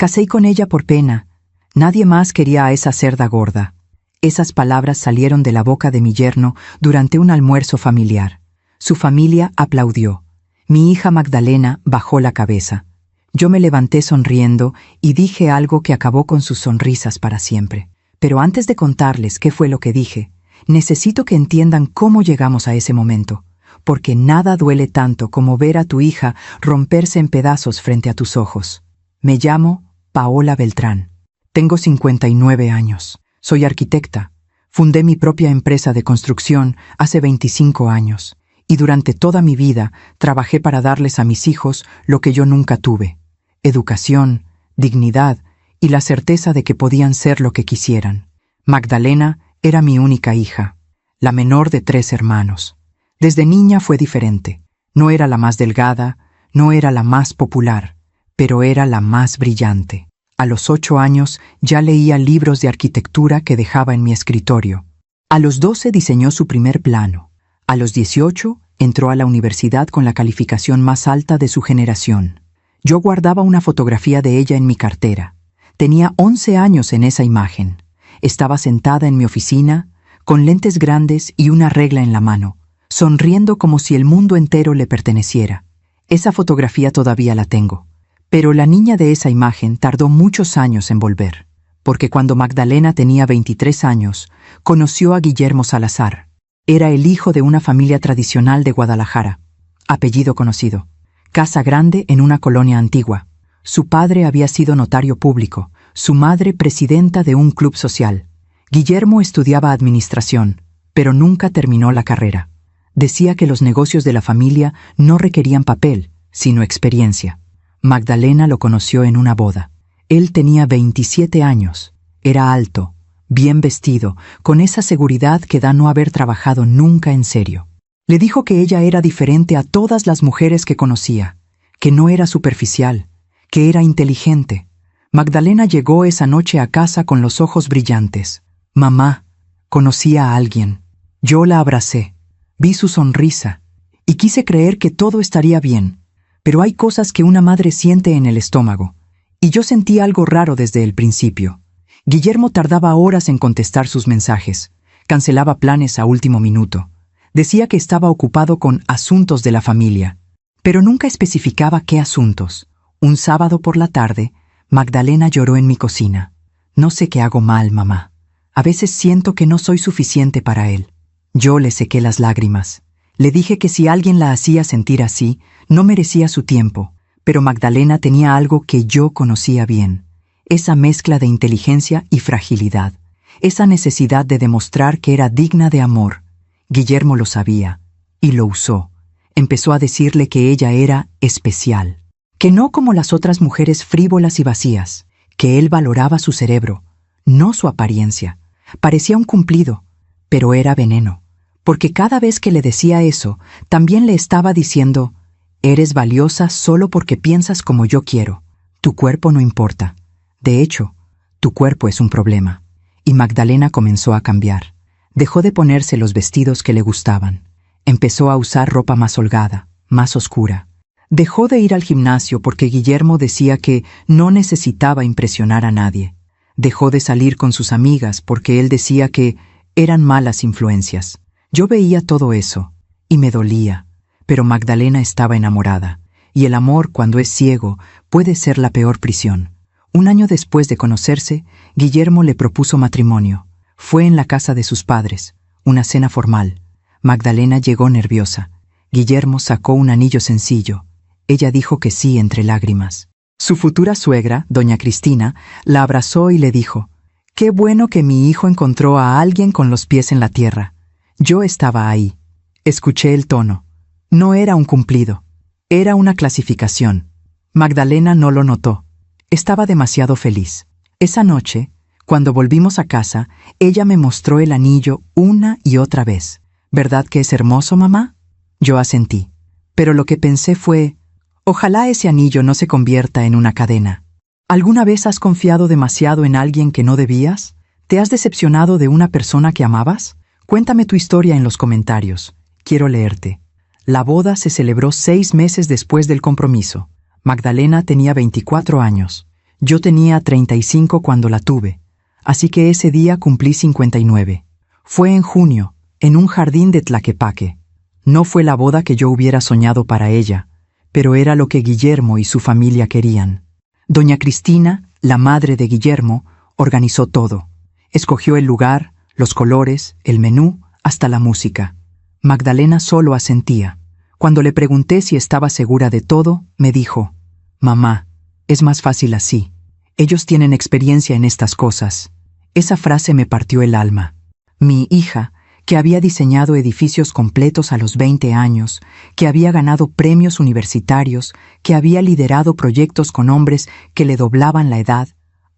Casé con ella por pena. Nadie más quería a esa cerda gorda. Esas palabras salieron de la boca de mi yerno durante un almuerzo familiar. Su familia aplaudió. Mi hija Magdalena bajó la cabeza. Yo me levanté sonriendo y dije algo que acabó con sus sonrisas para siempre. Pero antes de contarles qué fue lo que dije, necesito que entiendan cómo llegamos a ese momento, porque nada duele tanto como ver a tu hija romperse en pedazos frente a tus ojos. Me llamo Paola Beltrán. Tengo 59 años. Soy arquitecta. Fundé mi propia empresa de construcción hace 25 años. Y durante toda mi vida trabajé para darles a mis hijos lo que yo nunca tuve: educación, dignidad y la certeza de que podían ser lo que quisieran. Magdalena era mi única hija, la menor de 3 hermanos. Desde niña fue diferente. No era la más delgada, no era la más popular, pero era la más brillante. A los 8 años ya leía libros de arquitectura que dejaba en mi escritorio. A los 12 diseñó su primer plano. A los 18 entró a la universidad con la calificación más alta de su generación. Yo guardaba una fotografía de ella en mi cartera. Tenía 11 años en esa imagen. Estaba sentada en mi oficina, con lentes grandes y una regla en la mano, sonriendo como si el mundo entero le perteneciera. Esa fotografía todavía la tengo. Pero la niña de esa imagen tardó muchos años en volver, porque cuando Magdalena tenía 23 años, conoció a Guillermo Salazar. Era el hijo de una familia tradicional de Guadalajara, apellido conocido, casa grande en una colonia antigua. Su padre había sido notario público, su madre presidenta de un club social. Guillermo estudiaba administración, pero nunca terminó la carrera. Decía que los negocios de la familia no requerían papel, sino experiencia. Magdalena lo conoció en una boda. Él tenía 27 años. Era alto, bien vestido, con esa seguridad que da no haber trabajado nunca en serio. Le dijo que ella era diferente a todas las mujeres que conocía, que no era superficial, que era inteligente. Magdalena llegó esa noche a casa con los ojos brillantes. Mamá, conocí a alguien. Yo la abracé, vi su sonrisa y quise creer que todo estaría bien. Pero hay cosas que una madre siente en el estómago, y yo sentí algo raro desde el principio. Guillermo tardaba horas en contestar sus mensajes, cancelaba planes a último minuto, decía que estaba ocupado con asuntos de la familia, pero nunca especificaba qué asuntos. Un sábado por la tarde, Magdalena lloró en mi cocina. No sé qué hago mal, mamá. A veces siento que no soy suficiente para él. Yo le sequé las lágrimas. Le dije que si alguien la hacía sentir así, no merecía su tiempo, pero Magdalena tenía algo que yo conocía bien. Esa mezcla de inteligencia y fragilidad. Esa necesidad de demostrar que era digna de amor. Guillermo lo sabía, y lo usó. Empezó a decirle que ella era especial. Que no como las otras mujeres frívolas y vacías. Que él valoraba su cerebro, no su apariencia. Parecía un cumplido, pero era veneno. Porque cada vez que le decía eso, también le estaba diciendo: eres valiosa solo porque piensas como yo quiero. Tu cuerpo no importa. De hecho, tu cuerpo es un problema. Y Magdalena comenzó a cambiar. Dejó de ponerse los vestidos que le gustaban. Empezó a usar ropa más holgada, más oscura. Dejó de ir al gimnasio porque Guillermo decía que no necesitaba impresionar a nadie. Dejó de salir con sus amigas porque él decía que eran malas influencias. Yo veía todo eso, y me dolía, pero Magdalena estaba enamorada, y el amor, cuando es ciego, puede ser la peor prisión. Un año después de conocerse, Guillermo le propuso matrimonio. Fue en la casa de sus padres, una cena formal. Magdalena llegó nerviosa. Guillermo sacó un anillo sencillo. Ella dijo que sí entre lágrimas. Su futura suegra, doña Cristina, la abrazó y le dijo: «Qué bueno que mi hijo encontró a alguien con los pies en la tierra». Yo estaba ahí. Escuché el tono. No era un cumplido. Era una clasificación. Magdalena no lo notó. Estaba demasiado feliz. Esa noche, cuando volvimos a casa, ella me mostró el anillo una y otra vez. «¿Verdad que es hermoso, mamá?». Yo asentí. Pero lo que pensé fue: ojalá ese anillo no se convierta en una cadena. ¿Alguna vez has confiado demasiado en alguien que no debías? ¿Te has decepcionado de una persona que amabas? Cuéntame tu historia en los comentarios. Quiero leerte. La boda se celebró 6 meses después del compromiso. Magdalena tenía 24 años. Yo tenía 35 cuando la tuve, así que ese día cumplí 59. Fue en junio, en un jardín de Tlaquepaque. No fue la boda que yo hubiera soñado para ella, pero era lo que Guillermo y su familia querían. Doña Cristina, la madre de Guillermo, organizó todo. Escogió el lugar, los colores, el menú, hasta la música. Magdalena solo asentía. Cuando le pregunté si estaba segura de todo, me dijo: «Mamá, es más fácil así. Ellos tienen experiencia en estas cosas». Esa frase me partió el alma. Mi hija, que había diseñado edificios completos a los 20 años, que había ganado premios universitarios, que había liderado proyectos con hombres que le doblaban la edad,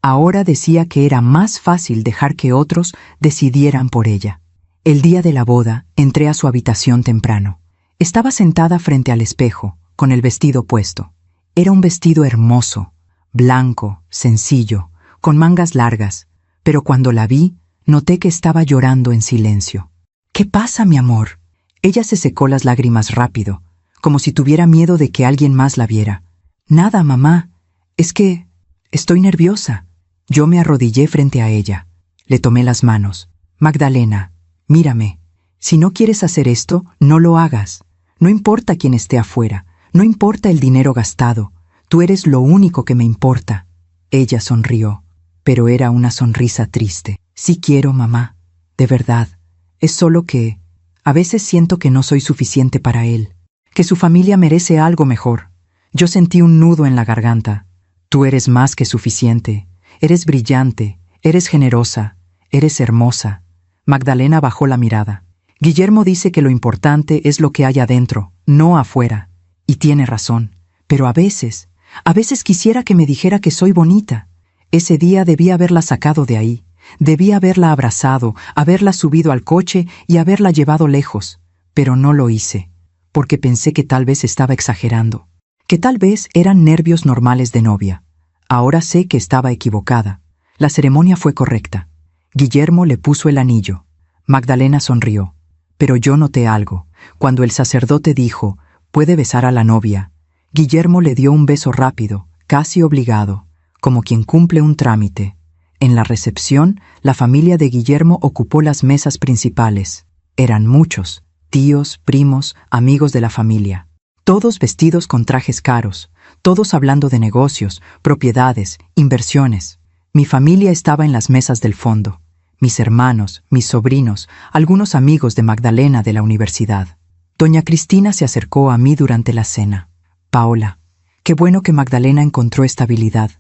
ahora decía que era más fácil dejar que otros decidieran por ella. El día de la boda, entré a su habitación temprano. Estaba sentada frente al espejo, con el vestido puesto. Era un vestido hermoso, blanco, sencillo, con mangas largas, pero cuando la vi, noté que estaba llorando en silencio. «¿Qué pasa, mi amor?» Ella se secó las lágrimas rápido, como si tuviera miedo de que alguien más la viera. «Nada, mamá. Es que estoy nerviosa». Yo me arrodillé frente a ella. Le tomé las manos. «Magdalena, mírame. Si no quieres hacer esto, no lo hagas. No importa quién esté afuera. No importa el dinero gastado. Tú eres lo único que me importa». Ella sonrió, pero era una sonrisa triste. «Sí quiero, mamá. De verdad. Es solo que a veces siento que no soy suficiente para él, que su familia merece algo mejor». Yo sentí un nudo en la garganta. «Tú eres más que suficiente. Eres brillante, eres generosa, eres hermosa». Magdalena bajó la mirada. «Guillermo dice que lo importante es lo que hay adentro, no afuera. Y tiene razón. Pero a veces quisiera que me dijera que soy bonita. Ese día debí haberla sacado de ahí. Debí haberla abrazado, haberla subido al coche y haberla llevado lejos. Pero no lo hice, porque pensé que tal vez estaba exagerando, que tal vez eran nervios normales de novia. Ahora sé que estaba equivocada. La ceremonia fue correcta. Guillermo le puso el anillo. Magdalena sonrió. Pero yo noté algo. Cuando el sacerdote dijo: «Puede besar a la novia», Guillermo le dio un beso rápido, casi obligado, como quien cumple un trámite. En la recepción, la familia de Guillermo ocupó las mesas principales. Eran muchos: tíos, primos, amigos de la familia. Todos vestidos con trajes caros, todos hablando de negocios, propiedades, inversiones. Mi familia estaba en las mesas del fondo. Mis hermanos, mis sobrinos, algunos amigos de Magdalena de la universidad. Doña Cristina se acercó a mí durante la cena. «Paola, qué bueno que Magdalena encontró estabilidad.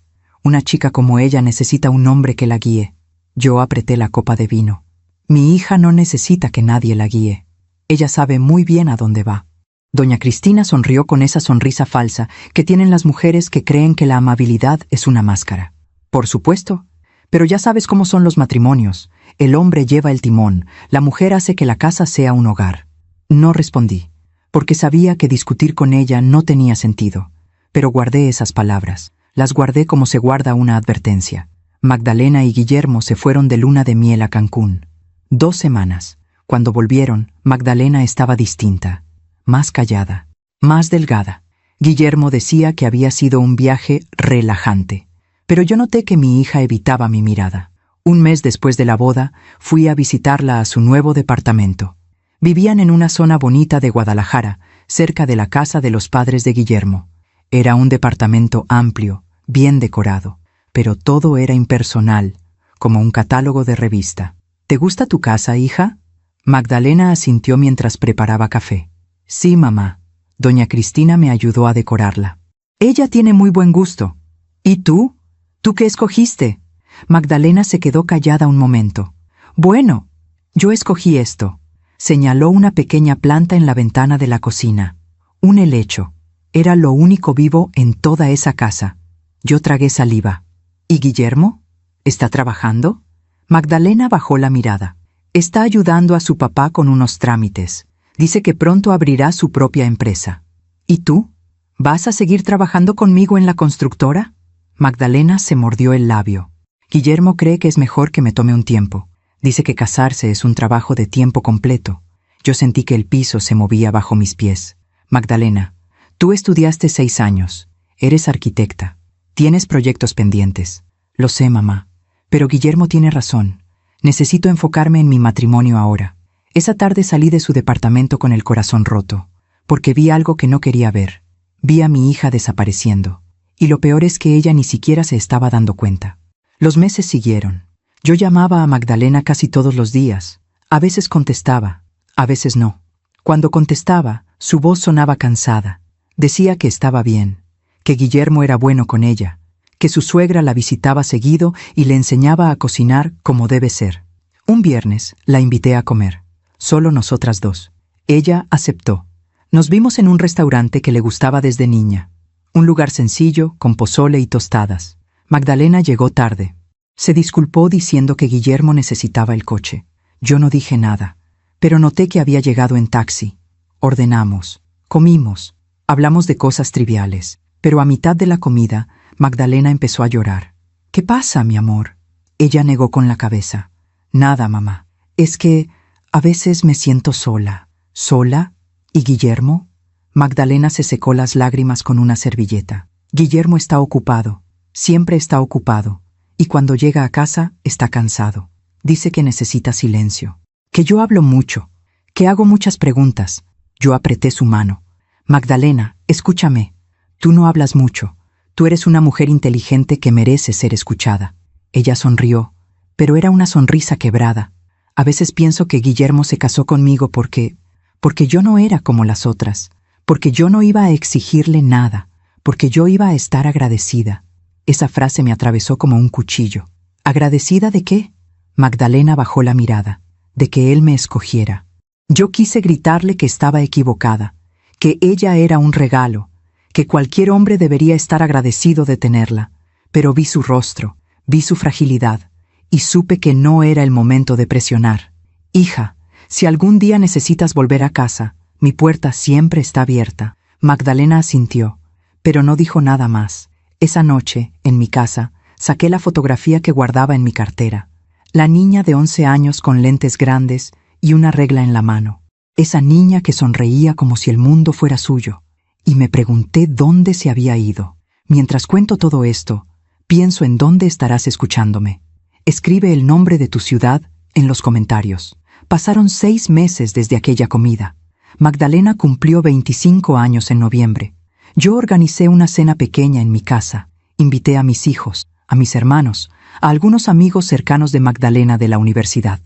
Una chica como ella necesita un hombre que la guíe». Yo apreté la copa de vino. «Mi hija no necesita que nadie la guíe. Ella sabe muy bien a dónde va». Doña Cristina sonrió con esa sonrisa falsa que tienen las mujeres que creen que la amabilidad es una máscara. «Por supuesto, pero ya sabes cómo son los matrimonios. El hombre lleva el timón, la mujer hace que la casa sea un hogar». No respondí, porque sabía que discutir con ella no tenía sentido, pero guardé esas palabras. Las guardé como se guarda una advertencia. Magdalena y Guillermo se fueron de luna de miel a Cancún. 2 semanas. Cuando volvieron, Magdalena estaba distinta, más callada, más delgada. Guillermo decía que había sido un viaje relajante, pero yo noté que mi hija evitaba mi mirada. Un mes después de la boda, fui a visitarla a su nuevo departamento. Vivían en una zona bonita de Guadalajara, cerca de la casa de los padres de Guillermo. Era un departamento amplio, bien decorado, pero todo era impersonal, como un catálogo de revista. «¿Te gusta tu casa, hija?» Magdalena asintió mientras preparaba café. «Sí, mamá. Doña Cristina me ayudó a decorarla. Ella tiene muy buen gusto. ¿Y tú? ¿Tú qué escogiste?» Magdalena se quedó callada un momento. «Bueno, yo escogí esto». Señaló una pequeña planta en la ventana de la cocina. Un helecho. Era lo único vivo en toda esa casa. Yo tragué saliva. «¿Y Guillermo? ¿Está trabajando?» Magdalena bajó la mirada. «Está ayudando a su papá con unos trámites. Dice que pronto abrirá su propia empresa». «¿Y tú? ¿Vas a seguir trabajando conmigo en la constructora?» Magdalena se mordió el labio. «Guillermo cree que es mejor que me tome un tiempo. Dice que casarse es un trabajo de tiempo completo». Yo sentí que el piso se movía bajo mis pies. «Magdalena, tú estudiaste 6 años. Eres arquitecta. Tienes proyectos pendientes. Lo sé, mamá. Pero Guillermo tiene razón. Necesito enfocarme en mi matrimonio ahora. Esa tarde salí de su departamento con el corazón roto, porque vi algo que no quería ver. Vi a mi hija desapareciendo. Y lo peor es que ella ni siquiera se estaba dando cuenta. Los meses siguieron. Yo llamaba a Magdalena casi todos los días. A veces contestaba, a veces no. Cuando contestaba, su voz sonaba cansada. Decía que estaba bien, que Guillermo era bueno con ella, que su suegra la visitaba seguido y le enseñaba a cocinar como debe ser. Un viernes la invité a comer, solo nosotras dos. Ella aceptó. Nos vimos en un restaurante que le gustaba desde niña. Un lugar sencillo, con pozole y tostadas. Magdalena llegó tarde. Se disculpó diciendo que Guillermo necesitaba el coche. Yo no dije nada, pero noté que había llegado en taxi. Ordenamos, comimos, hablamos de cosas triviales, pero a mitad de la comida, Magdalena empezó a llorar. ¿Qué pasa, mi amor? Ella negó con la cabeza. Nada, mamá. Es que a veces me siento sola. ¿Sola? ¿Y Guillermo? Magdalena se secó las lágrimas con una servilleta. Guillermo está ocupado. Siempre está ocupado. Y cuando llega a casa, está cansado. Dice que necesita silencio. Que yo hablo mucho. Que hago muchas preguntas. Yo apreté su mano. Magdalena, escúchame. Tú no hablas mucho. Tú eres una mujer inteligente que merece ser escuchada. Ella sonrió, pero era una sonrisa quebrada. A veces pienso que Guillermo se casó conmigo porque yo no era como las otras, porque yo no iba a exigirle nada, porque yo iba a estar agradecida. Esa frase me atravesó como un cuchillo. ¿Agradecida de qué? Magdalena bajó la mirada. De que él me escogiera. Yo quise gritarle que estaba equivocada, que ella era un regalo, que cualquier hombre debería estar agradecido de tenerla, pero vi su rostro, vi su fragilidad, y supe que no era el momento de presionar. Hija, si algún día necesitas volver a casa, mi puerta siempre está abierta. Magdalena asintió, pero no dijo nada más. Esa noche, en mi casa, saqué la fotografía que guardaba en mi cartera. La niña de 11 años con lentes grandes y una regla en la mano. Esa niña que sonreía como si el mundo fuera suyo. Y me pregunté dónde se había ido. Mientras cuento todo esto, pienso en dónde estarás escuchándome. Escribe el nombre de tu ciudad en los comentarios. Pasaron 6 meses desde aquella comida. Magdalena cumplió 25 años en noviembre. Yo organicé una cena pequeña en mi casa. Invité a mis hijos, a mis hermanos, a algunos amigos cercanos de Magdalena de la universidad.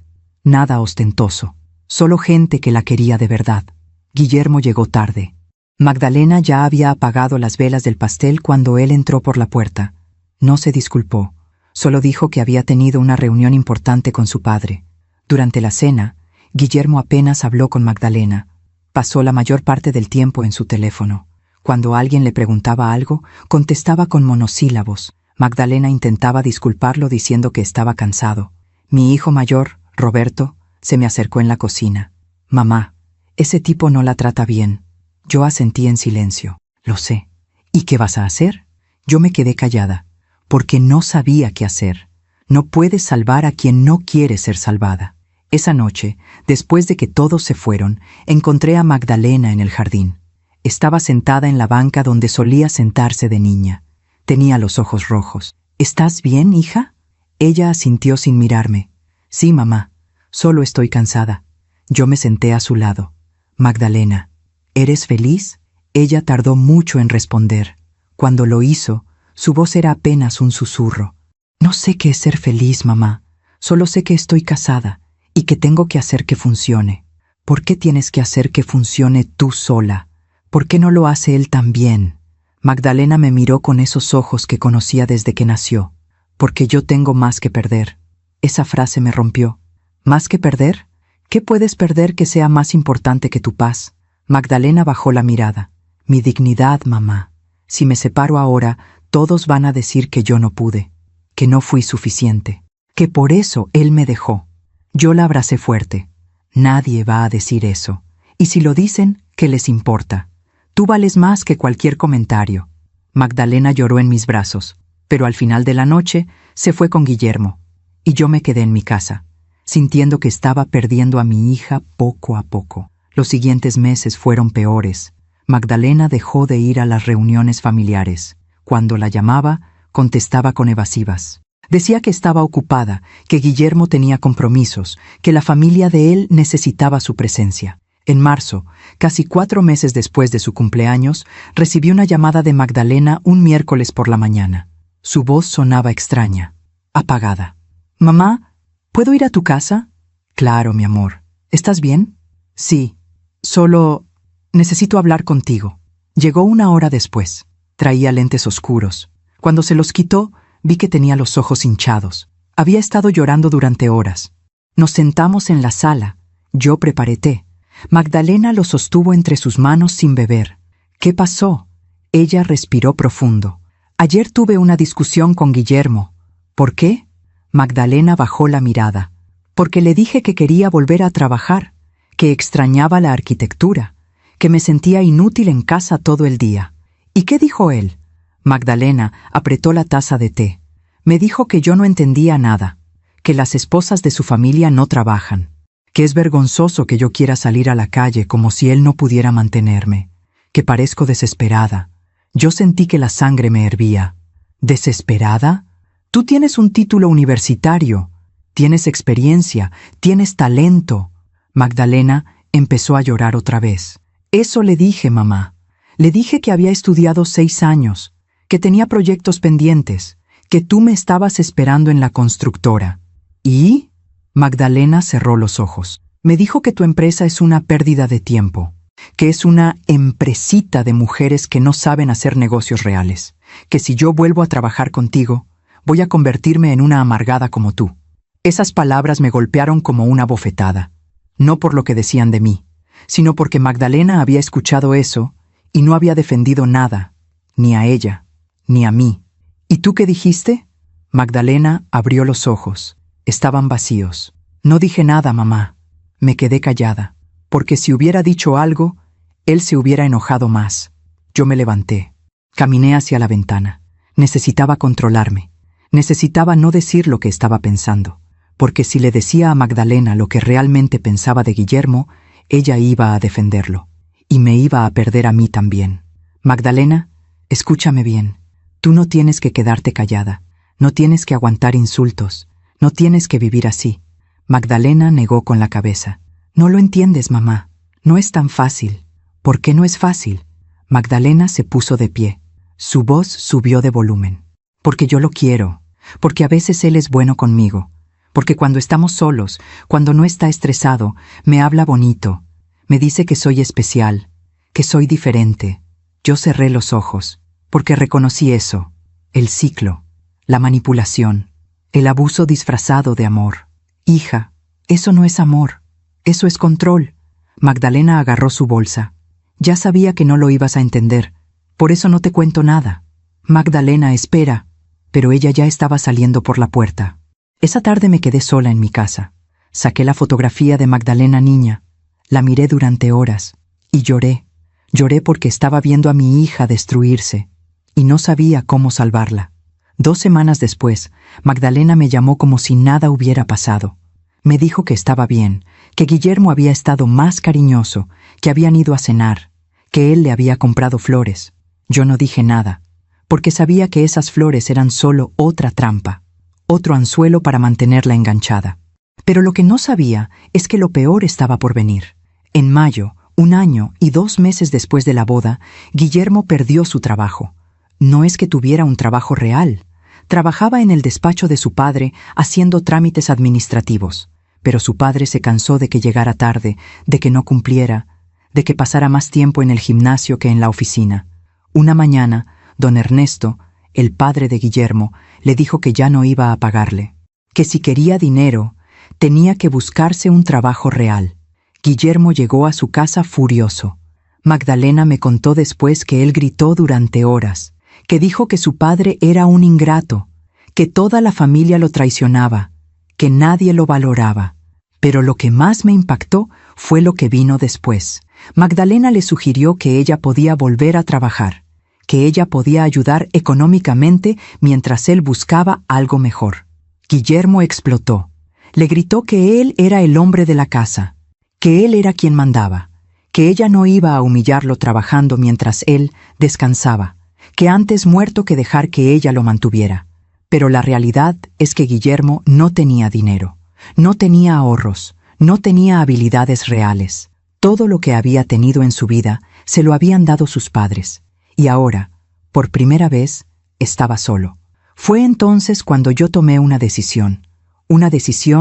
Nada ostentoso, solo gente que la quería de verdad. Guillermo llegó tarde. Magdalena ya había apagado las velas del pastel cuando él entró por la puerta. No se disculpó, solo dijo que había tenido una reunión importante con su padre. Durante la cena, Guillermo apenas habló con Magdalena. Pasó la mayor parte del tiempo en su teléfono. Cuando alguien le preguntaba algo, contestaba con monosílabos. Magdalena intentaba disculparlo diciendo que estaba cansado. Mi hijo mayor, Roberto, se me acercó en la cocina. Mamá, ese tipo no la trata bien. Yo asentí en silencio. Lo sé. ¿Y qué vas a hacer? Yo me quedé callada, porque no sabía qué hacer. No puedes salvar a quien no quiere ser salvada. Esa noche, después de que todos se fueron, encontré a Magdalena en el jardín. Estaba sentada en la banca donde solía sentarse de niña. Tenía los ojos rojos. ¿Estás bien, hija? Ella asintió sin mirarme. Sí, mamá. Solo estoy cansada. Yo me senté a su lado. Magdalena, ¿eres feliz? Ella tardó mucho en responder. Cuando lo hizo, su voz era apenas un susurro. No sé qué es ser feliz, mamá. Solo sé que estoy casada y que tengo que hacer que funcione. ¿Por qué tienes que hacer que funcione tú sola? ¿Por qué no lo hace él también? Magdalena me miró con esos ojos que conocía desde que nació. Porque yo tengo más que perder. Esa frase me rompió. ¿Más que perder? ¿Qué puedes perder que sea más importante que tu paz? Magdalena bajó la mirada. Mi dignidad, mamá. Si me separo ahora, todos van a decir que yo no pude, que no fui suficiente, que por eso él me dejó. Yo la abracé fuerte. Nadie va a decir eso. Y si lo dicen, ¿qué les importa? Tú vales más que cualquier comentario. Magdalena lloró en mis brazos, pero al final de la noche se fue con Guillermo, y yo me quedé en mi casa, sintiendo que estaba perdiendo a mi hija poco a poco. Los siguientes meses fueron peores. Magdalena dejó de ir a las reuniones familiares. Cuando la llamaba, contestaba con evasivas. Decía que estaba ocupada, que Guillermo tenía compromisos, que la familia de él necesitaba su presencia. En marzo, casi 4 meses después de su cumpleaños, recibí una llamada de Magdalena un miércoles por la mañana. Su voz sonaba extraña, apagada. «Mamá, ¿puedo ir a tu casa?» «Claro, mi amor. ¿Estás bien?» «Sí. Solo necesito hablar contigo». Llegó 1 hora después. Traía lentes oscuros. Cuando se los quitó, vi que tenía los ojos hinchados. Había estado llorando durante horas. Nos sentamos en la sala. Yo preparé té. Magdalena lo sostuvo entre sus manos sin beber. «¿Qué pasó?» Ella respiró profundo. «Ayer tuve una discusión con Guillermo». «¿Por qué?» Magdalena bajó la mirada. «Porque le dije que quería volver a trabajar, que extrañaba la arquitectura, que me sentía inútil en casa todo el día». «¿Y qué dijo él?» Magdalena apretó la taza de té. «Me dijo que yo no entendía nada, que las esposas de su familia no trabajan, que es vergonzoso que yo quiera salir a la calle como si él no pudiera mantenerme, que parezco desesperada». Yo sentí que la sangre me hervía. «¿Desesperada? Tú tienes un título universitario, tienes experiencia, tienes talento». Magdalena empezó a llorar otra vez. «Eso le dije, mamá. Le dije que había estudiado 6 años, que tenía proyectos pendientes, que tú me estabas esperando en la constructora». «¿Y?» Magdalena cerró los ojos. «Me dijo que tu empresa es una pérdida de tiempo, que es una empresita de mujeres que no saben hacer negocios reales, que si yo vuelvo a trabajar contigo, voy a convertirme en una amargada como tú». Esas palabras me golpearon como una bofetada, no por lo que decían de mí, sino porque Magdalena había escuchado eso y no había defendido nada, ni a ella, ni a mí. «¿Y tú qué dijiste?» Magdalena abrió los ojos. Estaban vacíos. «No dije nada, mamá». Me quedé callada, porque si hubiera dicho algo, él se hubiera enojado más. Yo me levanté. Caminé hacia la ventana. Necesitaba controlarme. Necesitaba no decir lo que estaba pensando, porque si le decía a Magdalena lo que realmente pensaba de Guillermo, ella iba a defenderlo, y me iba a perder a mí también. «Magdalena, escúchame bien. Tú no tienes que quedarte callada. No tienes que aguantar insultos. No tienes que vivir así». Magdalena negó con la cabeza. «No lo entiendes, mamá. No es tan fácil». «¿Por qué no es fácil?» Magdalena se puso de pie. Su voz subió de volumen. «Porque yo lo quiero. Porque a veces él es bueno conmigo. Porque cuando estamos solos, cuando no está estresado, me habla bonito. Me dice que soy especial, que soy diferente». Yo cerré los ojos, porque reconocí eso, el ciclo, la manipulación, el abuso disfrazado de amor. «Hija, eso no es amor, eso es control». Magdalena agarró su bolsa. «Ya sabía que no lo ibas a entender, por eso no te cuento nada». «Magdalena, espera». Pero ella ya estaba saliendo por la puerta. Esa tarde me quedé sola en mi casa. Saqué la fotografía de Magdalena niña, la miré durante horas y lloré. Lloré porque estaba viendo a mi hija destruirse y no sabía cómo salvarla. 2 semanas después, Magdalena me llamó como si nada hubiera pasado. Me dijo que estaba bien, que Guillermo había estado más cariñoso, que habían ido a cenar, que él le había comprado flores. Yo no dije nada, porque sabía que esas flores eran solo otra trampa, otro anzuelo para mantenerla enganchada. Pero lo que no sabía es que lo peor estaba por venir. En mayo, 1 año y 2 meses después de la boda, Guillermo perdió su trabajo. No es que tuviera un trabajo real. Trabajaba en el despacho de su padre haciendo trámites administrativos, pero su padre se cansó de que llegara tarde, de que no cumpliera, de que pasara más tiempo en el gimnasio que en la oficina. Una mañana, don Ernesto, el padre de Guillermo, le dijo que ya no iba a pagarle, que si quería dinero, tenía que buscarse un trabajo real. Guillermo llegó a su casa furioso. Magdalena me contó después que él gritó durante horas, que dijo que su padre era un ingrato, que toda la familia lo traicionaba, que nadie lo valoraba. Pero lo que más me impactó fue lo que vino después. Magdalena le sugirió que ella podía volver a trabajar, que ella podía ayudar económicamente mientras él buscaba algo mejor. Guillermo explotó. Le gritó que él era el hombre de la casa, que él era quien mandaba, que ella no iba a humillarlo trabajando mientras él descansaba, que antes muerto que dejar que ella lo mantuviera. Pero la realidad es que Guillermo no tenía dinero, no tenía ahorros, no tenía habilidades reales. Todo lo que había tenido en su vida se lo habían dado sus padres, y ahora, por primera vez, estaba solo. Fue entonces cuando yo tomé una decisión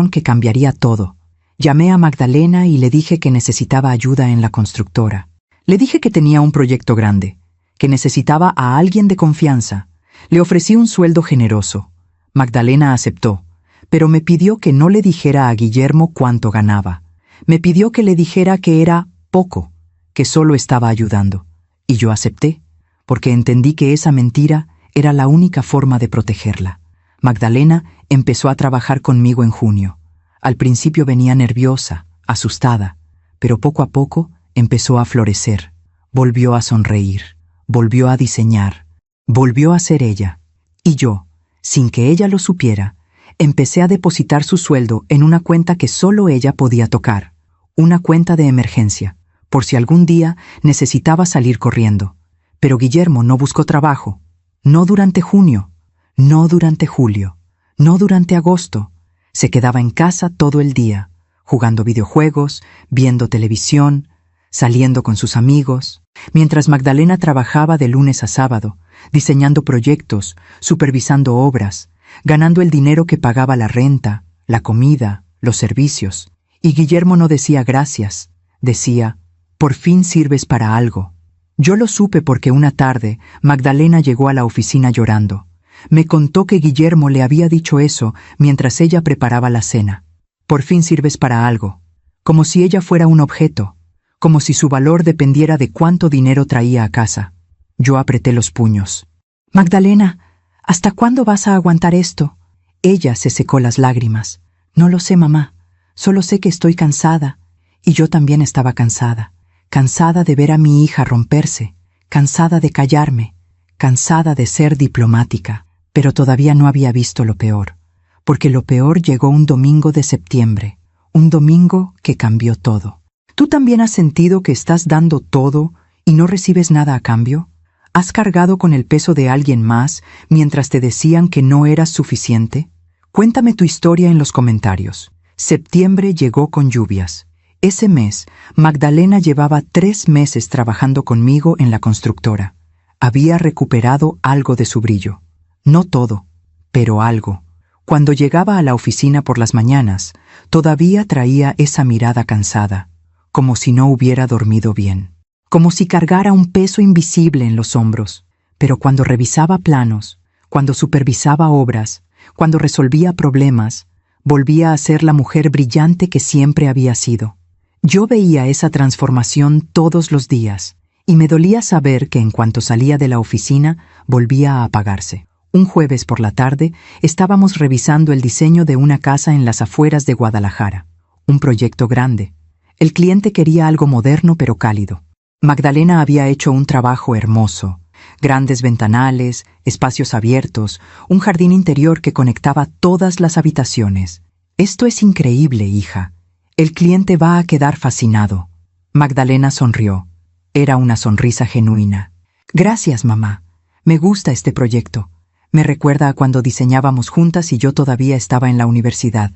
que cambiaría todo. Llamé a Magdalena y le dije que necesitaba ayuda en la constructora. Le dije que tenía un proyecto grande, que necesitaba a alguien de confianza. Le ofrecí un sueldo generoso. Magdalena aceptó, pero me pidió que no le dijera a Guillermo cuánto ganaba. Me pidió que le dijera que era poco, que solo estaba ayudando. Y yo acepté, porque entendí que esa mentira era la única forma de protegerla. Magdalena empezó a trabajar conmigo en junio. Al principio venía nerviosa, asustada, pero poco a poco empezó a florecer. Volvió a sonreír, volvió a diseñar, volvió a ser ella. Y yo, sin que ella lo supiera, empecé a depositar su sueldo en una cuenta que solo ella podía tocar, una cuenta de emergencia, por si algún día necesitaba salir corriendo. Pero Guillermo no buscó trabajo, no durante junio, no durante julio, no durante agosto. Se quedaba en casa todo el día, jugando videojuegos, viendo televisión, saliendo con sus amigos, mientras Magdalena trabajaba de lunes a sábado, diseñando proyectos, supervisando obras, ganando el dinero que pagaba la renta, la comida, los servicios. Y Guillermo no decía gracias, decía, por fin sirves para algo. Yo lo supe porque una tarde Magdalena llegó a la oficina llorando. Me contó que Guillermo le había dicho eso mientras ella preparaba la cena. Por fin sirves para algo, como si ella fuera un objeto, como si su valor dependiera de cuánto dinero traía a casa. Yo apreté los puños. Magdalena, ¿hasta cuándo vas a aguantar esto? Ella se secó las lágrimas. No lo sé, mamá. Solo sé que estoy cansada. Y yo también estaba cansada. Cansada de ver a mi hija romperse. Cansada de callarme. Cansada de ser diplomática. Pero todavía no había visto lo peor. Porque lo peor llegó un domingo de septiembre. Un domingo que cambió todo. ¿Tú también has sentido que estás dando todo y no recibes nada a cambio? ¿Has cargado con el peso de alguien más mientras te decían que no eras suficiente? Cuéntame tu historia en los comentarios. Septiembre llegó con lluvias. Ese mes, Magdalena llevaba 3 meses trabajando conmigo en la constructora. Había recuperado algo de su brillo. No todo, pero algo. Cuando llegaba a la oficina por las mañanas, todavía traía esa mirada cansada, como si no hubiera dormido bien, como si cargara un peso invisible en los hombros. Pero cuando revisaba planos, cuando supervisaba obras, cuando resolvía problemas, volvía a ser la mujer brillante que siempre había sido. Yo veía esa transformación todos los días, y me dolía saber que en cuanto salía de la oficina, volvía a apagarse. Un jueves por la tarde, estábamos revisando el diseño de una casa en las afueras de Guadalajara. Un proyecto grande. El cliente quería algo moderno pero cálido. Magdalena había hecho un trabajo hermoso. Grandes ventanales, espacios abiertos, un jardín interior que conectaba todas las habitaciones. Esto es increíble, hija. El cliente va a quedar fascinado. Magdalena sonrió. Era una sonrisa genuina. Gracias, mamá. Me gusta este proyecto. Me recuerda a cuando diseñábamos juntas y yo todavía estaba en la universidad.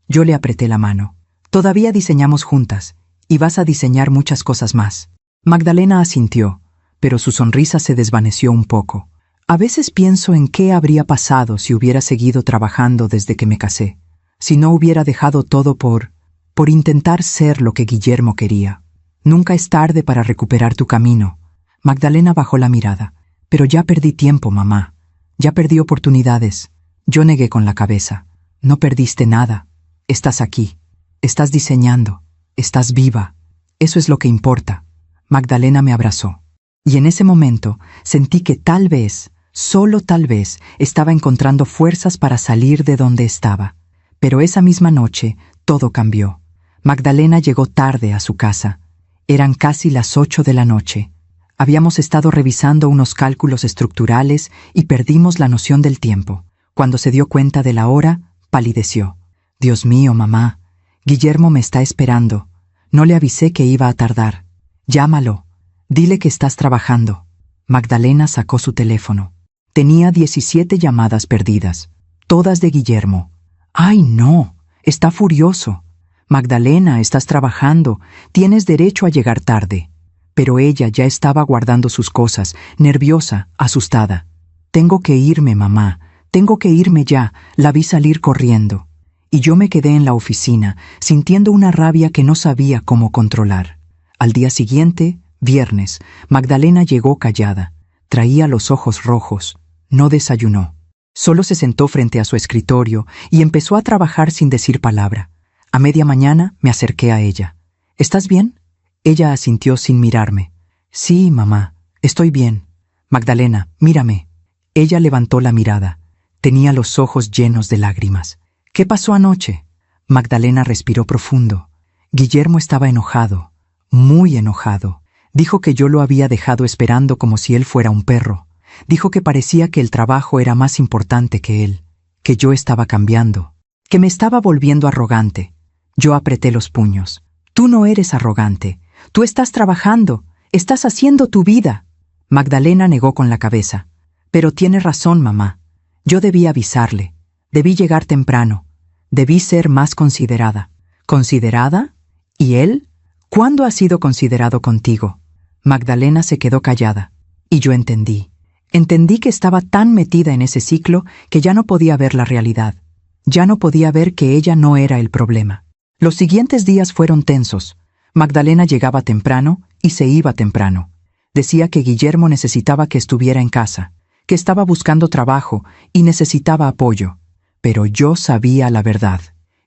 Yo le apreté la mano. Todavía diseñamos juntas, y vas a diseñar muchas cosas más. Magdalena asintió, pero su sonrisa se desvaneció un poco. A veces pienso en qué habría pasado si hubiera seguido trabajando desde que me casé, si no hubiera dejado todo por intentar ser lo que Guillermo quería. Nunca es tarde para recuperar tu camino. Magdalena bajó la mirada. Pero ya perdí tiempo, mamá. Ya perdí oportunidades. Yo negué con la cabeza. No perdiste nada. Estás aquí. Estás diseñando. Estás viva. Eso es lo que importa. Magdalena me abrazó. Y en ese momento sentí que tal vez, solo tal vez, estaba encontrando fuerzas para salir de donde estaba. Pero esa misma noche, todo cambió. Magdalena llegó tarde a su casa. Eran casi las 8 de la noche. Habíamos estado revisando unos cálculos estructurales y perdimos la noción del tiempo. Cuando se dio cuenta de la hora, palideció. Dios mío, mamá. Guillermo me está esperando. No le avisé que iba a tardar. Llámalo. Dile que estás trabajando. Magdalena sacó su teléfono. Tenía 17 llamadas perdidas, todas de Guillermo. ¡Ay, no! Está furioso. Magdalena, estás trabajando, tienes derecho a llegar tarde. Pero ella ya estaba guardando sus cosas, nerviosa, asustada. Tengo que irme, mamá, tengo que irme ya, la vi salir corriendo. Y yo me quedé en la oficina, sintiendo una rabia que no sabía cómo controlar. Al día siguiente, viernes, Magdalena llegó callada. Traía los ojos rojos. No desayunó. Solo se sentó frente a su escritorio y empezó a trabajar sin decir palabra. A media mañana me acerqué a ella. ¿Estás bien? Ella asintió sin mirarme. Sí, mamá, estoy bien. Magdalena, mírame. Ella levantó la mirada. Tenía los ojos llenos de lágrimas. ¿Qué pasó anoche? Magdalena respiró profundo. Guillermo estaba enojado, muy enojado. Dijo que yo lo había dejado esperando como si él fuera un perro. Dijo que parecía que el trabajo era más importante que él, que yo estaba cambiando, que me estaba volviendo arrogante. Yo apreté los puños. Tú no eres arrogante. Tú estás trabajando. Estás haciendo tu vida. Magdalena negó con la cabeza. Pero tiene razón, mamá. Yo debí avisarle. Debí llegar temprano. Debí ser más considerada. ¿Considerada? ¿Y él? ¿Cuándo ha sido considerado contigo? Magdalena se quedó callada. Y yo entendí. Entendí que estaba tan metida en ese ciclo que ya no podía ver la realidad. Ya no podía ver que ella no era el problema. Los siguientes días fueron tensos. Magdalena llegaba temprano y se iba temprano. Decía que Guillermo necesitaba que estuviera en casa, que estaba buscando trabajo y necesitaba apoyo. Pero yo sabía la verdad.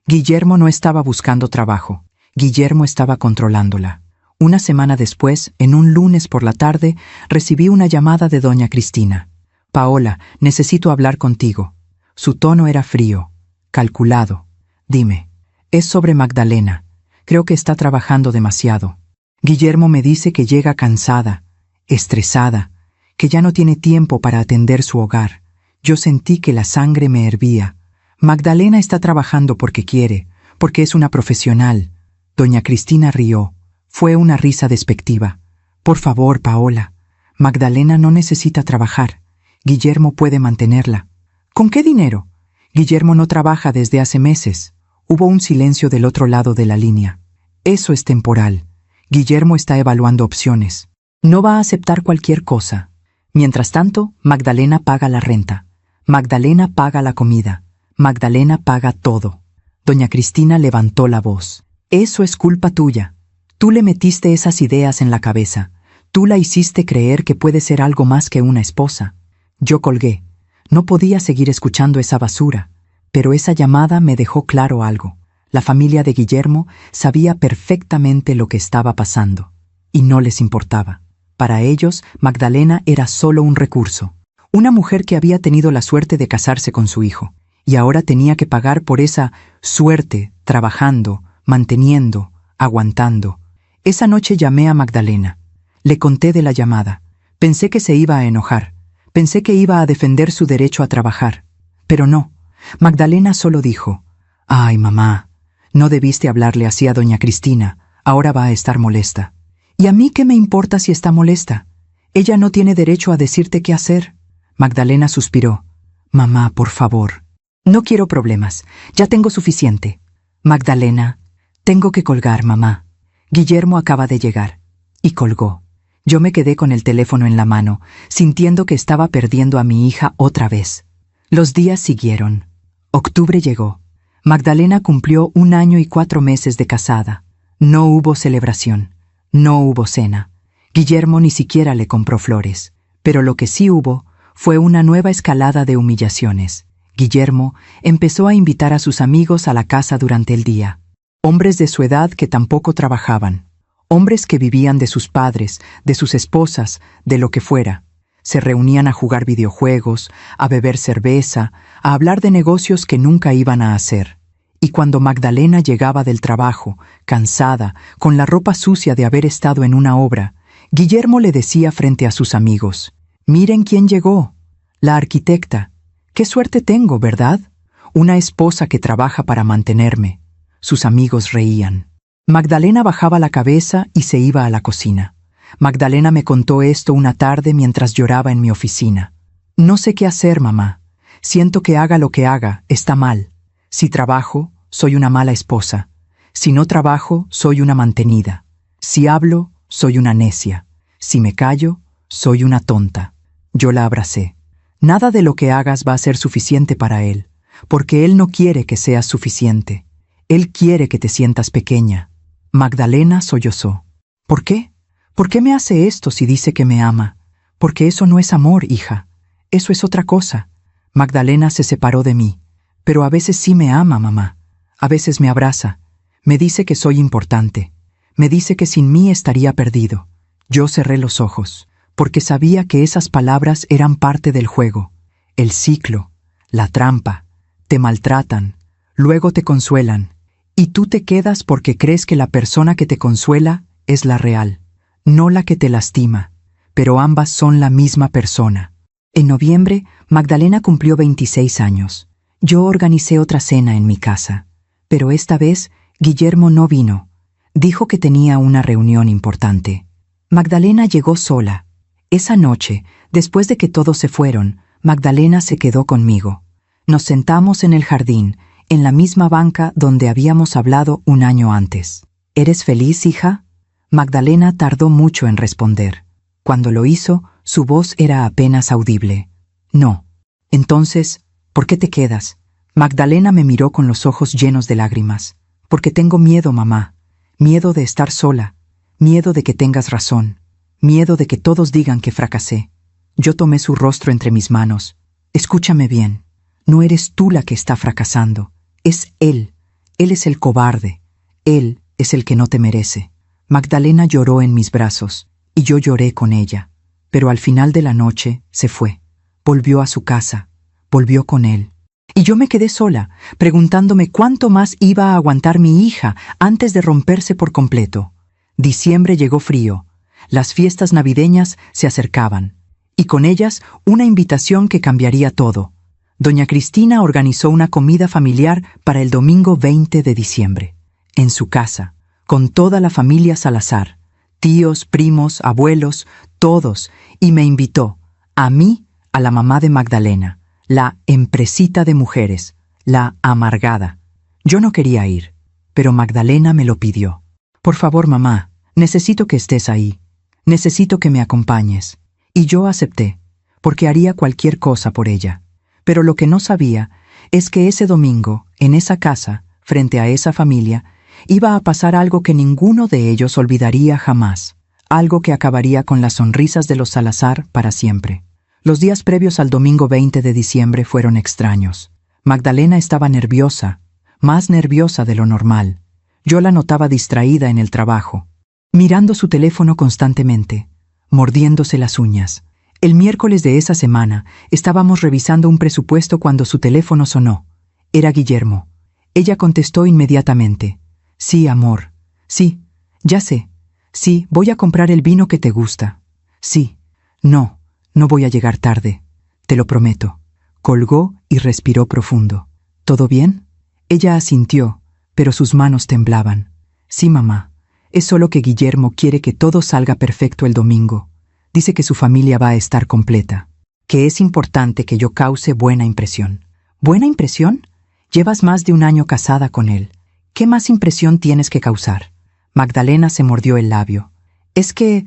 Guillermo no estaba buscando trabajo. Guillermo estaba controlándola. Una semana después, en un lunes por la tarde, recibí una llamada de doña Cristina. Paola, necesito hablar contigo. Su tono era frío, calculado. Dime, es sobre Magdalena. Creo que está trabajando demasiado. Guillermo me dice que llega cansada, estresada, que ya no tiene tiempo para atender su hogar. Yo sentí que la sangre me hervía. Magdalena está trabajando porque quiere, porque es una profesional. Doña Cristina rió. Fue una risa despectiva. Por favor, Paola. Magdalena no necesita trabajar. Guillermo puede mantenerla. ¿Con qué dinero? Guillermo no trabaja desde hace meses. Hubo un silencio del otro lado de la línea. Eso es temporal. Guillermo está evaluando opciones. No va a aceptar cualquier cosa. Mientras tanto, Magdalena paga la renta. Magdalena paga la comida. Magdalena paga todo. Doña Cristina levantó la voz. Eso es culpa tuya. Tú le metiste esas ideas en la cabeza. Tú la hiciste creer que puede ser algo más que una esposa. Yo colgué. No podía seguir escuchando esa basura. Pero esa llamada me dejó claro algo. La familia de Guillermo sabía perfectamente lo que estaba pasando. Y no les importaba. Para ellos, Magdalena era solo un recurso. Una mujer que había tenido la suerte de casarse con su hijo. Y ahora tenía que pagar por esa suerte, trabajando, manteniendo, aguantando. Esa noche llamé a Magdalena. Le conté de la llamada. Pensé que se iba a enojar. Pensé que iba a defender su derecho a trabajar. Pero no. Magdalena solo dijo, «Ay, mamá, no debiste hablarle así a doña Cristina. Ahora va a estar molesta». ¿Y a mí qué me importa si está molesta? Ella no tiene derecho a decirte qué hacer. Magdalena suspiró. «Mamá, por favor. No quiero problemas. Ya tengo suficiente». «Magdalena, tengo que colgar, mamá. Guillermo acaba de llegar». Y colgó. Yo me quedé con el teléfono en la mano, sintiendo que estaba perdiendo a mi hija otra vez. Los días siguieron. Octubre llegó. Magdalena cumplió 1 año y 4 meses de casada. No hubo celebración. No hubo cena. Guillermo ni siquiera le compró flores. Pero lo que sí hubo fue una nueva escalada de humillaciones. Guillermo empezó a invitar a sus amigos a la casa durante el día. Hombres de su edad que tampoco trabajaban. Hombres que vivían de sus padres, de sus esposas, de lo que fuera. Se reunían a jugar videojuegos, a beber cerveza, a hablar de negocios que nunca iban a hacer. Y cuando Magdalena llegaba del trabajo, cansada, con la ropa sucia de haber estado en una obra, Guillermo le decía frente a sus amigos, «Miren quién llegó, la arquitecta. Qué suerte tengo, ¿verdad? Una esposa que trabaja para mantenerme». Sus amigos reían. Magdalena bajaba la cabeza y se iba a la cocina. Magdalena me contó esto una tarde mientras lloraba en mi oficina. No sé qué hacer, mamá. Siento que haga lo que haga, está mal. Si trabajo, soy una mala esposa. Si no trabajo, soy una mantenida. Si hablo, soy una necia. Si me callo, soy una tonta. Yo la abracé. Nada de lo que hagas va a ser suficiente para él, porque él no quiere que seas suficiente. Él quiere que te sientas pequeña. Magdalena sollozó. ¿Por qué? ¿Por qué me hace esto si dice que me ama? Porque eso no es amor, hija. Eso es otra cosa. Magdalena se separó de mí. Pero a veces sí me ama, mamá. A veces me abraza. Me dice que soy importante. Me dice que sin mí estaría perdido. Yo cerré los ojos, porque sabía que esas palabras eran parte del juego. El ciclo, la trampa. Te maltratan, luego te consuelan. Y tú te quedas porque crees que la persona que te consuela es la real, no la que te lastima. Pero ambas son la misma persona. En noviembre, Magdalena cumplió 26 años. Yo organicé otra cena en mi casa. Pero esta vez, Guillermo no vino. Dijo que tenía una reunión importante. Magdalena llegó sola. Esa noche, después de que todos se fueron, Magdalena se quedó conmigo. Nos sentamos en el jardín, en la misma banca donde habíamos hablado un año antes. ¿Eres feliz, hija? Magdalena tardó mucho en responder. Cuando lo hizo, su voz era apenas audible. No. Entonces, ¿por qué te quedas? Magdalena me miró con los ojos llenos de lágrimas. Porque tengo miedo, mamá. Miedo de estar sola. Miedo de que tengas razón. Miedo de que todos digan que fracasé. Yo tomé su rostro entre mis manos. Escúchame bien. No eres tú la que está fracasando. Es él. Él es el cobarde. Él es el que no te merece. Magdalena lloró en mis brazos, y yo lloré con ella. Pero al final de la noche se fue. Volvió a su casa. Volvió con él. Y yo me quedé sola, preguntándome cuánto más iba a aguantar mi hija antes de romperse por completo. Diciembre llegó frío. Las fiestas navideñas se acercaban. Y con ellas una invitación que cambiaría todo. Doña Cristina organizó una comida familiar para el domingo 20 de diciembre. En su casa, con toda la familia Salazar. Tíos, primos, abuelos, todos. Y me invitó, a mí, a la mamá de Magdalena. La empresita de mujeres, la amargada. Yo no quería ir, pero Magdalena me lo pidió. Por favor, mamá, necesito que estés ahí. Necesito que me acompañes. Y yo acepté, porque haría cualquier cosa por ella. Pero lo que no sabía es que ese domingo, en esa casa, frente a esa familia, iba a pasar algo que ninguno de ellos olvidaría jamás. Algo que acabaría con las sonrisas de los Salazar para siempre. Los días previos al domingo 20 de diciembre fueron extraños. Magdalena estaba nerviosa, más nerviosa de lo normal. Yo la notaba distraída en el trabajo, mirando su teléfono constantemente, mordiéndose las uñas. El miércoles de esa semana estábamos revisando un presupuesto cuando su teléfono sonó. Era Guillermo. Ella contestó inmediatamente. Sí, amor. Sí, ya sé. Sí, voy a comprar el vino que te gusta. Sí. No. No voy a llegar tarde, te lo prometo. Colgó y respiró profundo. ¿Todo bien? Ella asintió, pero sus manos temblaban. Sí, mamá. Es solo que Guillermo quiere que todo salga perfecto el domingo. Dice que su familia va a estar completa. Que es importante que yo cause buena impresión. ¿Buena impresión? Llevas más de un año casada con él. ¿Qué más impresión tienes que causar? Magdalena se mordió el labio. Es que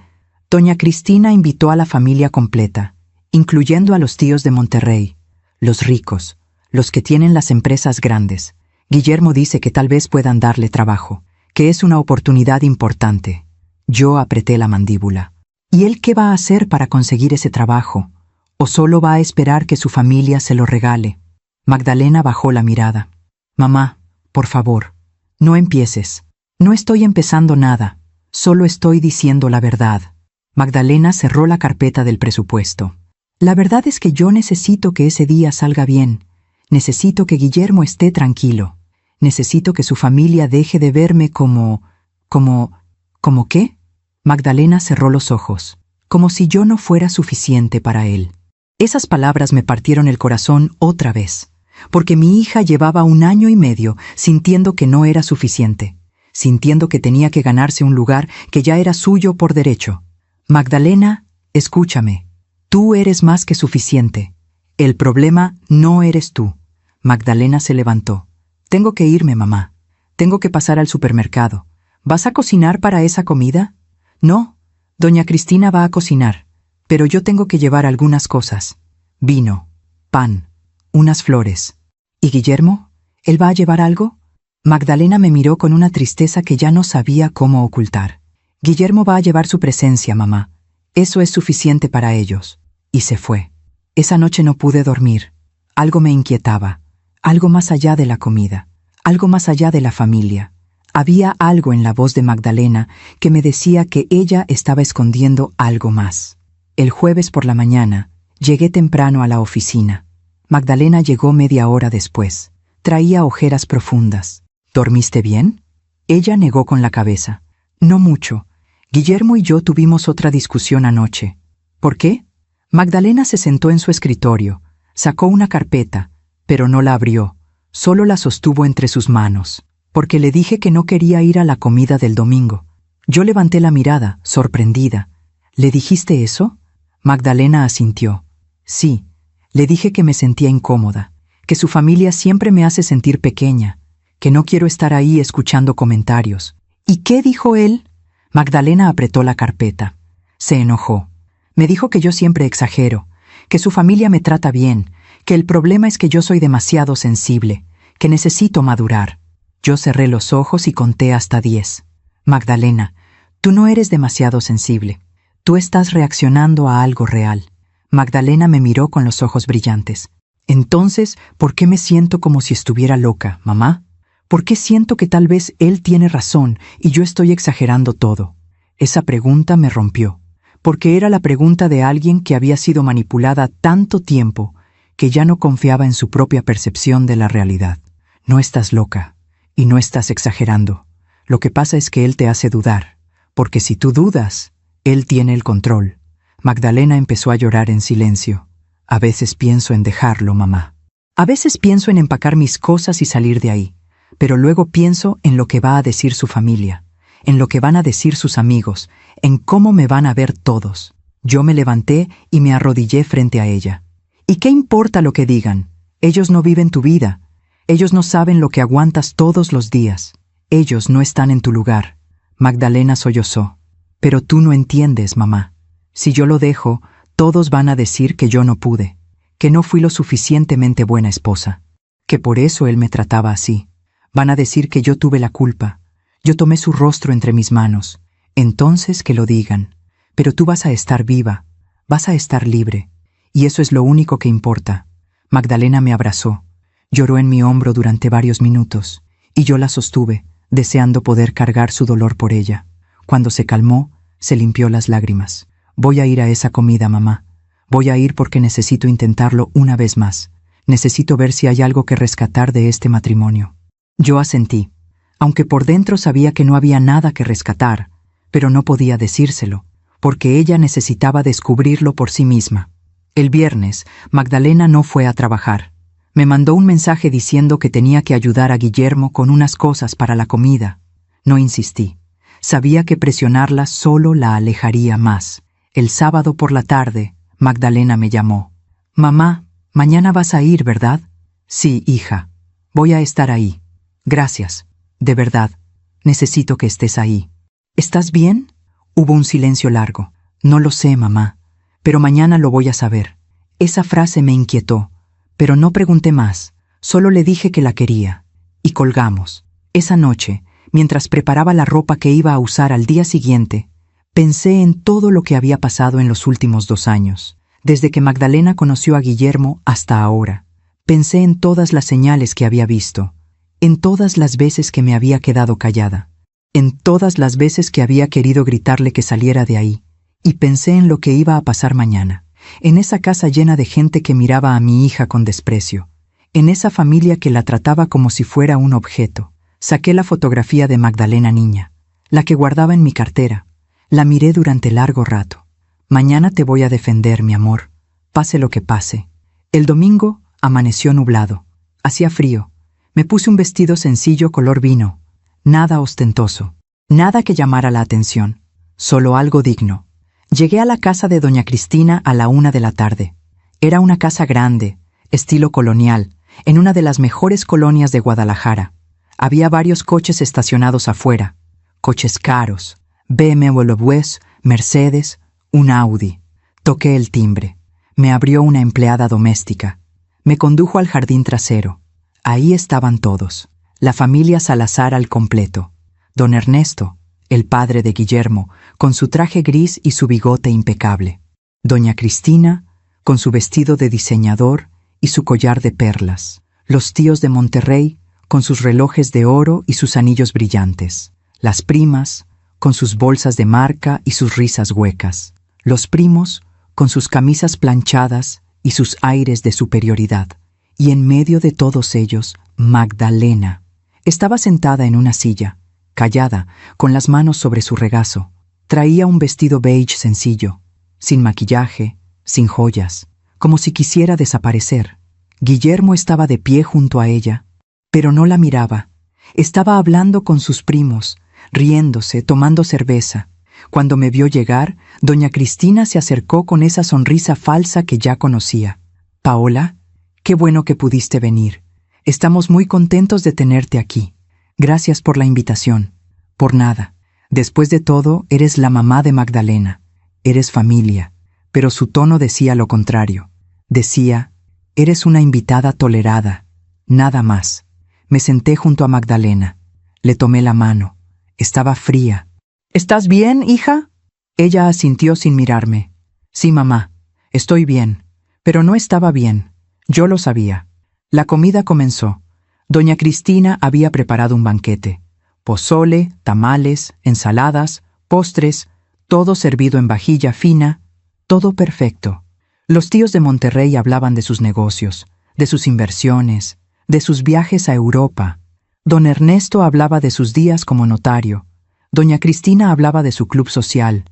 doña Cristina invitó a la familia completa, incluyendo a los tíos de Monterrey, los ricos, los que tienen las empresas grandes. Guillermo dice que tal vez puedan darle trabajo, que es una oportunidad importante. Yo apreté la mandíbula. ¿Y él qué va a hacer para conseguir ese trabajo? ¿O solo va a esperar que su familia se lo regale? Magdalena bajó la mirada. Mamá, por favor, no empieces. No estoy empezando nada, solo estoy diciendo la verdad. Magdalena cerró la carpeta del presupuesto. La verdad es que yo necesito que ese día salga bien. Necesito que Guillermo esté tranquilo. Necesito que su familia deje de verme ¿Cómo qué? Magdalena cerró los ojos, como si yo no fuera suficiente para él. Esas palabras me partieron el corazón otra vez, porque mi hija llevaba 1 año y medio sintiendo que no era suficiente, sintiendo que tenía que ganarse un lugar que ya era suyo por derecho. Magdalena, escúchame. Tú eres más que suficiente. El problema no eres tú. Magdalena se levantó. Tengo que irme, mamá. Tengo que pasar al supermercado. ¿Vas a cocinar para esa comida? No, doña Cristina va a cocinar, pero yo tengo que llevar algunas cosas. Vino, pan, unas flores. ¿Y Guillermo? ¿Él va a llevar algo? Magdalena me miró con una tristeza que ya no sabía cómo ocultar. Guillermo va a llevar su presencia, mamá. Eso es suficiente para ellos. Y se fue. Esa noche no pude dormir. Algo me inquietaba. Algo más allá de la comida. Algo más allá de la familia. Había algo en la voz de Magdalena que me decía que ella estaba escondiendo algo más. El jueves por la mañana, llegué temprano a la oficina. Magdalena llegó media hora después. Traía ojeras profundas. ¿Dormiste bien? Ella negó con la cabeza. No mucho. Guillermo y yo tuvimos otra discusión anoche. ¿Por qué? Magdalena se sentó en su escritorio, sacó una carpeta, pero no la abrió, solo la sostuvo entre sus manos, porque le dije que no quería ir a la comida del domingo. Yo levanté la mirada, sorprendida. ¿Le dijiste eso? Magdalena asintió. Sí, le dije que me sentía incómoda, que su familia siempre me hace sentir pequeña, que no quiero estar ahí escuchando comentarios. ¿Y qué dijo él? Magdalena apretó la carpeta. Se enojó. Me dijo que yo siempre exagero, que su familia me trata bien, que el problema es que yo soy demasiado sensible, que necesito madurar. Yo cerré los ojos y conté hasta 10. Magdalena, tú no eres demasiado sensible. Tú estás reaccionando a algo real. Magdalena me miró con los ojos brillantes. Entonces, ¿por qué me siento como si estuviera loca, mamá? ¿Por qué siento que tal vez él tiene razón y yo estoy exagerando todo? Esa pregunta me rompió, porque era la pregunta de alguien que había sido manipulada tanto tiempo que ya no confiaba en su propia percepción de la realidad. No estás loca, y no estás exagerando. Lo que pasa es que él te hace dudar, porque si tú dudas, él tiene el control. Magdalena empezó a llorar en silencio. A veces pienso en dejarlo, mamá. A veces pienso en empacar mis cosas y salir de ahí, pero luego pienso en lo que va a decir su familia, en lo que van a decir sus amigos, en cómo me van a ver todos. Yo me levanté y me arrodillé frente a ella. ¿Y qué importa lo que digan? Ellos no viven tu vida. Ellos no saben lo que aguantas todos los días. Ellos no están en tu lugar. Magdalena sollozó. Pero tú no entiendes, mamá. Si yo lo dejo, todos van a decir que yo no pude, que no fui lo suficientemente buena esposa, que por eso él me trataba así. Van a decir que yo tuve la culpa. Yo tomé su rostro entre mis manos. Entonces que lo digan. Pero tú vas a estar viva, vas a estar libre. Y eso es lo único que importa. Magdalena me abrazó. Lloró en mi hombro durante varios minutos, y yo la sostuve, deseando poder cargar su dolor por ella. Cuando se calmó, se limpió las lágrimas. Voy a ir a esa comida, mamá. Voy a ir porque necesito intentarlo una vez más. Necesito ver si hay algo que rescatar de este matrimonio. Yo asentí, aunque por dentro sabía que no había nada que rescatar, pero no podía decírselo, porque ella necesitaba descubrirlo por sí misma. El viernes, Magdalena no fue a trabajar. Me mandó un mensaje diciendo que tenía que ayudar a Guillermo con unas cosas para la comida. No insistí. Sabía que presionarla solo la alejaría más. El sábado por la tarde, Magdalena me llamó. «Mamá, mañana vas a ir, ¿verdad?» «Sí, hija. Voy a estar ahí. Gracias. De verdad. Necesito que estés ahí». «¿Estás bien?» Hubo un silencio largo. «No lo sé, mamá. Pero mañana lo voy a saber». Esa frase me inquietó, pero no pregunté más. Solo le dije que la quería. Y colgamos. Esa noche, mientras preparaba la ropa que iba a usar al día siguiente, pensé en todo lo que había pasado en los últimos 2 años, desde que Magdalena conoció a Guillermo hasta ahora. Pensé en todas las señales que había visto, en todas las veces que me había quedado callada, en todas las veces que había querido gritarle que saliera de ahí, y pensé en lo que iba a pasar mañana, en esa casa llena de gente que miraba a mi hija con desprecio, en esa familia que la trataba como si fuera un objeto. Saqué la fotografía de Magdalena niña, la que guardaba en mi cartera. La miré durante largo rato. «Mañana te voy a defender, mi amor, pase lo que pase». El domingo amaneció nublado. Hacía frío. Me puse un vestido sencillo color vino. Nada ostentoso. Nada que llamara la atención. Solo algo digno. Llegué a la casa de doña Cristina a la 1 de la tarde. Era una casa grande, estilo colonial, en una de las mejores colonias de Guadalajara. Había varios coches estacionados afuera, coches caros, BMW, Mercedes, un Audi. Toqué el timbre. Me abrió una empleada doméstica. Me condujo al jardín trasero. Ahí estaban todos. La familia Salazar al completo. Don Ernesto, el padre de Guillermo, con su traje gris y su bigote impecable. Doña Cristina, con su vestido de diseñador y su collar de perlas. Los tíos de Monterrey, con sus relojes de oro y sus anillos brillantes. Las primas, con sus bolsas de marca y sus risas huecas. Los primos, con sus camisas planchadas y sus aires de superioridad. Y en medio de todos ellos, Magdalena. Estaba sentada en una silla, callada, con las manos sobre su regazo. Traía un vestido beige sencillo, sin maquillaje, sin joyas, como si quisiera desaparecer. Guillermo estaba de pie junto a ella, pero no la miraba. Estaba hablando con sus primos, riéndose, tomando cerveza. Cuando me vio llegar, doña Cristina se acercó con esa sonrisa falsa que ya conocía. «Paola, qué bueno que pudiste venir. Estamos muy contentos de tenerte aquí. Gracias por la invitación». «Por nada. Después de todo, eres la mamá de Magdalena. Eres familia». Pero su tono decía lo contrario. Decía, «Eres una invitada tolerada. Nada más». Me senté junto a Magdalena. Le tomé la mano. Estaba fría. «¿Estás bien, hija?» Ella asintió sin mirarme. «Sí, mamá. Estoy bien». Pero no estaba bien. Yo lo sabía. La comida comenzó. Doña Cristina había preparado un banquete. Pozole, tamales, ensaladas, postres, todo servido en vajilla fina, todo perfecto. Los tíos de Monterrey hablaban de sus negocios, de sus inversiones, de sus viajes a Europa. Don Ernesto hablaba de sus días como notario. Doña Cristina hablaba de su club social.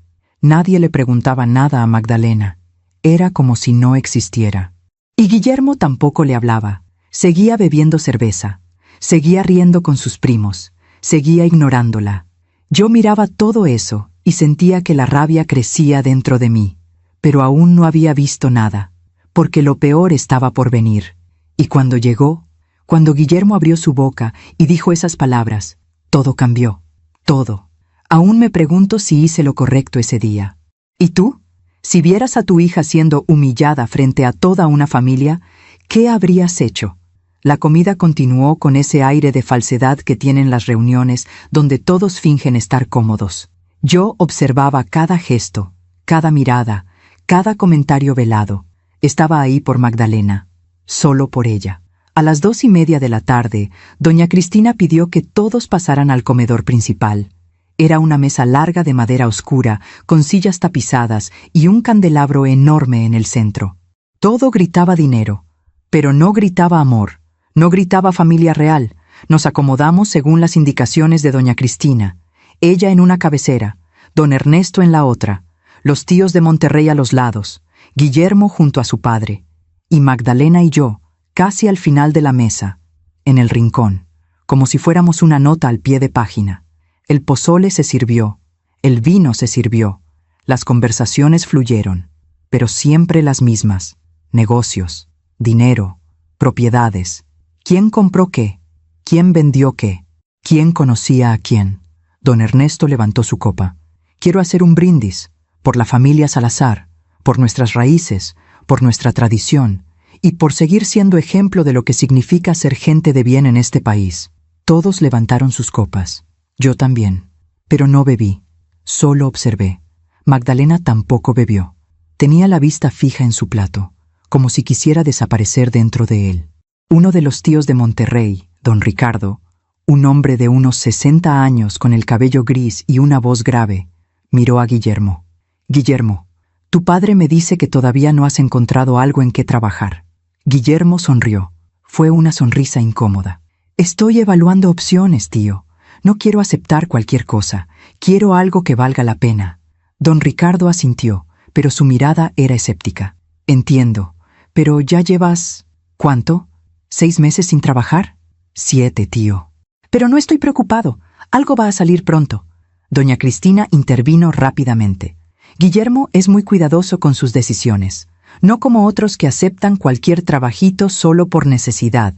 Nadie le preguntaba nada a Magdalena. Era como si no existiera. Y Guillermo tampoco le hablaba. Seguía bebiendo cerveza. Seguía riendo con sus primos. Seguía ignorándola. Yo miraba todo eso y sentía que la rabia crecía dentro de mí. Pero aún no había visto nada, porque lo peor estaba por venir. Y cuando llegó, cuando Guillermo abrió su boca y dijo esas palabras, todo cambió. Todo. Aún me pregunto si hice lo correcto ese día. ¿Y tú? Si vieras a tu hija siendo humillada frente a toda una familia, ¿qué habrías hecho? La comida continuó con ese aire de falsedad que tienen las reuniones donde todos fingen estar cómodos. Yo observaba cada gesto, cada mirada, cada comentario velado. Estaba ahí por Magdalena, solo por ella. A las 2:30 de la tarde, doña Cristina pidió que todos pasaran al comedor principal. Era una mesa larga de madera oscura, con sillas tapizadas y un candelabro enorme en el centro. Todo gritaba dinero, pero no gritaba amor, no gritaba familia real. Nos acomodamos según las indicaciones de doña Cristina. Ella en una cabecera, don Ernesto en la otra, los tíos de Monterrey a los lados, Guillermo junto a su padre, y Magdalena y yo, casi al final de la mesa, en el rincón, como si fuéramos una nota al pie de página. El pozole se sirvió, el vino se sirvió, las conversaciones fluyeron, pero siempre las mismas: negocios, dinero, propiedades. ¿Quién compró qué? ¿Quién vendió qué? ¿Quién conocía a quién? Don Ernesto levantó su copa. «Quiero hacer un brindis, por la familia Salazar, por nuestras raíces, por nuestra tradición, y por seguir siendo ejemplo de lo que significa ser gente de bien en este país». Todos levantaron sus copas. Yo también. Pero no bebí. Solo observé. Magdalena tampoco bebió. Tenía la vista fija en su plato, como si quisiera desaparecer dentro de él. Uno de los tíos de Monterrey, don Ricardo, un hombre de unos 60 años con el cabello gris y una voz grave, miró a Guillermo. «Guillermo, tu padre me dice que todavía no has encontrado algo en qué trabajar». Guillermo sonrió. Fue una sonrisa incómoda. «Estoy evaluando opciones, tío. No quiero aceptar cualquier cosa. Quiero algo que valga la pena». Don Ricardo asintió, pero su mirada era escéptica. «Entiendo, pero ya llevas... ¿cuánto? ¿6 meses sin trabajar?» «7, tío». «Pero no estoy preocupado. Algo va a salir pronto». Doña Cristina intervino rápidamente. Guillermo es muy cuidadoso con sus decisiones, no como otros que aceptan cualquier trabajito solo por necesidad.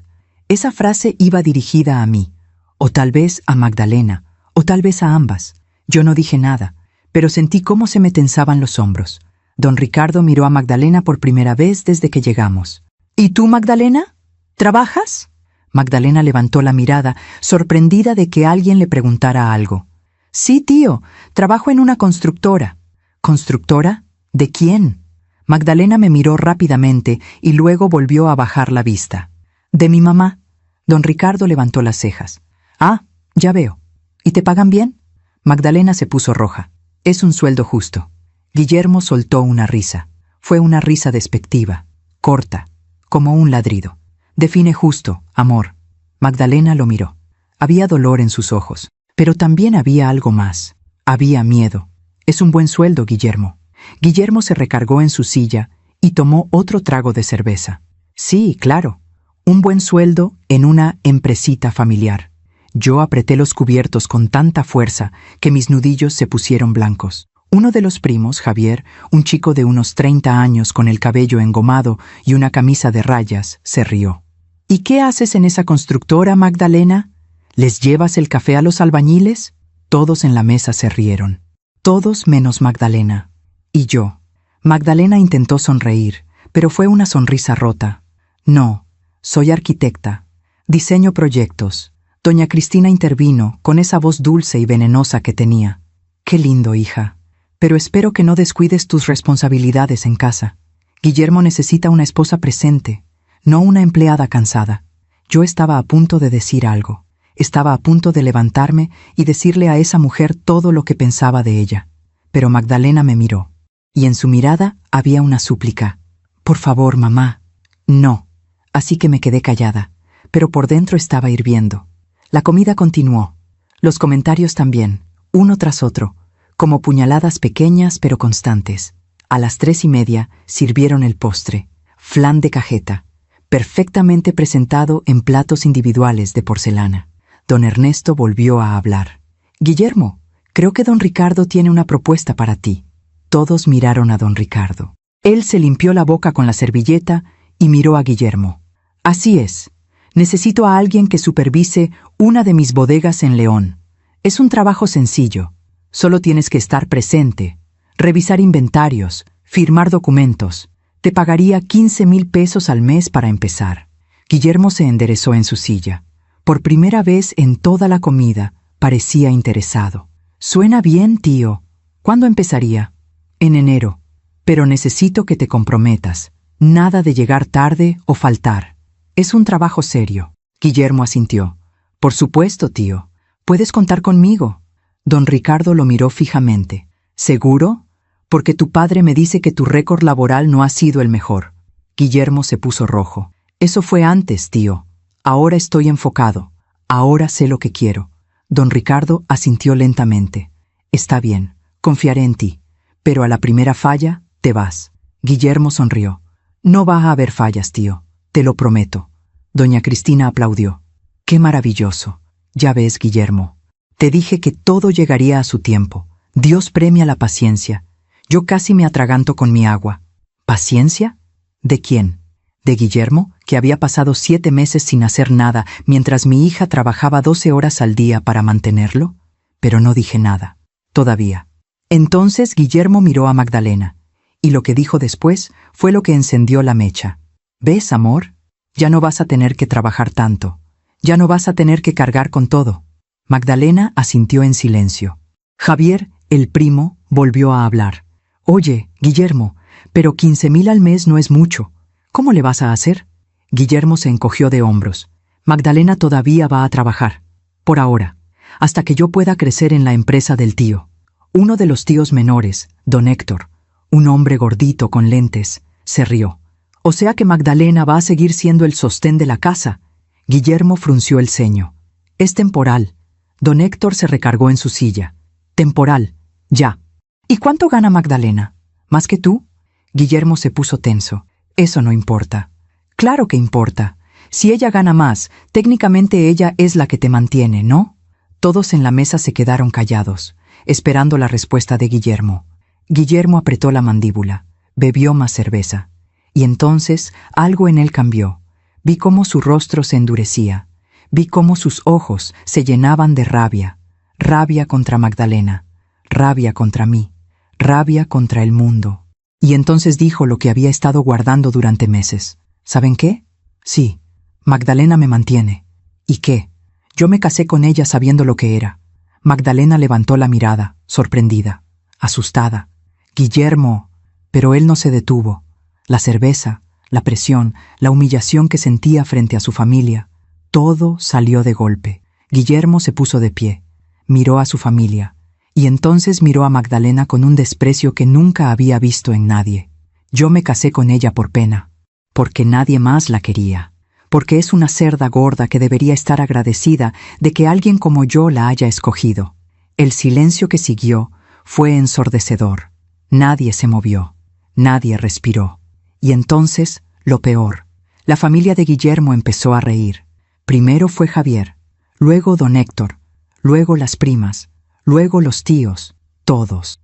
Esa frase iba dirigida a mí, o tal vez a Magdalena, o tal vez a ambas. Yo no dije nada, pero sentí cómo se me tensaban los hombros. Don Ricardo miró a Magdalena por primera vez desde que llegamos. ¿Y tú, Magdalena? ¿Trabajas? Magdalena levantó la mirada, sorprendida de que alguien le preguntara algo. Sí, tío, trabajo en una constructora. ¿Constructora? ¿De quién? Magdalena me miró rápidamente y luego volvió a bajar la vista. De mi mamá. Don Ricardo levantó las cejas. Ah, ya veo. ¿Y te pagan bien? Magdalena se puso roja. Es un sueldo justo. Guillermo soltó una risa. Fue una risa despectiva, corta, como un ladrido. Define justo, amor. Magdalena lo miró. Había dolor en sus ojos, pero también había algo más. Había miedo. Es un buen sueldo, Guillermo. Guillermo se recargó en su silla y tomó otro trago de cerveza. Sí, claro. Un buen sueldo en una empresita familiar. Yo apreté los cubiertos con tanta fuerza que mis nudillos se pusieron blancos. Uno de los primos, Javier, un chico de unos 30 años con el cabello engomado y una camisa de rayas, se rió. ¿Y qué haces en esa constructora, Magdalena? ¿Les llevas el café a los albañiles? Todos en la mesa se rieron. Todos menos Magdalena. Y yo. Magdalena intentó sonreír, pero fue una sonrisa rota. No, soy arquitecta. Diseño proyectos. Doña Cristina intervino con esa voz dulce y venenosa que tenía. Qué lindo, hija. Pero espero que no descuides tus responsabilidades en casa. Guillermo necesita una esposa presente, no una empleada cansada. Yo estaba a punto de decir algo. Estaba a punto de levantarme y decirle a esa mujer todo lo que pensaba de ella. Pero Magdalena me miró, y en su mirada había una súplica. Por favor, mamá. No. Así que me quedé callada, pero por dentro estaba hirviendo. La comida continuó. Los comentarios también, uno tras otro, como puñaladas pequeñas pero constantes. A las 3:30 sirvieron el postre, flan de cajeta, perfectamente presentado en platos individuales de porcelana. Don Ernesto volvió a hablar. Guillermo, creo que don Ricardo tiene una propuesta para ti. Todos miraron a don Ricardo. Él se limpió la boca con la servilleta y miró a Guillermo. Así es. Necesito a alguien que supervise una de mis bodegas en León. Es un trabajo sencillo. Solo tienes que estar presente, revisar inventarios, firmar documentos. Te pagaría 15,000 pesos al mes para empezar. Guillermo se enderezó en su silla. Por primera vez en toda la comida, parecía interesado. Suena bien, tío. ¿Cuándo empezaría? En enero. Pero necesito que te comprometas. Nada de llegar tarde o faltar. Es un trabajo serio. Guillermo asintió. Por supuesto, tío. Puedes contar conmigo. Don Ricardo lo miró fijamente. ¿Seguro? Porque tu padre me dice que tu récord laboral no ha sido el mejor. Guillermo se puso rojo. Eso fue antes, tío. Ahora estoy enfocado. Ahora sé lo que quiero. Don Ricardo asintió lentamente. Está bien, confiaré en ti. Pero a la primera falla, te vas. Guillermo sonrió. No va a haber fallas, tío. Te lo prometo. Doña Cristina aplaudió. Qué maravilloso. Ya ves, Guillermo. Te dije que todo llegaría a su tiempo. Dios premia la paciencia. Yo casi me atraganto con mi agua. ¿Paciencia? ¿De quién? ¿De Guillermo, que había pasado 7 meses sin hacer nada mientras mi hija trabajaba 12 horas al día para mantenerlo? Pero no dije nada. Todavía. Entonces Guillermo miró a Magdalena, y lo que dijo después fue lo que encendió la mecha. ¿Ves, amor? Ya no vas a tener que trabajar tanto. Ya no vas a tener que cargar con todo. Magdalena asintió en silencio. Javier, el primo, volvió a hablar. Oye, Guillermo, pero 15,000 al mes no es mucho. ¿Cómo le vas a hacer? Guillermo se encogió de hombros. Magdalena todavía va a trabajar. Por ahora. Hasta que yo pueda crecer en la empresa del tío. Uno de los tíos menores, don Héctor, un hombre gordito con lentes, se rió. O sea que Magdalena va a seguir siendo el sostén de la casa. Guillermo frunció el ceño. Es temporal. Don Héctor se recargó en su silla. Temporal. Ya. ¿Y cuánto gana Magdalena? ¿Más que tú? Guillermo se puso tenso. Eso no importa. Claro que importa. Si ella gana más, técnicamente ella es la que te mantiene, ¿no? Todos en la mesa se quedaron callados, esperando la respuesta de Guillermo. Guillermo apretó la mandíbula, bebió más cerveza, y entonces algo en él cambió. Vi cómo su rostro se endurecía, vi cómo sus ojos se llenaban de rabia, rabia contra Magdalena, rabia contra mí, rabia contra el mundo. Y entonces dijo lo que había estado guardando durante meses. ¿Saben qué? Sí, Magdalena me mantiene. ¿Y qué? Yo me casé con ella sabiendo lo que era. Magdalena levantó la mirada, sorprendida, asustada. Guillermo. Pero él no se detuvo. La cerveza, la presión, la humillación que sentía frente a su familia, todo salió de golpe. Guillermo se puso de pie, miró a su familia, y entonces miró a Magdalena con un desprecio que nunca había visto en nadie. Yo me casé con ella por pena, porque nadie más la quería, porque es una cerda gorda que debería estar agradecida de que alguien como yo la haya escogido. El silencio que siguió fue ensordecedor. Nadie se movió, nadie respiró. Y entonces, lo peor, la familia de Guillermo empezó a reír. Primero fue Javier, luego don Héctor, luego las primas, luego los tíos. Todos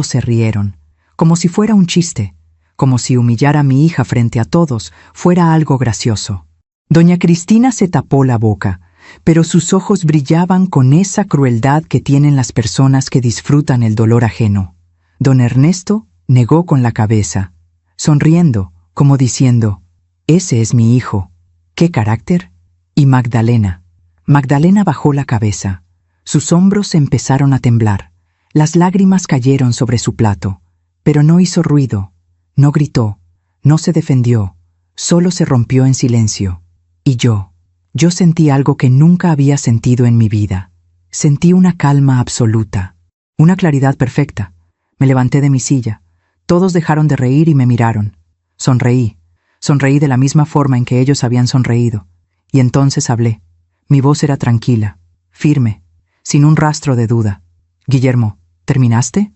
se rieron, como si fuera un chiste, como si humillar a mi hija frente a todos fuera algo gracioso. Doña Cristina se tapó la boca, pero sus ojos brillaban con esa crueldad que tienen las personas que disfrutan el dolor ajeno. Don Ernesto negó con la cabeza, sonriendo, como diciendo, «Ese es mi hijo. ¿Qué carácter?» Y Magdalena. Magdalena bajó la cabeza. Sus hombros empezaron a temblar. Las lágrimas cayeron sobre su plato, pero no hizo ruido, no gritó, no se defendió, solo se rompió en silencio. Y yo sentí algo que nunca había sentido en mi vida. Sentí una calma absoluta, una claridad perfecta. Me levanté de mi silla. Todos dejaron de reír y me miraron. Sonreí de la misma forma en que ellos habían sonreído. Y entonces hablé. Mi voz era tranquila, firme, sin un rastro de duda. «Guillermo, ¿terminaste?»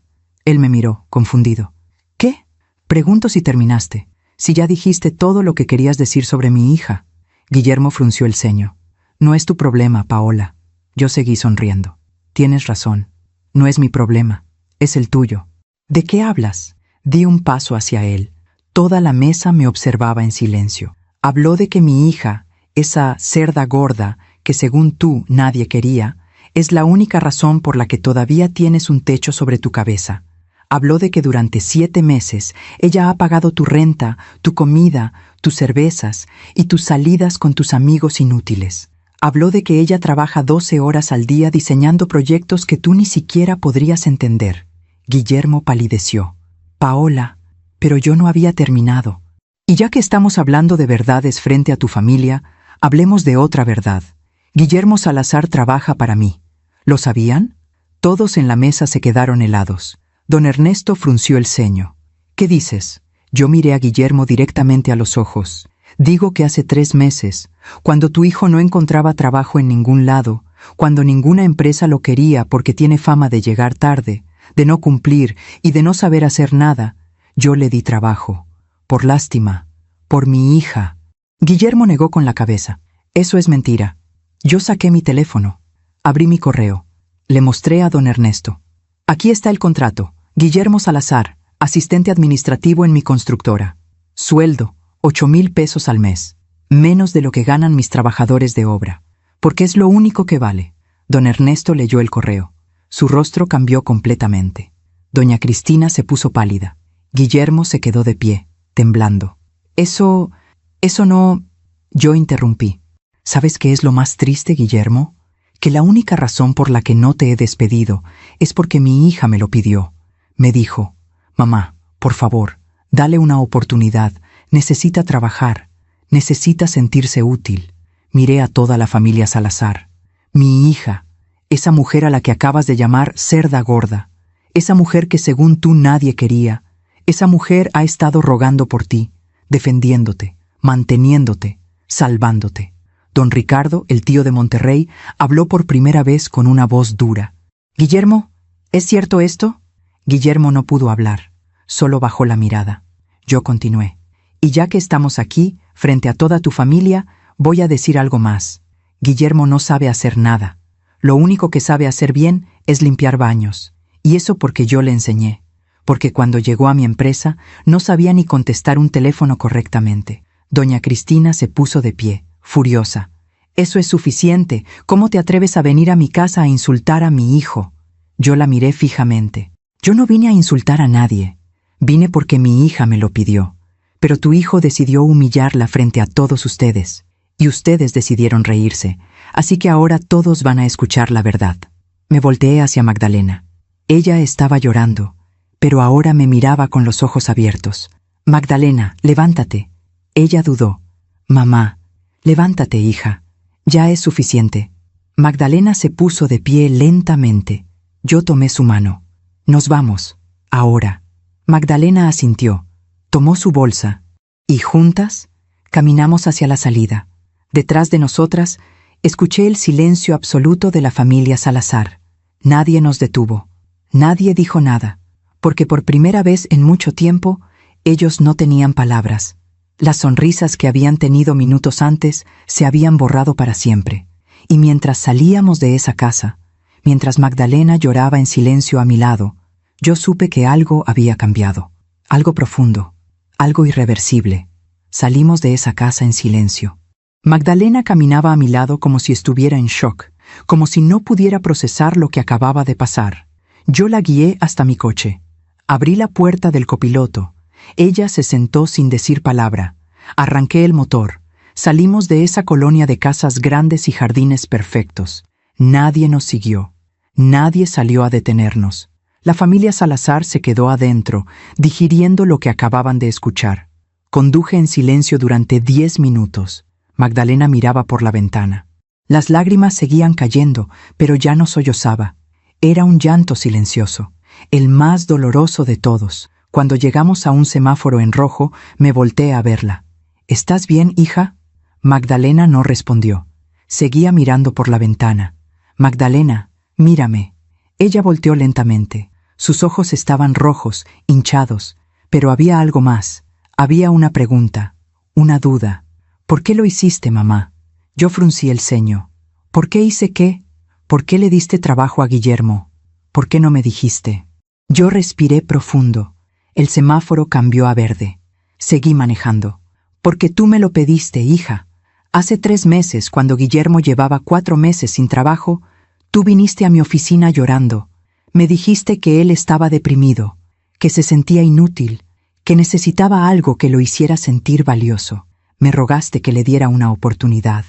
Él me miró, confundido. «¿Qué?» «Pregunto si terminaste, si ya dijiste todo lo que querías decir sobre mi hija». Guillermo frunció el ceño. «No es tu problema, Paola». Yo seguí sonriendo. «Tienes razón. No es mi problema, es el tuyo». «¿De qué hablas?» Di un paso hacia él. Toda la mesa me observaba en silencio. Habló de que mi hija, esa cerda gorda que según tú nadie quería, es la única razón por la que todavía tienes un techo sobre tu cabeza. Habló de que durante 7 meses ella ha pagado tu renta, tu comida, tus cervezas y tus salidas con tus amigos inútiles. Habló de que ella trabaja 12 horas al día diseñando proyectos que tú ni siquiera podrías entender. Guillermo palideció. «Paola, pero yo no había terminado. Y ya que estamos hablando de verdades frente a tu familia, hablemos de otra verdad. Guillermo Salazar trabaja para mí. ¿Lo sabían?» Todos en la mesa se quedaron helados. Don Ernesto frunció el ceño. «¿Qué dices?» Yo miré a Guillermo directamente a los ojos. «Digo que hace 3 meses, cuando tu hijo no encontraba trabajo en ningún lado, cuando ninguna empresa lo quería porque tiene fama de llegar tarde, de no cumplir y de no saber hacer nada, yo le di trabajo. Por lástima. Por mi hija». Guillermo negó con la cabeza. «Eso es mentira. Yo saqué mi teléfono. Abrí mi correo. Le mostré a don Ernesto. Aquí está el contrato. Guillermo Salazar, asistente administrativo en mi constructora. Sueldo, 8,000 pesos al mes. Menos de lo que ganan mis trabajadores de obra. Porque es lo único que vale». Don Ernesto leyó el correo. Su rostro cambió completamente. Doña Cristina se puso pálida. Guillermo se quedó de pie, temblando. Eso no... Yo interrumpí. ¿Sabes qué es lo más triste, Guillermo? Que la única razón por la que no te he despedido es porque mi hija me lo pidió. Me dijo, «Mamá, por favor, dale una oportunidad. Necesita trabajar. Necesita sentirse útil». Miré a toda la familia Salazar. Mi hija, esa mujer a la que acabas de llamar cerda gorda, esa mujer que según tú nadie quería, esa mujer ha estado rogando por ti, defendiéndote, manteniéndote, salvándote. Don Ricardo, el tío de Monterrey, habló por primera vez con una voz dura. «Guillermo, ¿es cierto esto?» Guillermo no pudo hablar, solo bajó la mirada. Yo continué. «Y ya que estamos aquí, frente a toda tu familia, voy a decir algo más. Guillermo no sabe hacer nada. Lo único que sabe hacer bien es limpiar baños. Y eso porque yo le enseñé. porque cuando llegó a mi empresa no sabía ni contestar un teléfono correctamente. Doña Cristina se puso de pie, furiosa. «Eso es suficiente. ¿Cómo te atreves a venir a mi casa a insultar a mi hijo?» Yo la miré fijamente. «Yo no vine a insultar a nadie. Vine porque mi hija me lo pidió. Pero tu hijo decidió humillarla frente a todos ustedes. Y ustedes decidieron reírse. Así que ahora todos van a escuchar la verdad». Me volteé hacia Magdalena. Ella estaba llorando, pero ahora me miraba con los ojos abiertos. «Magdalena, levántate». Ella dudó. «Mamá, levántate, hija. Ya es suficiente». Magdalena se puso de pie lentamente. Yo tomé su mano. «Nos vamos, ahora». Magdalena asintió, tomó su bolsa, y juntas caminamos hacia la salida. Detrás de nosotras, escuché el silencio absoluto de la familia Salazar. Nadie nos detuvo. Nadie dijo nada, porque por primera vez en mucho tiempo, ellos no tenían palabras. Las sonrisas que habían tenido minutos antes se habían borrado para siempre. Y mientras salíamos de esa casa, mientras Magdalena lloraba en silencio a mi lado, yo supe que algo había cambiado. Algo profundo, algo irreversible. Salimos de esa casa en silencio. Magdalena caminaba a mi lado como si estuviera en shock, como si no pudiera procesar lo que acababa de pasar. Yo la guié hasta mi coche. Abrí la puerta del copiloto. Ella se sentó sin decir palabra. Arranqué el motor. Salimos de esa colonia de casas grandes y jardines perfectos. Nadie nos siguió. Nadie salió a detenernos. La familia Salazar se quedó adentro, digiriendo lo que acababan de escuchar. Conduje en silencio durante 10 minutos. Magdalena miraba por la ventana. Las lágrimas seguían cayendo, pero ya no sollozaba. Era un llanto silencioso, el más doloroso de todos. Cuando llegamos a un semáforo en rojo, me volteé a verla. «¿Estás bien, hija?» Magdalena no respondió. Seguía mirando por la ventana. «Magdalena, mírame». Ella volteó lentamente. Sus ojos estaban rojos, hinchados, pero había algo más. Había una pregunta, una duda. «¿Por qué lo hiciste, mamá?» Yo fruncí el ceño. «¿Por qué hice qué? ¿Por qué le diste trabajo a Guillermo? ¿Por qué no me dijiste?» Yo respiré profundo. El semáforo cambió a verde. Seguí manejando. «Porque tú me lo pediste, hija. Hace 3 meses, cuando Guillermo llevaba 4 meses sin trabajo, tú viniste a mi oficina llorando. Me dijiste que él estaba deprimido, que se sentía inútil, que necesitaba algo que lo hiciera sentir valioso. Me rogaste que le diera una oportunidad».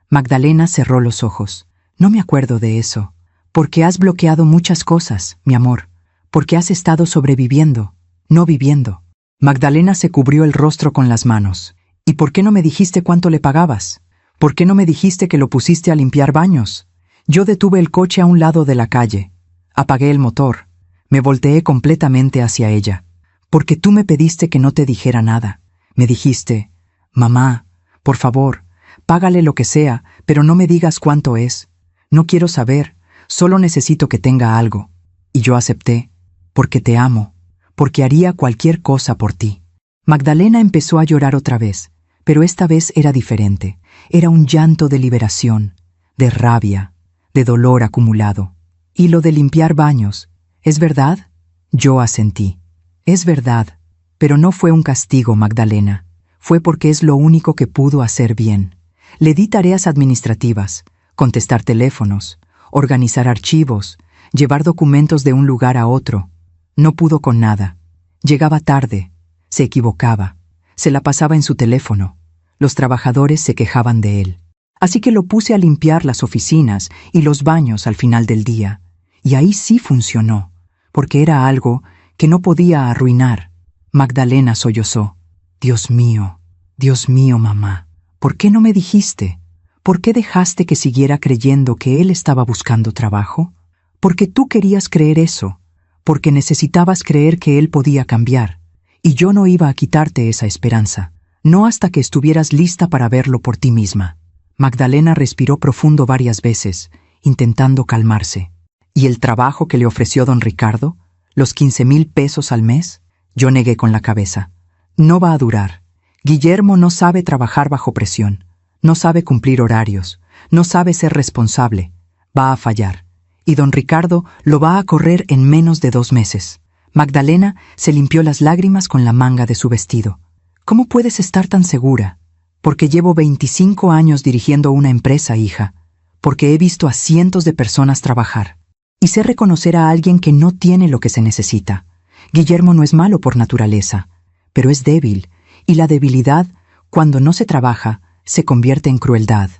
Magdalena cerró los ojos. «No me acuerdo de eso. Porque has bloqueado muchas cosas, mi amor. Porque has estado sobreviviendo, no viviendo». Magdalena se cubrió el rostro con las manos. «¿Y por qué no me dijiste cuánto le pagabas? ¿Por qué no me dijiste que lo pusiste a limpiar baños?» Yo detuve el coche a un lado de la calle. Apagué el motor. Me volteé completamente hacia ella. «Porque tú me pediste que no te dijera nada. Me dijiste, mamá, por favor, págale lo que sea, pero no me digas cuánto es. No quiero saber, solo necesito que tenga algo». Y yo acepté, porque te amo, porque haría cualquier cosa por ti. Magdalena empezó a llorar otra vez, pero esta vez era diferente. Era un llanto de liberación, de rabia, de dolor acumulado. «¿Y lo de limpiar baños, es verdad?» Yo asentí. «Es verdad, pero no fue un castigo, Magdalena. Fue porque es lo único que pudo hacer bien. Le di tareas administrativas, contestar teléfonos, organizar archivos, llevar documentos de un lugar a otro. No pudo con nada. Llegaba tarde, se equivocaba, se la pasaba en su teléfono. Los trabajadores se quejaban de él. Así que lo puse a limpiar las oficinas y los baños al final del día. Y ahí sí funcionó, porque era algo que no podía arruinar». Magdalena sollozó. Dios mío, mamá, ¿por qué no me dijiste? ¿Por qué dejaste que siguiera creyendo que él estaba buscando trabajo? Porque tú querías creer eso, porque necesitabas creer que él podía cambiar, y yo no iba a quitarte esa esperanza, no hasta que estuvieras lista para verlo por ti misma». Magdalena respiró profundo varias veces, intentando calmarse. «¿Y el trabajo que le ofreció don Ricardo? ¿Los 15,000 pesos al mes?» Yo negué con la cabeza. «No va a durar. Guillermo no sabe trabajar bajo presión, no sabe cumplir horarios, no sabe ser responsable. Va a fallar. Y don Ricardo lo va a correr en menos de 2 meses. Magdalena se limpió las lágrimas con la manga de su vestido. ¿Cómo puedes estar tan segura? Porque llevo 25 años dirigiendo una empresa, hija. Porque he visto a cientos de personas trabajar. Y sé reconocer a alguien que no tiene lo que se necesita. Guillermo no es malo por naturaleza, pero es débil, y la debilidad, cuando no se trabaja, se convierte en crueldad.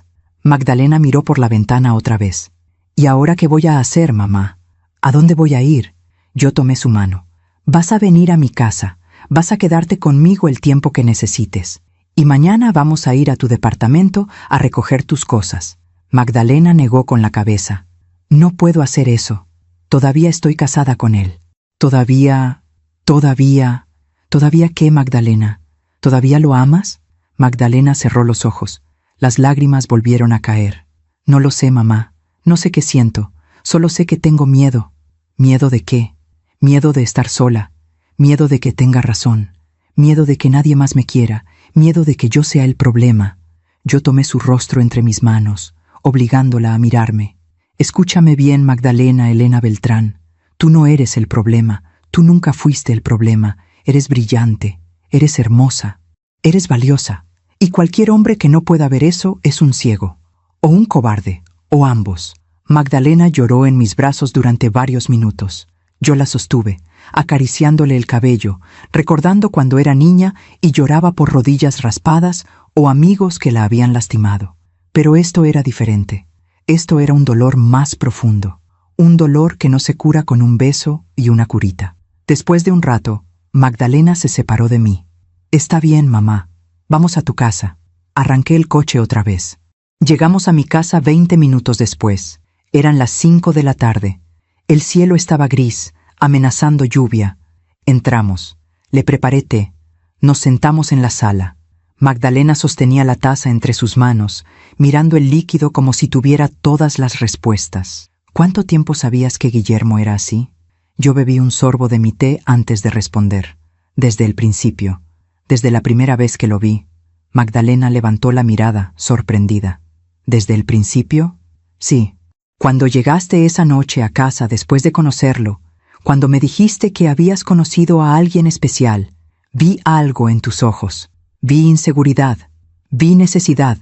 Magdalena miró por la ventana otra vez. ¿Y ahora qué voy a hacer, mamá? ¿A dónde voy a ir? Yo tomé su mano. Vas a venir a mi casa. Vas a quedarte conmigo el tiempo que necesites. Y mañana vamos a ir a tu departamento a recoger tus cosas. Magdalena negó con la cabeza. No puedo hacer eso. Todavía estoy casada con él. ¿Todavía qué, Magdalena? ¿Todavía lo amas? Magdalena cerró los ojos. Las lágrimas volvieron a caer. No lo sé, mamá. No sé qué siento. Solo sé que tengo miedo. ¿Miedo de qué? Miedo de estar sola. Miedo de que tenga razón. Miedo de que nadie más me quiera. Miedo de que yo sea el problema. Yo tomé su rostro entre mis manos, obligándola a mirarme. Escúchame bien, Magdalena Elena Beltrán. Tú no eres el problema. Tú nunca fuiste el problema. Eres brillante. Eres hermosa. Eres valiosa. Y cualquier hombre que no pueda ver eso es un ciego. O un cobarde. O ambos. Magdalena lloró en mis brazos durante varios minutos. Yo la sostuve, acariciándole el cabello, recordando cuando era niña y lloraba por rodillas raspadas o amigos que la habían lastimado. Pero esto era diferente. Esto era un dolor más profundo. Un dolor que no se cura con un beso y una curita. Después de un rato, Magdalena se separó de mí. Está bien, mamá. Vamos a tu casa. Arranqué el coche otra vez. Llegamos a mi casa 20 minutos después. Eran las 5 de la tarde. El cielo estaba gris, amenazando lluvia. Entramos. Le preparé té. Nos sentamos en la sala. Magdalena sostenía la taza entre sus manos, mirando el líquido como si tuviera todas las respuestas. ¿Cuánto tiempo sabías que Guillermo era así? Yo bebí un sorbo de mi té antes de responder. Desde el principio. Desde la primera vez que lo vi. Magdalena levantó la mirada, sorprendida. ¿Desde el principio? Sí. Cuando llegaste esa noche a casa después de conocerlo, cuando me dijiste que habías conocido a alguien especial, vi algo en tus ojos. Vi inseguridad, vi necesidad,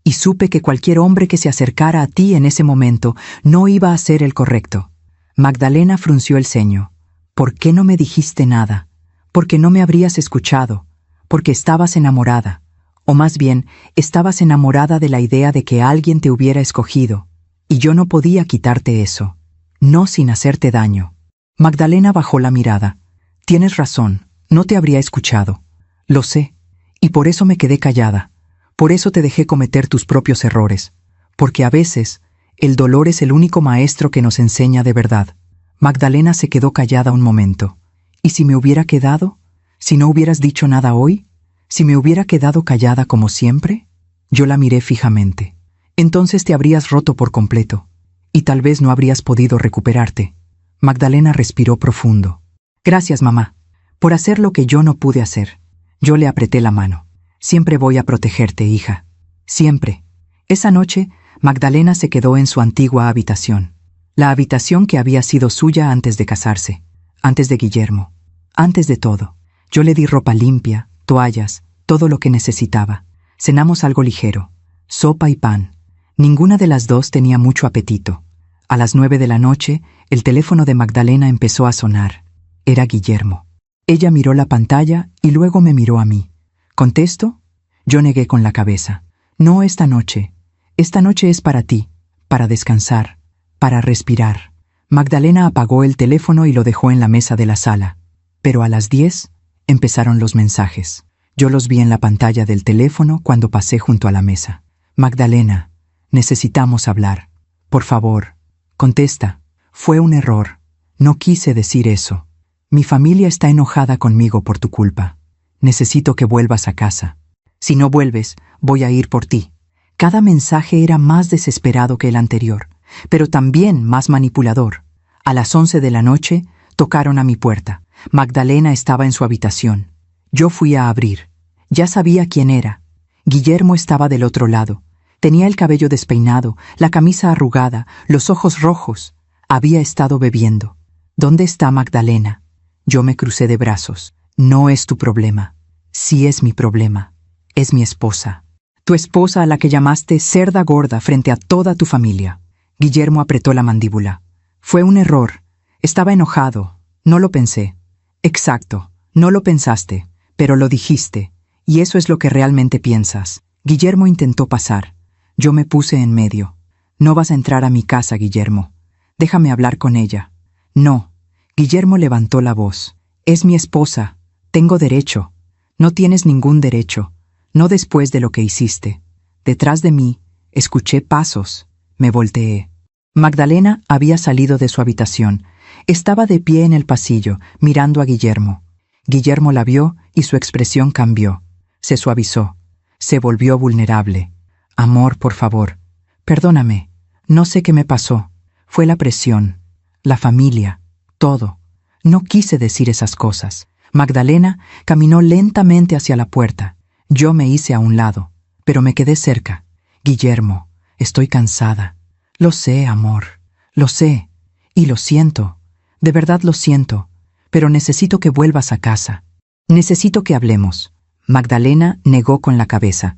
y supe que cualquier hombre que se acercara a ti en ese momento no iba a ser el correcto. Magdalena frunció el ceño. ¿Por qué no me dijiste nada? Porque no me habrías escuchado, porque estabas enamorada, o más bien, estabas enamorada de la idea de que alguien te hubiera escogido. Y yo no podía quitarte eso, no sin hacerte daño. Magdalena bajó la mirada. Tienes razón, no te habría escuchado. Lo sé, y por eso me quedé callada. Por eso te dejé cometer tus propios errores. Porque a veces, el dolor es el único maestro que nos enseña de verdad. Magdalena se quedó callada un momento. ¿Y si me hubiera quedado? ¿Si no hubieras dicho nada hoy? ¿Si me hubiera quedado callada como siempre? Yo la miré fijamente. Entonces te habrías roto por completo, y tal vez no habrías podido recuperarte. Magdalena respiró profundo. Gracias, mamá, por hacer lo que yo no pude hacer. Yo le apreté la mano. Siempre voy a protegerte, hija. Siempre. Esa noche, Magdalena se quedó en su antigua habitación. La habitación que había sido suya antes de casarse, antes de Guillermo, antes de todo. Yo le di ropa limpia, toallas, todo lo que necesitaba. Cenamos algo ligero, sopa y pan. Ninguna de las dos tenía mucho apetito. A las 9 de la noche, el teléfono de Magdalena empezó a sonar. Era Guillermo. Ella miró la pantalla y luego me miró a mí. ¿Contesto? Yo negué con la cabeza. No esta noche. Esta noche es para ti, para descansar, para respirar. Magdalena apagó el teléfono y lo dejó en la mesa de la sala. Pero a las 10 empezaron los mensajes. Yo los vi en la pantalla del teléfono cuando pasé junto a la mesa. Magdalena, necesitamos hablar. Por favor, contesta. Fue un error. No quise decir eso. Mi familia está enojada conmigo por tu culpa. Necesito que vuelvas a casa. Si no vuelves, voy a ir por ti. Cada mensaje era más desesperado que el anterior, pero también más manipulador. A las 11 de la noche, tocaron a mi puerta. Magdalena estaba en su habitación. Yo fui a abrir. Ya sabía quién era. Guillermo estaba del otro lado. Tenía el cabello despeinado, la camisa arrugada, los ojos rojos. Había estado bebiendo. ¿Dónde está Magdalena? Yo me crucé de brazos. No es tu problema. Sí es mi problema. Es mi esposa. Tu esposa a la que llamaste cerda gorda frente a toda tu familia. Guillermo apretó la mandíbula. Fue un error. Estaba enojado. No lo pensé. Exacto. No lo pensaste, pero lo dijiste. Y eso es lo que realmente piensas. Guillermo intentó pasar. Yo me puse en medio. No vas a entrar a mi casa, Guillermo. Déjame hablar con ella. No. Guillermo levantó la voz. Es mi esposa. Tengo derecho. No tienes ningún derecho. No después de lo que hiciste. Detrás de mí, escuché pasos. Me volteé. Magdalena había salido de su habitación. Estaba de pie en el pasillo, mirando a Guillermo. Guillermo la vio y su expresión cambió. Se suavizó. Se volvió vulnerable. Amor, por favor. Perdóname. No sé qué me pasó. Fue la presión. La familia. Todo. No quise decir esas cosas. Magdalena caminó lentamente hacia la puerta. Yo me hice a un lado, pero me quedé cerca. Guillermo, estoy cansada. Lo sé, amor. Lo sé. Y lo siento. De verdad lo siento. Pero necesito que vuelvas a casa. Necesito que hablemos. Magdalena negó con la cabeza.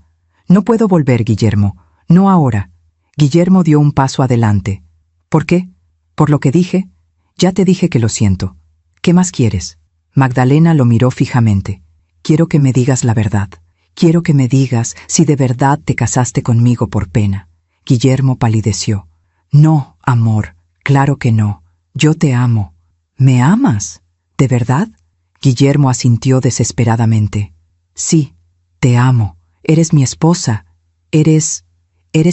No puedo volver, Guillermo. No ahora. Guillermo dio un paso adelante. ¿Por qué? ¿Por lo que dije? Ya te dije que lo siento. ¿Qué más quieres? Magdalena lo miró fijamente. Quiero que me digas la verdad. Quiero que me digas si de verdad te casaste conmigo por pena. Guillermo palideció. No, amor, claro que no. Yo te amo. ¿Me amas? ¿De verdad? Guillermo asintió desesperadamente. Sí, te amo. Eres mi esposa. Eres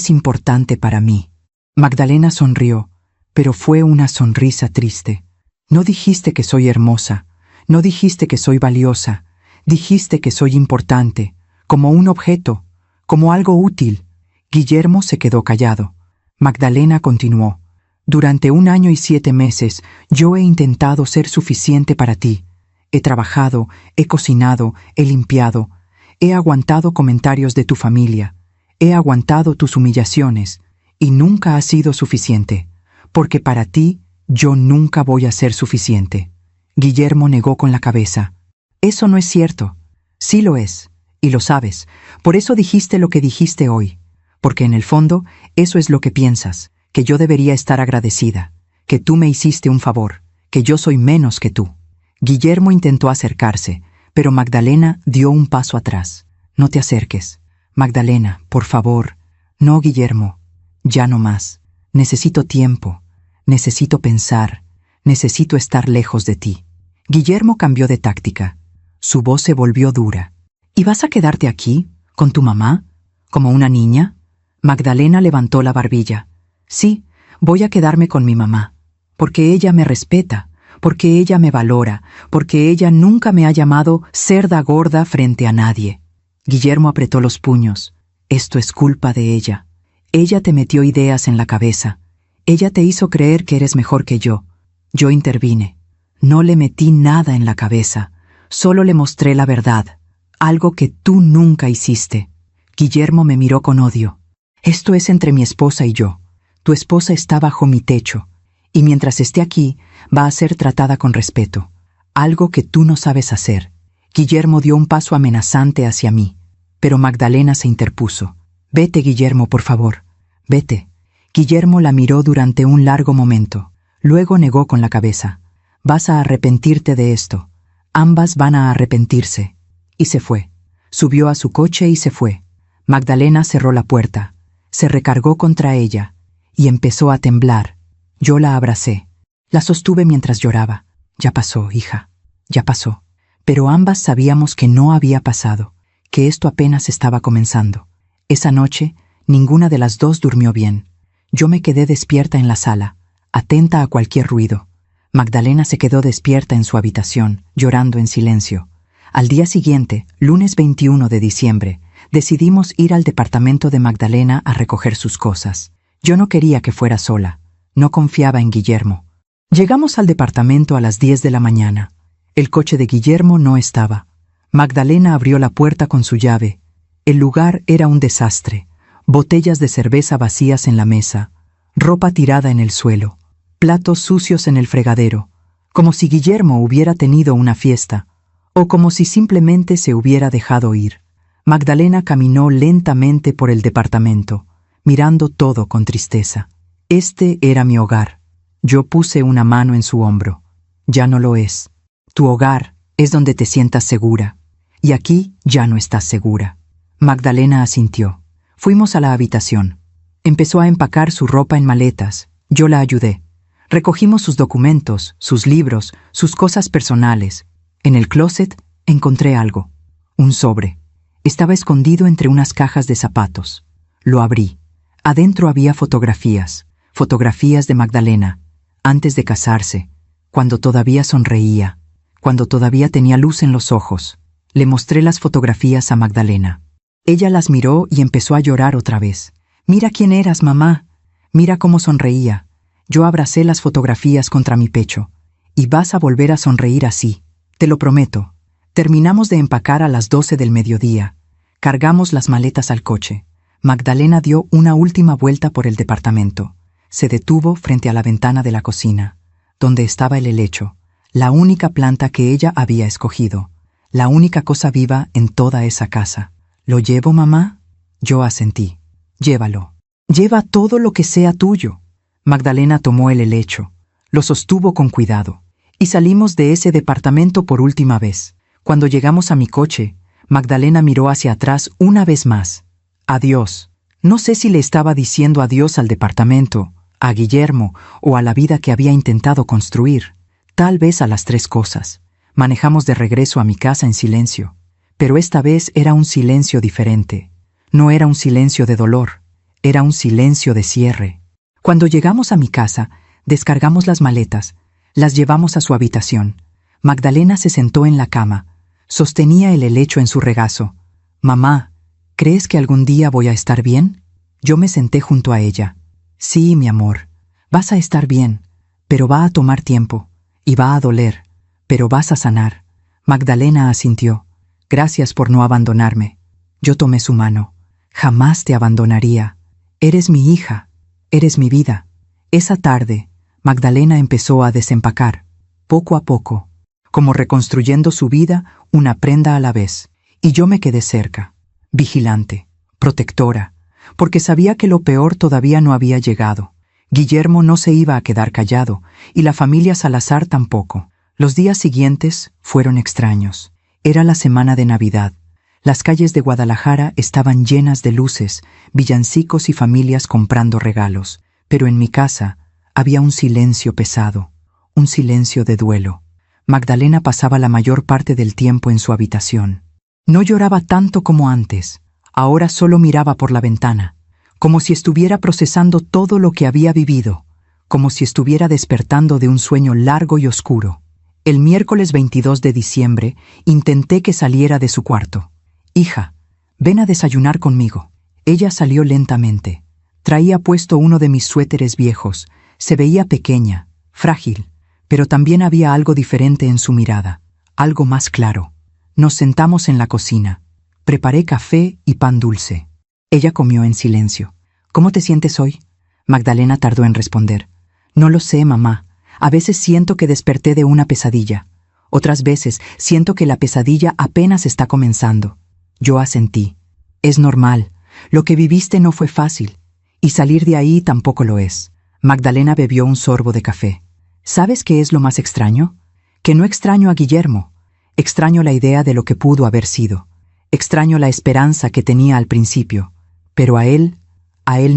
importante para mí. Magdalena sonrió, pero fue una sonrisa triste. No dijiste que soy hermosa. No dijiste que soy valiosa. Dijiste que soy importante. Como un objeto, como algo útil. Guillermo se quedó callado. Magdalena continuó. Durante 1 año y 7 meses yo he intentado ser suficiente para ti. He trabajado, he cocinado, he limpiado. He aguantado comentarios de tu familia. He aguantado tus humillaciones. Y nunca ha sido suficiente. Porque para ti yo nunca voy a ser suficiente. Guillermo negó con la cabeza. Eso no es cierto. Sí lo es. Y lo sabes. Por eso dijiste lo que dijiste hoy. Porque en el fondo, eso es lo que piensas. Que yo debería estar agradecida. Que tú me hiciste un favor. Que yo soy menos que tú. Guillermo intentó acercarse, pero Magdalena dio un paso atrás. No te acerques. Magdalena, por favor. No, Guillermo. Ya no más. Necesito tiempo. Necesito pensar. Necesito estar lejos de ti. Guillermo cambió de táctica. Su voz se volvió dura. ¿Y vas a quedarte aquí, con tu mamá, como una niña? Magdalena levantó la barbilla. Sí, voy a quedarme con mi mamá, porque ella me respeta, porque ella me valora, porque ella nunca me ha llamado cerda gorda frente a nadie. Guillermo apretó los puños. Esto es culpa de ella. Ella te metió ideas en la cabeza. Ella te hizo creer que eres mejor que yo. Yo intervine. No le metí nada en la cabeza. Solo le mostré la verdad. Algo que tú nunca hiciste. Guillermo me miró con odio. Esto es entre mi esposa y yo. Tu esposa está bajo mi techo. Y mientras esté aquí, va a ser tratada con respeto. Algo que tú no sabes hacer. Guillermo dio un paso amenazante hacia mí. Pero Magdalena se interpuso. Vete, Guillermo, por favor. Vete. Guillermo la miró durante un largo momento. Luego negó con la cabeza. Vas a arrepentirte de esto. Ambas van a arrepentirse. Y se fue. Subió a su coche y se fue. Magdalena cerró la puerta. Se recargó contra ella. Y empezó a temblar. Yo la abracé. La sostuve mientras lloraba. Ya pasó, hija. Ya pasó. Pero ambas sabíamos que no había pasado. Que esto apenas estaba comenzando. Esa noche, ninguna de las dos durmió bien. Yo me quedé despierta en la sala, atenta a cualquier ruido. Magdalena se quedó despierta en su habitación, llorando en silencio. Al día siguiente, lunes 21 de diciembre, decidimos ir al departamento de Magdalena a recoger sus cosas. Yo no quería que fuera sola. No confiaba en Guillermo. Llegamos al departamento a las 10 de la mañana. El coche de Guillermo no estaba. Magdalena abrió la puerta con su llave. El lugar era un desastre. Botellas de cerveza vacías en la mesa, ropa tirada en el suelo, platos sucios en el fregadero, como si Guillermo hubiera tenido una fiesta, o como si simplemente se hubiera dejado ir. Magdalena caminó lentamente por el departamento, mirando todo con tristeza. Este era mi hogar. Yo puse una mano en su hombro. Ya no lo es. Tu hogar es donde te sientas segura, y aquí ya no estás segura. Magdalena asintió. Fuimos a la habitación. Empezó a empacar su ropa en maletas. Yo la ayudé. Recogimos sus documentos, sus libros, sus cosas personales. En el closet encontré algo. Un sobre. Estaba escondido entre unas cajas de zapatos. Lo abrí. Adentro había fotografías. Fotografías de Magdalena, antes de casarse, cuando todavía sonreía, cuando todavía tenía luz en los ojos. Le mostré las fotografías a Magdalena. Ella las miró y empezó a llorar otra vez. «Mira quién eras, mamá. Mira cómo sonreía». Yo abracé las fotografías contra mi pecho. «Y vas a volver a sonreír así, te lo prometo». Terminamos de empacar a las 12 del mediodía. Cargamos las maletas al coche. Magdalena dio una última vuelta por el departamento. Se detuvo frente a la ventana de la cocina, donde estaba el helecho, la única planta que ella había escogido, la única cosa viva en toda esa casa. «¿Lo llevo, mamá?» Yo asentí. «Llévalo. Lleva todo lo que sea tuyo». Magdalena tomó el helecho, lo sostuvo con cuidado, y salimos de ese departamento por última vez. Cuando llegamos a mi coche, Magdalena miró hacia atrás una vez más. Adiós. No sé si le estaba diciendo adiós al departamento, a Guillermo o a la vida que había intentado construir. Tal vez a las tres cosas. Manejamos de regreso a mi casa en silencio. Pero esta vez era un silencio diferente. No era un silencio de dolor, era un silencio de cierre. Cuando llegamos a mi casa, descargamos las maletas, las llevamos a su habitación. Magdalena se sentó en la cama, sostenía el helecho en su regazo. «Mamá, ¿crees que algún día voy a estar bien?» Yo me senté junto a ella. «Sí, mi amor, vas a estar bien, pero va a tomar tiempo, y va a doler, pero vas a sanar». Magdalena asintió. «Gracias por no abandonarme». Yo tomé su mano. «Jamás te abandonaría. Eres mi hija, eres mi vida». Esa tarde, Magdalena empezó a desempacar, poco a poco, como reconstruyendo su vida una prenda a la vez, y yo me quedé cerca, vigilante, protectora, porque sabía que lo peor todavía no había llegado. Guillermo no se iba a quedar callado, y la familia Salazar tampoco. Los días siguientes fueron extraños. Era la semana de Navidad. Las calles de Guadalajara estaban llenas de luces, villancicos y familias comprando regalos, pero en mi casa había un silencio pesado, un silencio de duelo. Magdalena pasaba la mayor parte del tiempo en su habitación. No lloraba tanto como antes, ahora solo miraba por la ventana, como si estuviera procesando todo lo que había vivido, como si estuviera despertando de un sueño largo y oscuro. El miércoles 22 de diciembre intenté que saliera de su cuarto. «Hija, ven a desayunar conmigo». Ella salió lentamente. Traía puesto uno de mis suéteres viejos. Se veía pequeña, frágil, pero también había algo diferente en su mirada, algo más claro. Nos sentamos en la cocina. Preparé café y pan dulce. Ella comió en silencio. «¿Cómo te sientes hoy?» Magdalena tardó en responder. «No lo sé, mamá. A veces siento que desperté de una pesadilla. Otras veces siento que la pesadilla apenas está comenzando». Yo asentí. «Es normal. Lo que viviste no fue fácil. Y salir de ahí tampoco lo es». Magdalena bebió un sorbo de café. «¿Sabes qué es lo más extraño? Que no extraño a Guillermo. Extraño la idea de lo que pudo haber sido. Extraño la esperanza que tenía al principio. Pero a él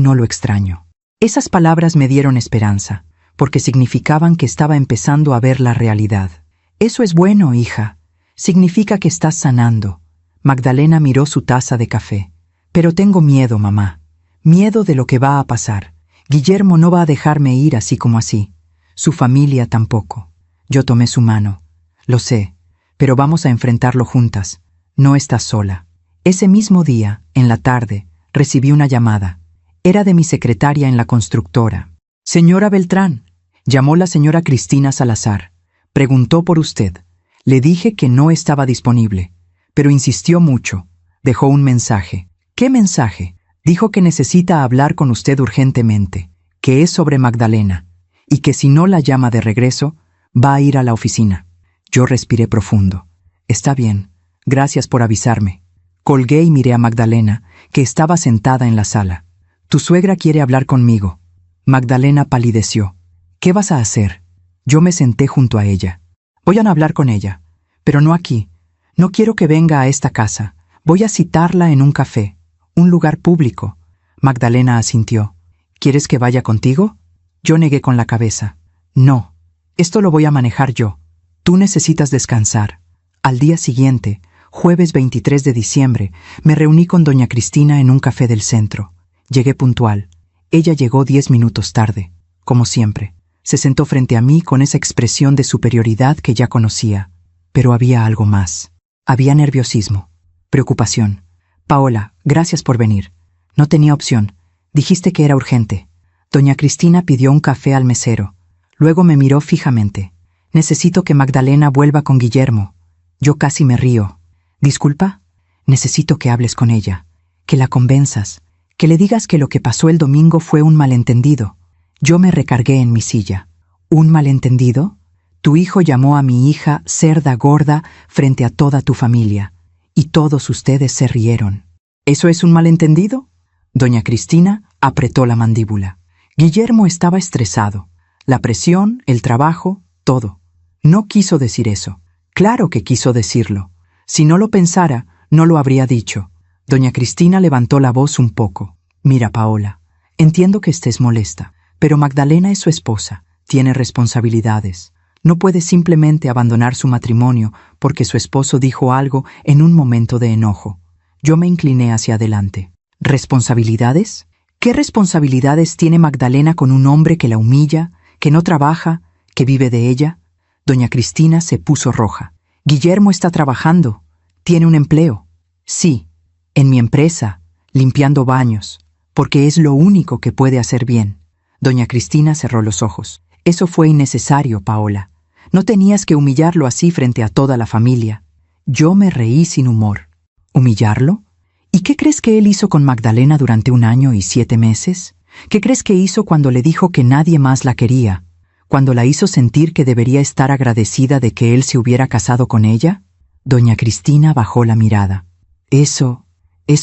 no lo extraño». Esas palabras me dieron esperanza, porque significaban que estaba empezando a ver la realidad. «Eso es bueno, hija. Significa que estás sanando». Magdalena miró su taza de café. «Pero tengo miedo, mamá. Miedo de lo que va a pasar. Guillermo no va a dejarme ir así como así. Su familia tampoco». Yo tomé su mano. «Lo sé, pero vamos a enfrentarlo juntas. No estás sola». Ese mismo día, en la tarde, recibí una llamada. Era de mi secretaria en la constructora. «Señora Beltrán», llamó la señora Cristina Salazar. «Preguntó por usted. Le dije que no estaba disponible, pero insistió mucho. Dejó un mensaje». «¿Qué mensaje?» «Dijo que necesita hablar con usted urgentemente, que es sobre Magdalena, y que si no la llama de regreso, Va a ir a la oficina. Yo respiré profundo. Está bien. Gracias por avisarme. Colgué y miré a Magdalena, que estaba sentada en la sala. Tu suegra quiere hablar conmigo. Magdalena palideció. ¿Qué vas a hacer? Yo me senté junto a ella. Voy a hablar con ella, pero no aquí. No quiero que venga a esta casa. Voy a citarla en un café, un lugar público. Magdalena asintió. ¿Quieres que vaya contigo? Yo negué con la cabeza. No, esto lo voy a manejar yo. Tú necesitas descansar. Al día siguiente, jueves 23 de diciembre, me reuní con doña Cristina en un café del centro. Llegué puntual. Ella llegó 10 minutos tarde, como siempre. Se sentó frente a mí con esa expresión de superioridad que ya conocía. Pero había algo más. Había nerviosismo, preocupación. Paola, gracias por venir. No tenía opción. Dijiste que era urgente. Doña Cristina pidió un café al mesero. Luego me miró fijamente. Necesito que Magdalena vuelva con Guillermo. Yo casi me río. ¿Disculpa? Necesito que hables con ella, que la convenzas, que le digas que lo que pasó el domingo fue un malentendido. Yo me recargué en mi silla. ¿Un malentendido? Tu hijo llamó a mi hija cerda gorda frente a toda tu familia, y todos ustedes se rieron. ¿Eso es un malentendido? Doña Cristina apretó la mandíbula. Guillermo estaba estresado. La presión, el trabajo, todo. No quiso decir eso. Claro que quiso decirlo. Si no lo pensara, no lo habría dicho. Doña Cristina levantó la voz un poco. Mira, Paola, entiendo que estés molesta, pero Magdalena es su esposa, tiene responsabilidades. No puede simplemente abandonar su matrimonio porque su esposo dijo algo en un momento de enojo. Yo me incliné hacia adelante. ¿Responsabilidades? ¿Qué responsabilidades tiene Magdalena con un hombre que la humilla, que no trabaja, que vive de ella? Doña Cristina se puso roja. Guillermo está trabajando. Tiene un empleo. Sí, en mi empresa, limpiando baños, porque es lo único que puede hacer bien. Doña Cristina cerró los ojos. Eso fue innecesario, Paola. No tenías que humillarlo así frente a toda la familia. Yo me reí sin humor. ¿Humillarlo? ¿Y qué crees que él hizo con Magdalena durante 1 año y 7 meses? ¿Qué crees que hizo cuando le dijo que nadie más la quería? ¿Cuando la hizo sentir que debería estar agradecida de que él se hubiera casado con ella? Doña Cristina bajó la mirada. Eso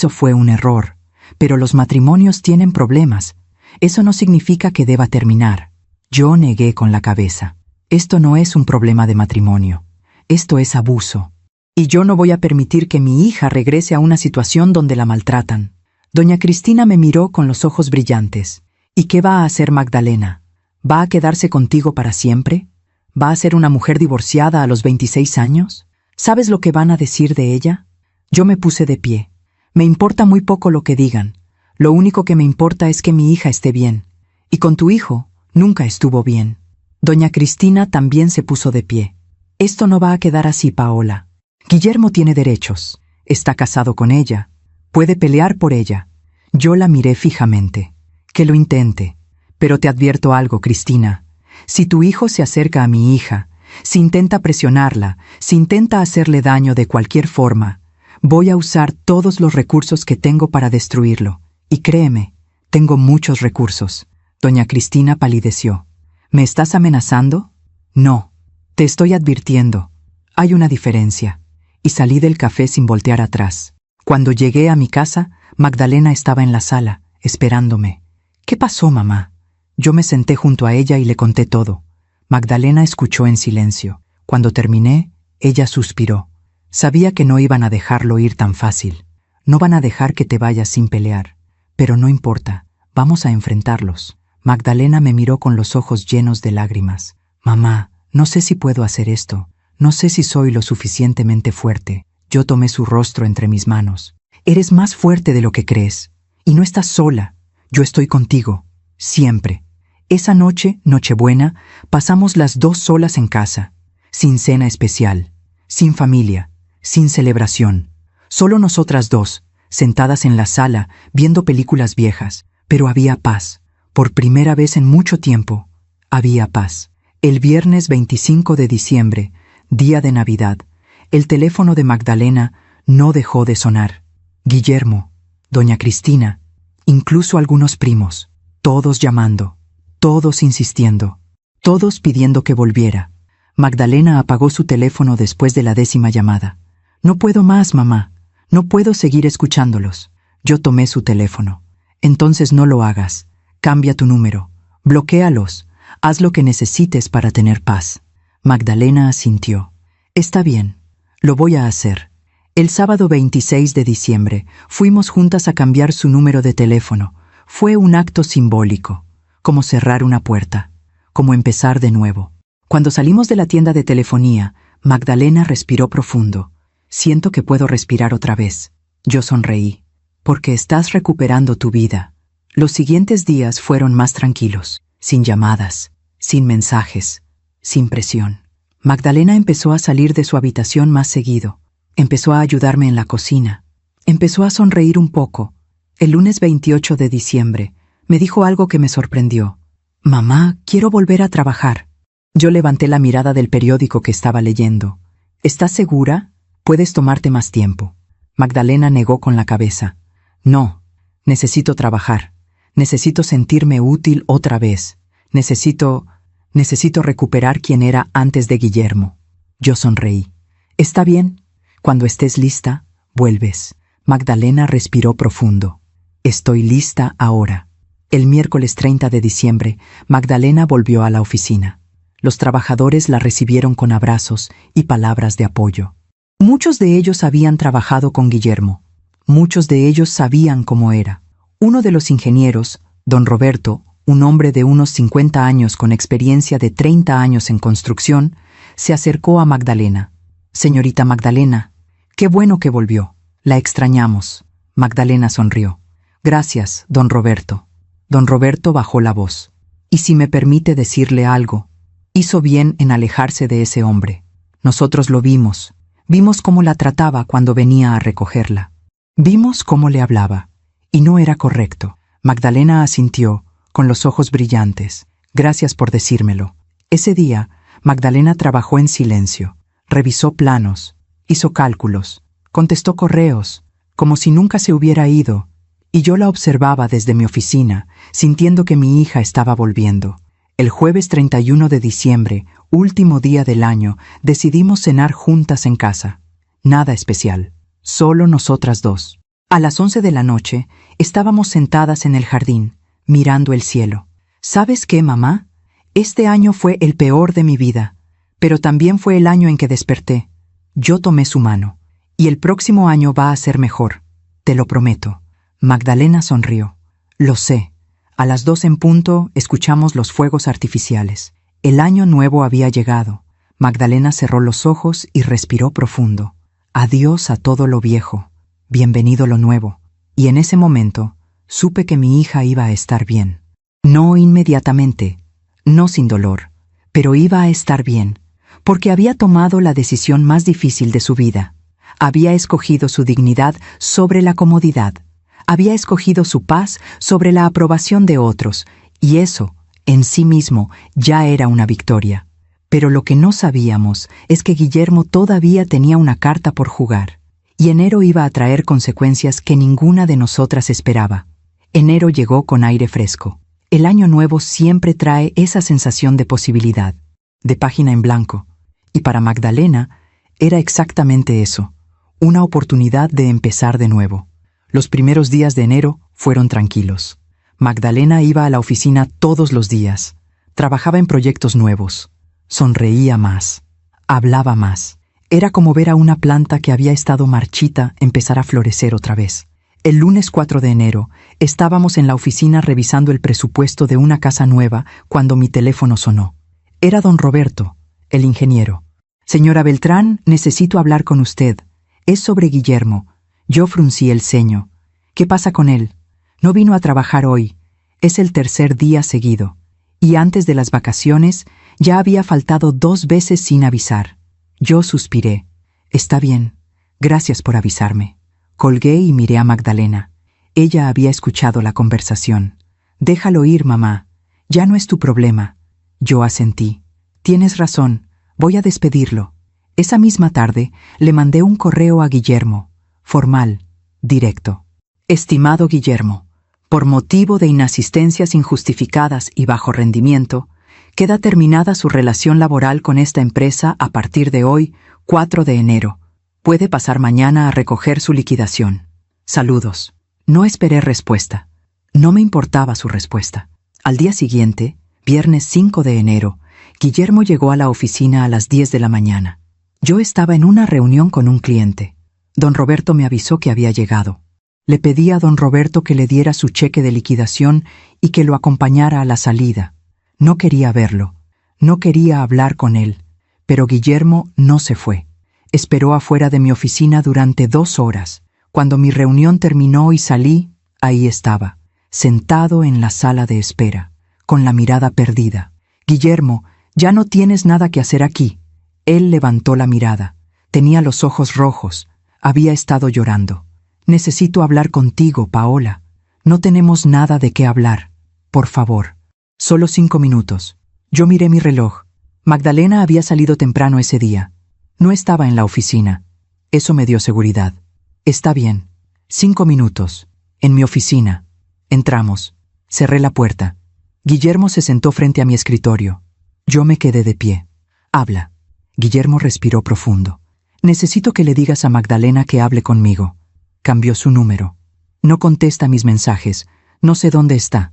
fue un error. Pero los matrimonios tienen problemas. Eso no significa que deba terminar. Yo negué con la cabeza. Esto no es un problema de matrimonio. Esto es abuso. Y yo no voy a permitir que mi hija regrese a una situación donde la maltratan. Doña Cristina me miró con los ojos brillantes. ¿Y qué va a hacer Magdalena? ¿Va a quedarse contigo para siempre? ¿Va a ser una mujer divorciada a los 26 años? ¿Sabes lo que van a decir de ella? Yo me puse de pie. Me importa muy poco lo que digan. Lo único que me importa es que mi hija esté bien. Y con tu hijo nunca estuvo bien. Doña Cristina también se puso de pie. Esto no va a quedar así, Paola. Guillermo tiene derechos. Está casado con ella. Puede pelear por ella. Yo la miré fijamente. Que lo intente. Pero te advierto algo, Cristina. Si tu hijo se acerca a mi hija, si intenta presionarla, si intenta hacerle daño de cualquier forma, voy a usar todos los recursos que tengo para destruirlo. Y créeme, tengo muchos recursos. Doña Cristina palideció. ¿Me estás amenazando? No. Te estoy advirtiendo. Hay una diferencia. Y salí del café sin voltear atrás. Cuando llegué a mi casa, Magdalena estaba en la sala, esperándome. ¿Qué pasó, mamá? Yo me senté junto a ella y le conté todo. Magdalena escuchó en silencio. Cuando terminé, ella suspiró. Sabía que no iban a dejarlo ir tan fácil. No van a dejar que te vayas sin pelear. Pero no importa, vamos a enfrentarlos. Magdalena me miró con los ojos llenos de lágrimas. Mamá, no sé si puedo hacer esto. No sé si soy lo suficientemente fuerte. Yo tomé su rostro entre mis manos. Eres más fuerte de lo que crees. Y no estás sola. Yo estoy contigo. Siempre. Esa noche, Nochebuena, pasamos las 2 solas en casa. Sin cena especial. Sin familia. Sin celebración. Solo nosotras 2, sentadas en la sala, viendo películas viejas. Pero había paz. Por primera vez en mucho tiempo, había paz. El viernes 25 de diciembre, día de Navidad, el teléfono de Magdalena no dejó de sonar. Guillermo, doña Cristina, incluso algunos primos, todos llamando, todos insistiendo, todos pidiendo que volviera. Magdalena apagó su teléfono después de la 10ª llamada. No puedo más, mamá. No puedo seguir escuchándolos. Yo tomé su teléfono. Entonces no lo hagas. Cambia tu número. Bloquéalos. Haz lo que necesites para tener paz. Magdalena asintió. Está bien. Lo voy a hacer. El sábado 26 de diciembre fuimos juntas a cambiar su número de teléfono. Fue un acto simbólico, como cerrar una puerta, como empezar de nuevo. Cuando salimos de la tienda de telefonía, Magdalena respiró profundo. Siento que puedo respirar otra vez. Yo sonreí. Porque estás recuperando tu vida. Los siguientes días fueron más tranquilos, sin llamadas, sin mensajes, sin presión. Magdalena empezó a salir de su habitación más seguido. Empezó a ayudarme en la cocina. Empezó a sonreír un poco. El lunes 28 de diciembre me dijo algo que me sorprendió. Mamá, quiero volver a trabajar. Yo levanté la mirada del periódico que estaba leyendo. ¿Estás segura? Puedes tomarte más tiempo. Magdalena negó con la cabeza. No, necesito trabajar. Necesito sentirme útil otra vez. Necesito recuperar quien era antes de Guillermo. Yo sonreí. Está bien. Cuando estés lista, vuelves. Magdalena respiró profundo. Estoy lista ahora. El miércoles 30 de diciembre, Magdalena volvió a la oficina. Los trabajadores la recibieron con abrazos y palabras de apoyo. Muchos de ellos habían trabajado con Guillermo. Muchos de ellos sabían cómo era. Uno de los ingenieros, don Roberto, un hombre de unos 50 años con experiencia de 30 años en construcción, se acercó a Magdalena. Señorita Magdalena, qué bueno que volvió. La extrañamos. Magdalena sonrió. Gracias, don Roberto. Don Roberto bajó la voz. Y si me permite decirle algo, hizo bien en alejarse de ese hombre. Nosotros lo vimos. Vimos cómo la trataba cuando venía a recogerla. Vimos cómo le hablaba. Y no era correcto. Magdalena asintió, con los ojos brillantes. Gracias por decírmelo. Ese día, Magdalena trabajó en silencio. Revisó planos, hizo cálculos, contestó correos, como si nunca se hubiera ido, y yo la observaba desde mi oficina, sintiendo que mi hija estaba volviendo. El jueves 31 de diciembre, último día del año, decidimos cenar juntas en casa. Nada especial, solo nosotras dos. A las 11 de la noche, estábamos sentadas en el jardín, mirando el cielo. ¿Sabes qué, mamá? Este año fue el peor de mi vida, pero también fue el año en que desperté. Yo tomé su mano, y el próximo año va a ser mejor, te lo prometo. Magdalena sonrió. Lo sé. A las 2 en punto escuchamos los fuegos artificiales. El año nuevo había llegado. Magdalena cerró los ojos y respiró profundo. Adiós a todo lo viejo. Bienvenido lo nuevo. Y en ese momento, supe que mi hija iba a estar bien. No inmediatamente, no sin dolor, pero iba a estar bien, porque había tomado la decisión más difícil de su vida. Había escogido su dignidad sobre la comodidad. Había escogido su paz sobre la aprobación de otros, y eso, en sí mismo, ya era una victoria. Pero lo que no sabíamos es que Guillermo todavía tenía una carta por jugar, y enero iba a traer consecuencias que ninguna de nosotras esperaba. Enero llegó con aire fresco. El año nuevo siempre trae esa sensación de posibilidad, de página en blanco, y para Magdalena era exactamente eso, una oportunidad de empezar de nuevo. Los primeros días de enero fueron tranquilos. Magdalena iba a la oficina todos los días, trabajaba en proyectos nuevos, sonreía más, hablaba más. Era como ver a una planta que había estado marchita empezar a florecer otra vez. El lunes 4 de enero estábamos en la oficina revisando el presupuesto de una casa nueva cuando mi teléfono sonó. Era don Roberto, el ingeniero. Señora Beltrán, necesito hablar con usted. Es sobre Guillermo. Yo fruncí el ceño. ¿Qué pasa con él? No vino a trabajar hoy. Es el tercer día seguido. Y antes de las vacaciones ya había faltado 2 veces sin avisar. Yo suspiré. Está bien. Gracias por avisarme. Colgué y miré a Magdalena. Ella había escuchado la conversación. Déjalo ir, mamá. Ya no es tu problema. Yo asentí. Tienes razón. Voy a despedirlo. Esa misma tarde le mandé un correo a Guillermo. Formal, directo. Estimado Guillermo, por motivo de inasistencias injustificadas y bajo rendimiento, Queda terminada su relación laboral con esta empresa a partir de hoy, 4 de enero. Puede pasar mañana a recoger su liquidación. Saludos. No esperé respuesta. No me importaba su respuesta. Al día siguiente, viernes 5 de enero, Guillermo llegó a la oficina a las 10 de la mañana. Yo estaba en una reunión con un cliente. Don Roberto me avisó que había llegado. Le pedí a don Roberto que le diera su cheque de liquidación y que lo acompañara a la salida. No quería verlo. No quería hablar con él. Pero Guillermo no se fue. Esperó afuera de mi oficina durante 2 horas. Cuando mi reunión terminó y salí, ahí estaba, sentado en la sala de espera, con la mirada perdida. Guillermo, ya no tienes nada que hacer aquí. Él levantó la mirada. Tenía los ojos rojos. Había estado llorando. Necesito hablar contigo, Paola. No tenemos nada de qué hablar. Por favor. Solo 5 minutos. Yo miré mi reloj. Magdalena había salido temprano ese día. No estaba en la oficina. Eso me dio seguridad. Está bien. 5 minutos. En mi oficina. Entramos. Cerré la puerta. Guillermo se sentó frente a mi escritorio. Yo me quedé de pie. Habla. Guillermo respiró profundo. Necesito que le digas a Magdalena que hable conmigo. Cambió su número. No contesta mis mensajes. No sé dónde está.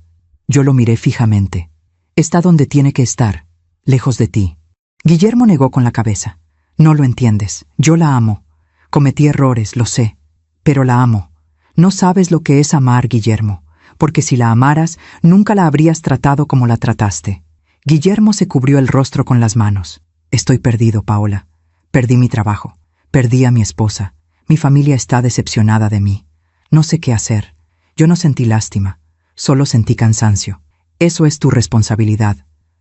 Yo lo miré fijamente. Está donde tiene que estar, lejos de ti. Guillermo negó con la cabeza. No lo entiendes. Yo la amo. Cometí errores, lo sé. Pero la amo. No sabes lo que es amar, Guillermo, porque si la amaras, nunca la habrías tratado como la trataste. Guillermo se cubrió el rostro con las manos. Estoy perdido, Paola. Perdí mi trabajo. Perdí a mi esposa. Mi familia está decepcionada de mí. No sé qué hacer. Yo no sentí lástima. Solo sentí cansancio. Eso es tu responsabilidad,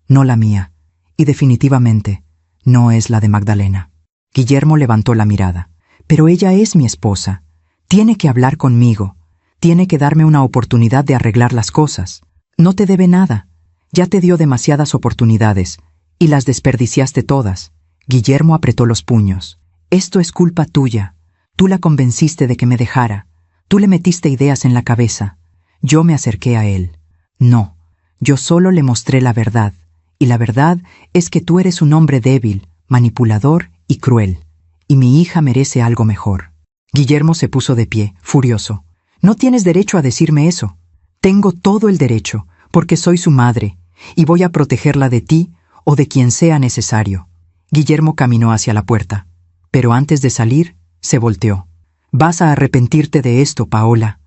no la mía. Y definitivamente, no es la de Magdalena. Guillermo levantó la mirada. Pero ella es mi esposa. Tiene que hablar conmigo. Tiene que darme una oportunidad de arreglar las cosas. No te debe nada. Ya te dio demasiadas oportunidades. Y las desperdiciaste todas. Guillermo apretó los puños. Esto es culpa tuya. Tú la convenciste de que me dejara. Tú le metiste ideas en la cabeza. Yo me acerqué a él. No, yo solo le mostré la verdad. Y la verdad es que tú eres un hombre débil, manipulador y cruel. Y mi hija merece algo mejor. Guillermo se puso de pie, furioso. No tienes derecho a decirme eso. Tengo todo el derecho, porque soy su madre, y voy a protegerla de ti o de quien sea necesario. Guillermo caminó hacia la puerta, pero antes de salir, se volteó. Vas a arrepentirte de esto, Paola.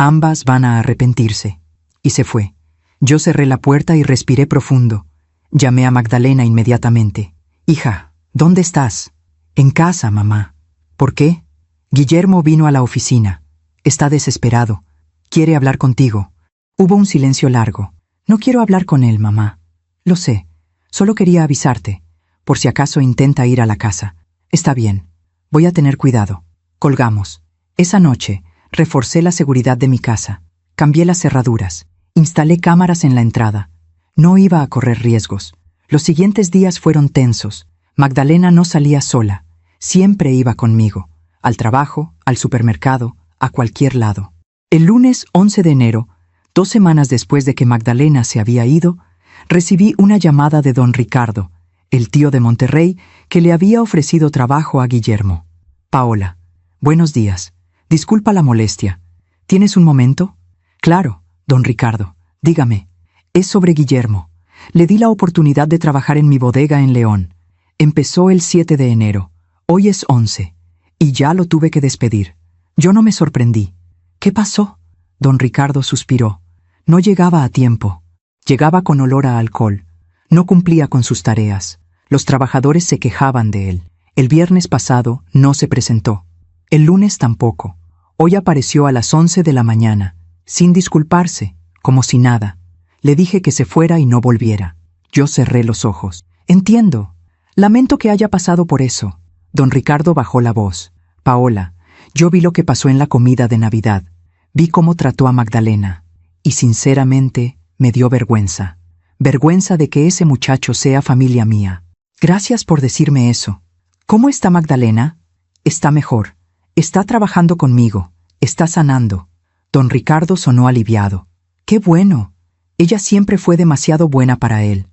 Ambas van a arrepentirse. Y se fue. Yo cerré la puerta y respiré profundo. Llamé a Magdalena inmediatamente. Hija, ¿dónde estás? En casa, mamá. ¿Por qué? Guillermo vino a la oficina. Está desesperado. Quiere hablar contigo. Hubo un silencio largo. No quiero hablar con él, mamá. Lo sé. Solo quería avisarte. Por si acaso intenta ir a la casa. Está bien. Voy a tener cuidado. Colgamos. Esa noche, reforcé la seguridad de mi casa. Cambié las cerraduras. Instalé cámaras en la entrada. No iba a correr riesgos. Los siguientes días fueron tensos. Magdalena no salía sola. Siempre iba conmigo. Al trabajo, al supermercado, a cualquier lado. El lunes 11 de enero, 2 semanas después de que Magdalena se había ido, recibí una llamada de don Ricardo, el tío de Monterrey, que le había ofrecido trabajo a Guillermo. Paola, buenos días. Disculpa la molestia. ¿Tienes un momento? Claro, don Ricardo. Dígame. Es sobre Guillermo. Le di la oportunidad de trabajar en mi bodega en León. Empezó el 7 de enero. Hoy es 11. Y ya lo tuve que despedir. Yo no me sorprendí. ¿Qué pasó? Don Ricardo suspiró. No llegaba a tiempo. Llegaba con olor a alcohol. No cumplía con sus tareas. Los trabajadores se quejaban de él. El viernes pasado no se presentó. El lunes tampoco. Hoy apareció a las 11 de la mañana, sin disculparse, como si nada. Le dije que se fuera y no volviera. Yo cerré los ojos. Entiendo. Lamento que haya pasado por eso. Don Ricardo bajó la voz. Paola, yo vi lo que pasó en la comida de Navidad. Vi cómo trató a Magdalena. Y sinceramente, me dio vergüenza. Vergüenza de que ese muchacho sea familia mía. Gracias por decirme eso. ¿Cómo está Magdalena? Está mejor. Está trabajando conmigo. Está sanando. Don Ricardo sonó aliviado. ¡Qué bueno! Ella siempre fue demasiado buena para él.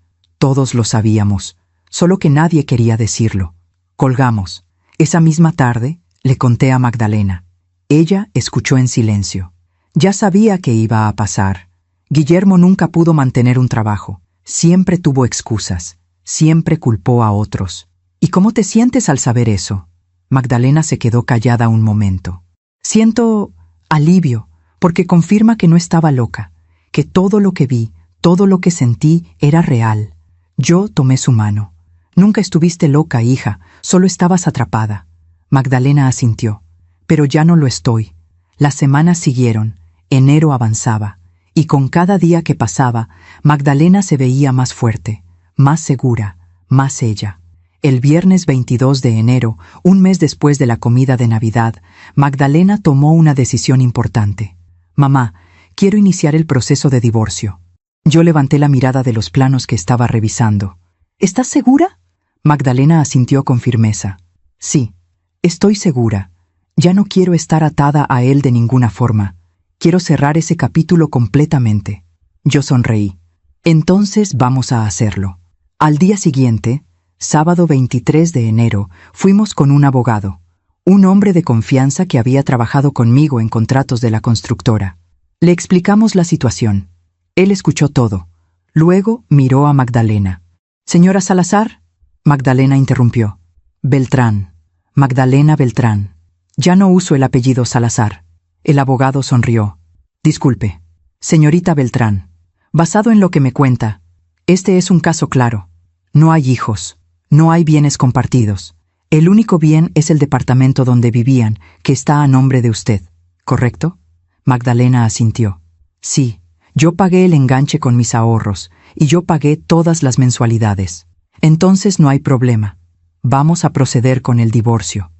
Todos lo sabíamos, solo que nadie quería decirlo. Colgamos. Esa misma tarde, le conté a Magdalena. Ella escuchó en silencio. Ya sabía que iba a pasar. Guillermo nunca pudo mantener un trabajo. Siempre tuvo excusas. Siempre culpó a otros. ¿Y cómo te sientes al saber eso? Magdalena se quedó callada un momento. Siento alivio, porque confirma que no estaba loca, que todo lo que vi, todo lo que sentí era real. Yo tomé su mano. Nunca estuviste loca, hija, solo estabas atrapada. Magdalena asintió. Pero ya no lo estoy. Las semanas siguieron, enero avanzaba, y con cada día que pasaba, Magdalena se veía más fuerte, más segura, más ella. El viernes 22 de enero, un mes después de la comida de Navidad, Magdalena tomó una decisión importante. Mamá, quiero iniciar el proceso de divorcio. Yo levanté la mirada de los planos que estaba revisando. ¿Estás segura? Magdalena asintió con firmeza. Sí, estoy segura. Ya no quiero estar atada a él de ninguna forma. Quiero cerrar ese capítulo completamente. Yo sonreí. Entonces vamos a hacerlo. Al día siguiente, sábado 23 de enero, fuimos con un abogado, un hombre de confianza que había trabajado conmigo en contratos de la constructora. Le explicamos la situación. Él escuchó todo. Luego miró a Magdalena. «Señora Salazar», Magdalena interrumpió. «Beltrán. Magdalena Beltrán. Ya no uso el apellido Salazar». El abogado sonrió. «Disculpe. Señorita Beltrán. Basado en lo que me cuenta, este es un caso claro. No hay hijos. No hay bienes compartidos. El único bien es el departamento donde vivían, que está a nombre de usted, ¿correcto?» Magdalena asintió. «Sí, yo pagué el enganche con mis ahorros, y yo pagué todas las mensualidades. Entonces no hay problema. Vamos a proceder con el divorcio.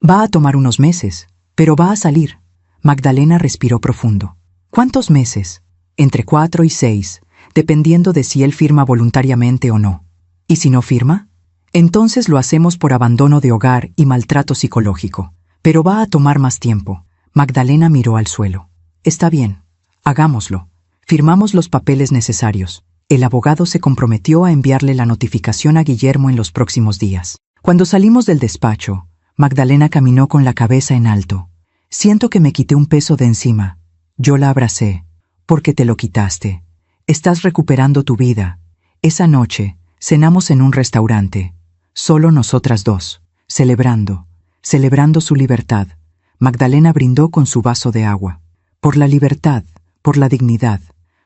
Va a tomar unos meses, pero va a salir». Magdalena respiró profundo. «¿Cuántos meses?» «Entre 4 y 6, dependiendo de si él firma voluntariamente o no. ¿Y si no firma?» «Entonces lo hacemos por abandono de hogar y maltrato psicológico. Pero va a tomar más tiempo». Magdalena miró al suelo. «Está bien, hagámoslo. Firmamos los papeles necesarios». El abogado se comprometió a enviarle la notificación a Guillermo en los próximos días. Cuando salimos del despacho, Magdalena caminó con la cabeza en alto. «Siento que me quité un peso de encima». Yo la abracé. «Porque te lo quitaste. Estás recuperando tu vida». Esa noche, cenamos en un restaurante. Solo nosotras dos, celebrando su libertad. Magdalena brindó con su vaso de agua. «Por la libertad, por la dignidad,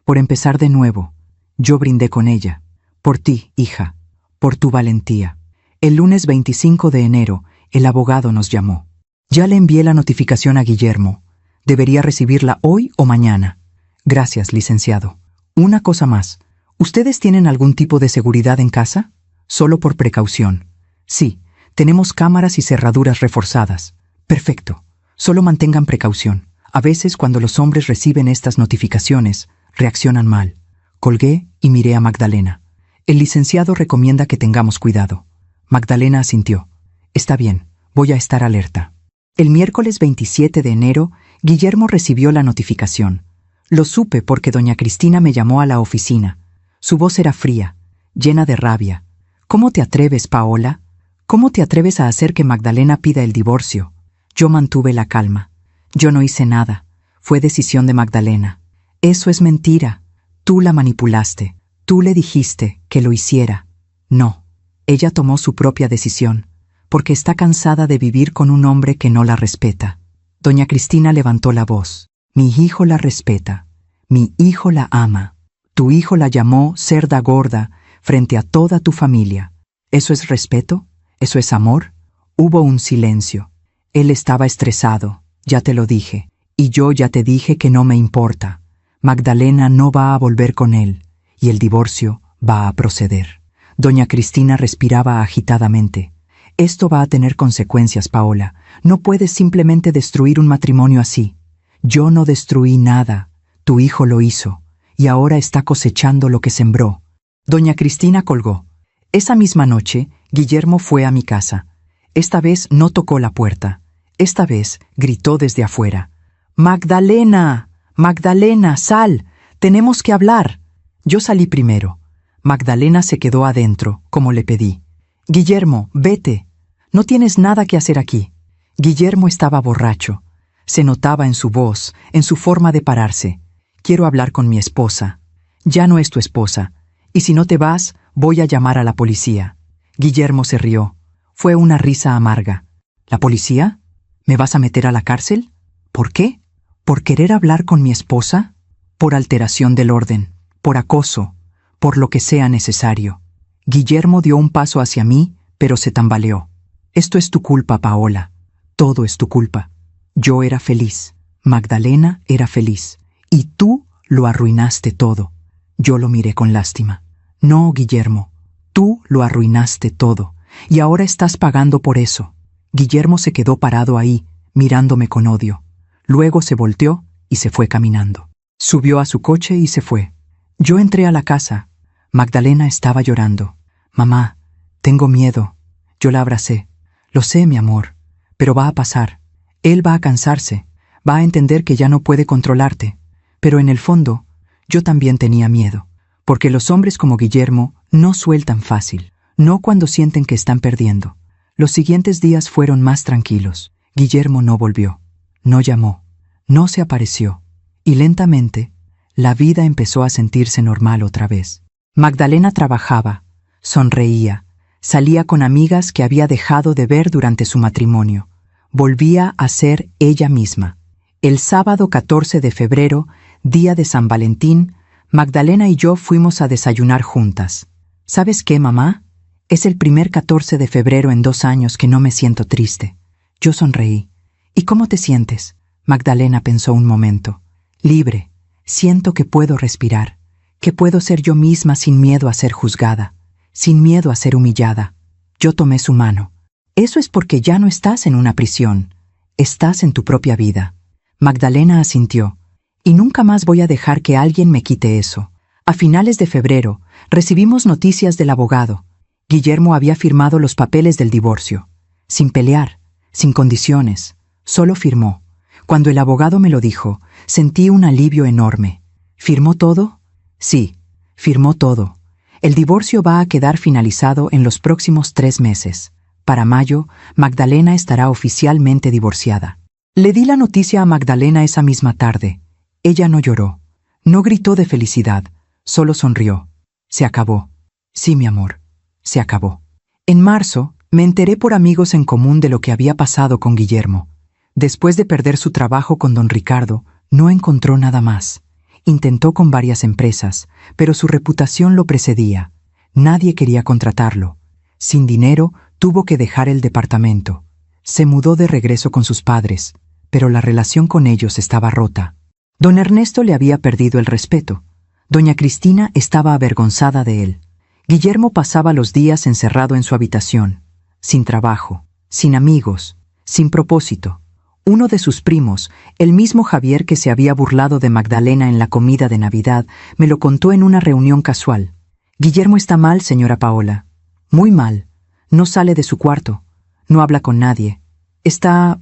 por empezar de nuevo». Yo brindé con ella. «Por ti, hija, por tu valentía». El lunes 25 de enero, el abogado nos llamó. «Ya le envié la notificación a Guillermo. Debería recibirla hoy o mañana». «Gracias, licenciado. Una cosa más. ¿Ustedes tienen algún tipo de seguridad en casa?» «Solo por precaución». «Sí, tenemos cámaras y cerraduras reforzadas». «Perfecto. Solo mantengan precaución. A veces, cuando los hombres reciben estas notificaciones, reaccionan mal». Colgué y miré a Magdalena. «El licenciado recomienda que tengamos cuidado». Magdalena asintió. «Está bien, voy a estar alerta». El miércoles 27 de enero, Guillermo recibió la notificación. Lo supe porque doña Cristina me llamó a la oficina. Su voz era fría, llena de rabia. «¿Cómo te atreves, Paola? ¿Cómo te atreves a hacer que Magdalena pida el divorcio?» Yo mantuve la calma. «Yo no hice nada. Fue decisión de Magdalena». «Eso es mentira. Tú la manipulaste. Tú le dijiste que lo hiciera». «No. Ella tomó su propia decisión, porque está cansada de vivir con un hombre que no la respeta». Doña Cristina levantó la voz. «Mi hijo la respeta. Mi hijo la ama. Tu hijo la llamó cerda gorda frente a toda tu familia. ¿Eso es respeto? ¿Eso es amor?» Hubo un silencio. «Él estaba estresado, ya te lo dije, y yo ya te dije que no me importa. Magdalena no va a volver con él, y el divorcio va a proceder». Doña Cristina respiraba agitadamente. «Esto va a tener consecuencias, Paola. No puedes simplemente destruir un matrimonio así. Yo no destruí nada. Tu hijo lo hizo, y ahora está cosechando lo que sembró». Doña Cristina colgó. Esa misma noche, Guillermo fue a mi casa. Esta vez no tocó la puerta. Esta vez gritó desde afuera. «¡Magdalena! ¡Magdalena, sal! Tenemos que hablar». Yo salí primero. Magdalena se quedó adentro, como le pedí. Guillermo, vete. No tienes nada que hacer aquí. Guillermo estaba borracho. Se notaba en su voz, en su forma de pararse. Quiero hablar con mi esposa. Ya no es tu esposa. Y si no te vas, voy a llamar a la policía. Guillermo se rió. Fue una risa amarga. ¿La policía? ¿Me vas a meter a la cárcel? ¿Por qué? ¿Por querer hablar con mi esposa? Por alteración del orden, por acoso, por lo que sea necesario. Guillermo dio un paso hacia mí, pero se tambaleó. Esto es tu culpa, Paola. Todo es tu culpa. Yo era feliz. Magdalena era feliz. Y tú lo arruinaste todo. Yo lo miré con lástima. No, Guillermo. Tú lo arruinaste todo. Y ahora estás pagando por eso. Guillermo se quedó parado ahí, mirándome con odio. Luego se volteó y se fue caminando. Subió a su coche y se fue. Yo entré a la casa. Magdalena estaba llorando. Mamá, tengo miedo. Yo la abracé. Lo sé, mi amor, pero va a pasar. Él va a cansarse, va a entender que ya no puede controlarte. Pero en el fondo, yo también tenía miedo, porque los hombres como Guillermo no sueltan fácil, no cuando sienten que están perdiendo. Los siguientes días fueron más tranquilos. Guillermo no volvió, no llamó, no se apareció, y lentamente, la vida empezó a sentirse normal otra vez. Magdalena trabajaba, sonreía, salía con amigas que había dejado de ver durante su matrimonio. Volvía a ser ella misma. El sábado 14 de febrero, día de San Valentín, Magdalena y yo fuimos a desayunar juntas. ¿Sabes qué, mamá? Es el primer 14 de febrero en 2 años que no me siento triste. Yo sonreí. ¿Y cómo te sientes? Magdalena pensó un momento. Libre. Siento que puedo respirar, que puedo ser yo misma sin miedo a ser juzgada, sin miedo a ser humillada. Yo tomé su mano. Eso es porque ya no estás en una prisión. Estás en tu propia vida. Magdalena asintió. Y nunca más voy a dejar que alguien me quite eso. A finales de febrero, recibimos noticias del abogado. Guillermo había firmado los papeles del divorcio. Sin pelear, sin condiciones. Solo firmó. Cuando el abogado me lo dijo, sentí un alivio enorme. ¿Firmó todo? Sí, firmó todo. El divorcio va a quedar finalizado en los próximos 3 meses. Para mayo, Magdalena estará oficialmente divorciada. Le di la noticia a Magdalena esa misma tarde. Ella no lloró, no gritó de felicidad, solo sonrió. Se acabó. Sí, mi amor, se acabó. En marzo, me enteré por amigos en común de lo que había pasado con Guillermo. Después de perder su trabajo con don Ricardo, no encontró nada más. Intentó con varias empresas, pero su reputación lo precedía. Nadie quería contratarlo. Sin dinero, tuvo que dejar el departamento. Se mudó de regreso con sus padres, pero la relación con ellos estaba rota. Don Ernesto le había perdido el respeto. Doña Cristina estaba avergonzada de él. Guillermo pasaba los días encerrado en su habitación, sin trabajo, sin amigos, sin propósito. Uno de sus primos, el mismo Javier que se había burlado de Magdalena en la comida de Navidad, me lo contó en una reunión casual. Guillermo está mal, señora Paola. Muy mal. No sale de su cuarto. No habla con nadie. Está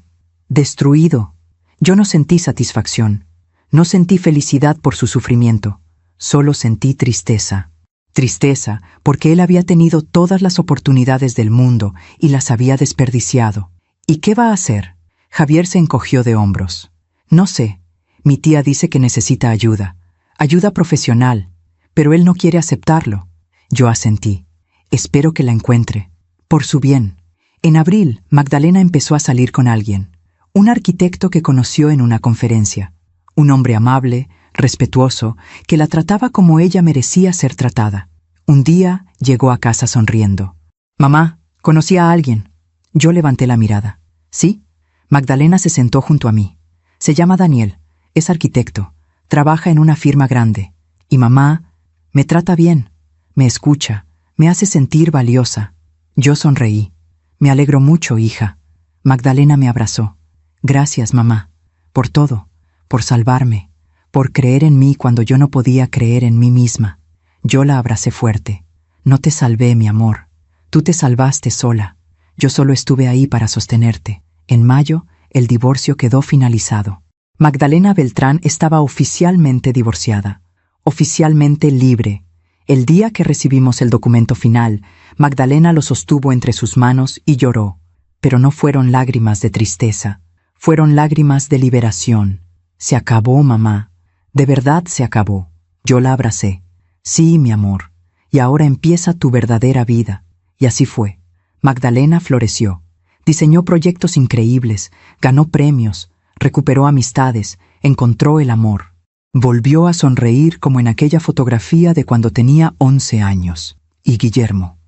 destruido. Yo no sentí satisfacción. No sentí felicidad por su sufrimiento. Solo sentí tristeza. Tristeza porque él había tenido todas las oportunidades del mundo y las había desperdiciado. ¿Y qué va a hacer? Javier se encogió de hombros. No sé. Mi tía dice que necesita ayuda. Ayuda profesional. Pero él no quiere aceptarlo. Yo asentí. Espero que la encuentre. Por su bien. En abril, Magdalena empezó a salir con alguien. Un arquitecto que conoció en una conferencia. Un hombre amable, respetuoso, que la trataba como ella merecía ser tratada. Un día llegó a casa sonriendo. Mamá, conocí a alguien. Yo levanté la mirada. ¿Sí? Magdalena se sentó junto a mí. Se llama Daniel, es arquitecto, trabaja en una firma grande. Y mamá, me trata bien, me escucha, me hace sentir valiosa. Yo sonreí. Me alegro mucho, hija. Magdalena me abrazó. Gracias, mamá, por todo, por salvarme, por creer en mí cuando yo no podía creer en mí misma. Yo la abracé fuerte. No te salvé, mi amor. Tú te salvaste sola. Yo solo estuve ahí para sostenerte. En mayo, el divorcio quedó finalizado. Magdalena Beltrán estaba oficialmente divorciada, oficialmente libre. El día que recibimos el documento final, Magdalena lo sostuvo entre sus manos y lloró. Pero no fueron lágrimas de tristeza, fueron lágrimas de liberación. Se acabó, mamá. De verdad se acabó. Yo la abracé. Sí, mi amor. Y ahora empieza tu verdadera vida. Y así fue. Magdalena floreció. Diseñó proyectos increíbles, ganó premios, recuperó amistades, encontró el amor. Volvió a sonreír como en aquella fotografía de cuando tenía 11 años. Y Guillermo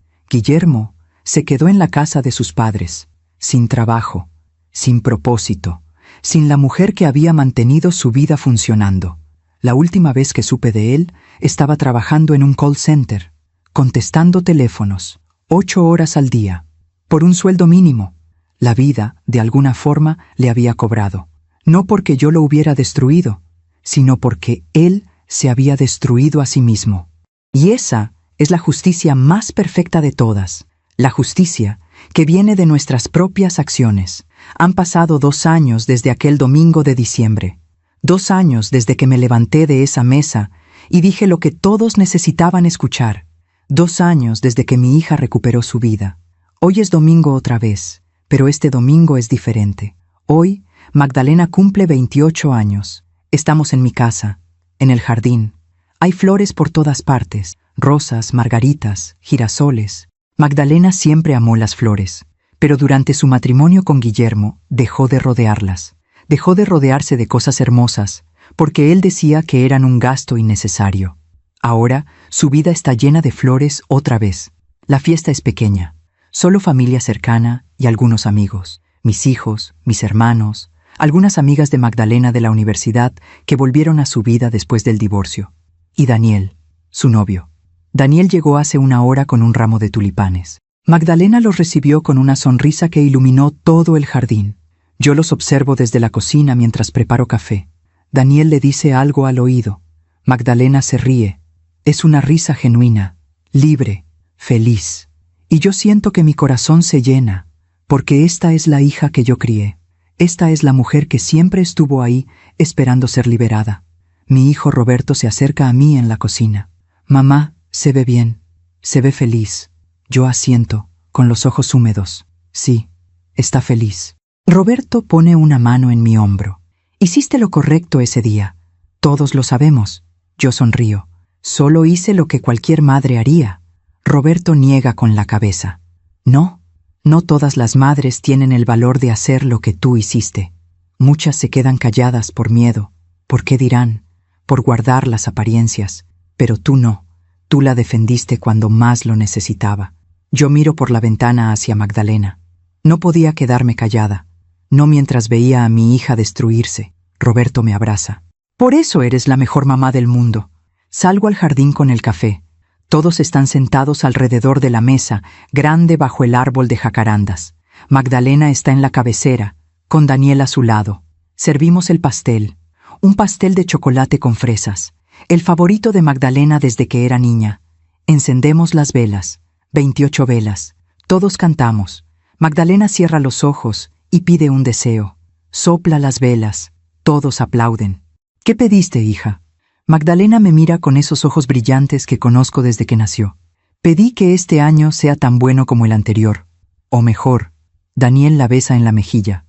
se quedó en la casa de sus padres, sin trabajo, sin propósito, sin la mujer que había mantenido su vida funcionando. La última vez que supe de él, estaba trabajando en un call center, contestando teléfonos, 8 horas al día, por un sueldo mínimo. La vida, de alguna forma, le había cobrado. No porque yo lo hubiera destruido, sino porque él se había destruido a sí mismo. Y esa es la justicia más perfecta de todas, la justicia que viene de nuestras propias acciones. Han pasado 2 años desde aquel domingo de diciembre, 2 años desde que me levanté de esa mesa y dije lo que todos necesitaban escuchar, 2 años desde que mi hija recuperó su vida. Hoy es domingo otra vez, pero este domingo es diferente. Hoy, Magdalena cumple 28 años. Estamos en mi casa, en el jardín. Hay flores por todas partes, rosas, margaritas, girasoles. Magdalena siempre amó las flores, pero durante su matrimonio con Guillermo dejó de rodearlas. Dejó de rodearse de cosas hermosas, porque él decía que eran un gasto innecesario. Ahora, su vida está llena de flores otra vez. La fiesta es pequeña, solo familia cercana y algunos amigos, mis hijos, mis hermanos, algunas amigas de Magdalena de la universidad que volvieron a su vida después del divorcio. Y Daniel, su novio. Daniel llegó hace 1 hora con un ramo de tulipanes. Magdalena los recibió con una sonrisa que iluminó todo el jardín. Yo los observo desde la cocina mientras preparo café. Daniel le dice algo al oído. Magdalena se ríe. Es una risa genuina, libre, feliz. Y yo siento que mi corazón se llena, porque esta es la hija que yo crié. Esta es la mujer que siempre estuvo ahí esperando ser liberada. Mi hijo Roberto se acerca a mí en la cocina. Mamá, se ve bien, se ve feliz. Yo asiento, con los ojos húmedos. Sí, está feliz. Roberto pone una mano en mi hombro. Hiciste lo correcto ese día. Todos lo sabemos. Yo sonrío. Solo hice lo que cualquier madre haría. Roberto niega con la cabeza. No. No todas las madres tienen el valor de hacer lo que tú hiciste. Muchas se quedan calladas por miedo, por qué dirán, por guardar las apariencias, pero tú no. Tú la defendiste cuando más lo necesitaba. Yo miro por la ventana hacia Magdalena. No podía quedarme callada, no mientras veía a mi hija destruirse. Roberto me abraza. Por eso eres la mejor mamá del mundo. Salgo al jardín con el café. Todos están sentados alrededor de la mesa, grande bajo el árbol de jacarandas. Magdalena está en la cabecera, con Daniel a su lado. Servimos el pastel, un pastel de chocolate con fresas, el favorito de Magdalena desde que era niña. Encendemos las velas, 28 velas. Todos cantamos. Magdalena cierra los ojos y pide un deseo. Sopla las velas. Todos aplauden. ¿Qué pediste, hija? Magdalena me mira con esos ojos brillantes que conozco desde que nació. Pedí que este año sea tan bueno como el anterior. O mejor. Daniel la besa en la mejilla.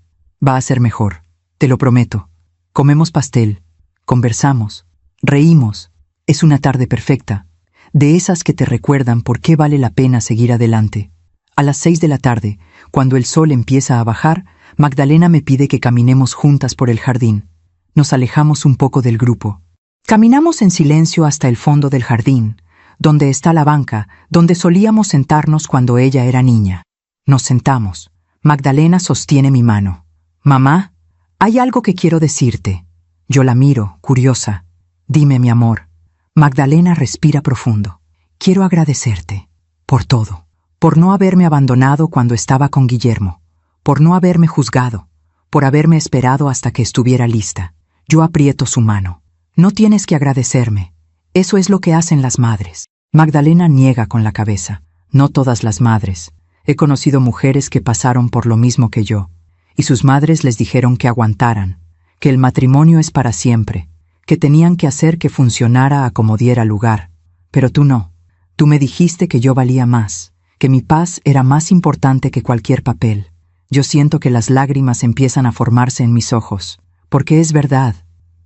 Va a ser mejor. Te lo prometo. Comemos pastel. Conversamos. Reímos. Es una tarde perfecta. De esas que te recuerdan por qué vale la pena seguir adelante. A las 6 de la tarde, cuando el sol empieza a bajar, Magdalena me pide que caminemos juntas por el jardín. Nos alejamos un poco del grupo. Caminamos en silencio hasta el fondo del jardín, donde está la banca, donde solíamos sentarnos cuando ella era niña. Nos sentamos. Magdalena sostiene mi mano. Mamá, hay algo que quiero decirte. Yo la miro, curiosa. Dime, mi amor. Magdalena respira profundo. Quiero agradecerte por todo, por no haberme abandonado cuando estaba con Guillermo, por no haberme juzgado, por haberme esperado hasta que estuviera lista. Yo aprieto su mano. No tienes que agradecerme. Eso es lo que hacen las madres. Magdalena niega con la cabeza. No todas las madres. He conocido mujeres que pasaron por lo mismo que yo, y sus madres les dijeron que aguantaran, que el matrimonio es para siempre, que tenían que hacer que funcionara a como diera lugar. Pero tú no. Tú me dijiste que yo valía más, que mi paz era más importante que cualquier papel. Yo siento que las lágrimas empiezan a formarse en mis ojos, porque es verdad,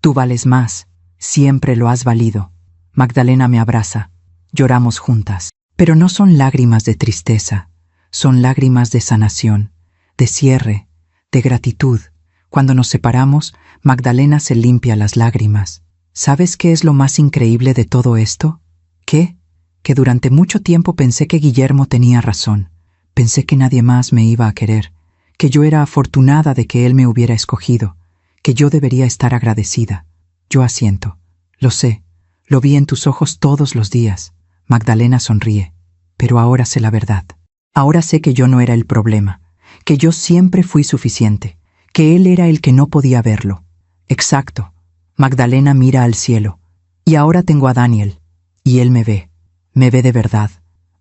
tú vales más, siempre lo has valido. Magdalena me abraza, lloramos juntas, pero no son lágrimas de tristeza, son lágrimas de sanación, de cierre, de gratitud. Cuando nos separamos, Magdalena se limpia las lágrimas. ¿Sabes qué es lo más increíble de todo esto? ¿Qué? Que durante mucho tiempo pensé que Guillermo tenía razón. Pensé que nadie más me iba a querer, que yo era afortunada de que él me hubiera escogido, que yo debería estar agradecida. Yo asiento. Lo sé. Lo vi en tus ojos todos los días. Magdalena sonríe. Pero ahora sé la verdad. Ahora sé que yo no era el problema, que yo siempre fui suficiente, que él era el que no podía verlo. Exacto. Magdalena mira al cielo. Y ahora tengo a Daniel. Y él me ve de verdad.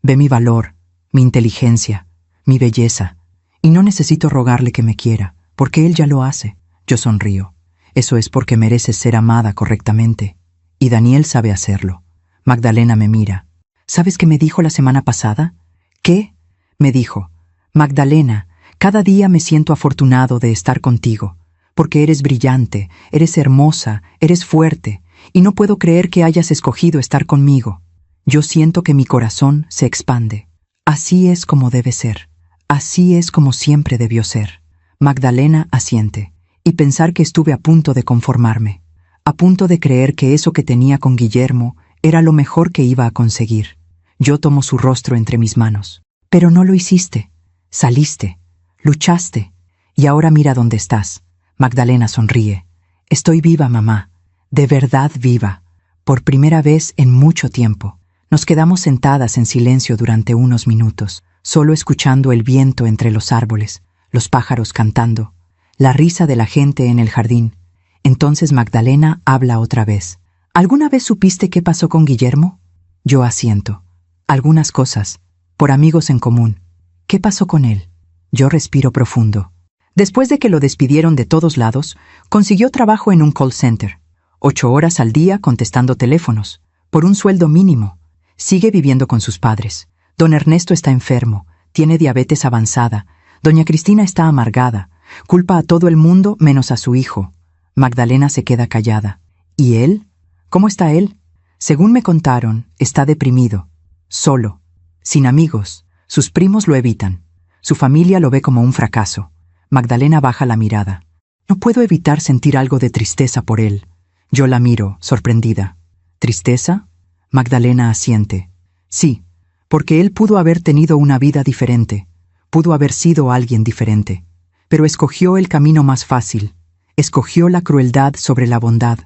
Ve mi valor, mi inteligencia, mi belleza. Y no necesito rogarle que me quiera, porque él ya lo hace. Yo sonrío. Eso es porque mereces ser amada correctamente. Y Daniel sabe hacerlo. Magdalena me mira. ¿Sabes qué me dijo la semana pasada? ¿Qué? Me dijo, Magdalena, cada día me siento afortunado de estar contigo, porque eres brillante, eres hermosa, eres fuerte, y no puedo creer que hayas escogido estar conmigo. Yo siento que mi corazón se expande. Así es como debe ser. Así es como siempre debió ser. Magdalena asiente, y pensar que estuve a punto de conformarme, a punto de creer que eso que tenía con Guillermo era lo mejor que iba a conseguir. Yo tomo su rostro entre mis manos. Pero no lo hiciste. Saliste, luchaste, y ahora mira dónde estás. Magdalena sonríe. Estoy viva, mamá, de verdad viva, por primera vez en mucho tiempo. Nos quedamos sentadas en silencio durante unos minutos, solo escuchando el viento entre los árboles, los pájaros cantando, la risa de la gente en el jardín. Entonces Magdalena habla otra vez. ¿Alguna vez supiste qué pasó con Guillermo? Yo asiento. Algunas cosas, por amigos en común. ¿Qué pasó con él? Yo respiro profundo. Después de que lo despidieron de todos lados, consiguió trabajo en un call center. 8 horas al día contestando teléfonos, por un sueldo mínimo. Sigue viviendo con sus padres. Don Ernesto está enfermo, tiene diabetes avanzada. Doña Cristina está amargada. Culpa a todo el mundo menos a su hijo. Magdalena se queda callada. ¿Y él? ¿Cómo está él? Según me contaron, está deprimido, solo, sin amigos. Sus primos lo evitan. Su familia lo ve como un fracaso. Magdalena baja la mirada. No puedo evitar sentir algo de tristeza por él. Yo la miro, sorprendida. ¿Tristeza? Magdalena asiente. Sí, porque él pudo haber tenido una vida diferente. Pudo haber sido alguien diferente. Pero escogió el camino más fácil. Escogió la crueldad sobre la bondad.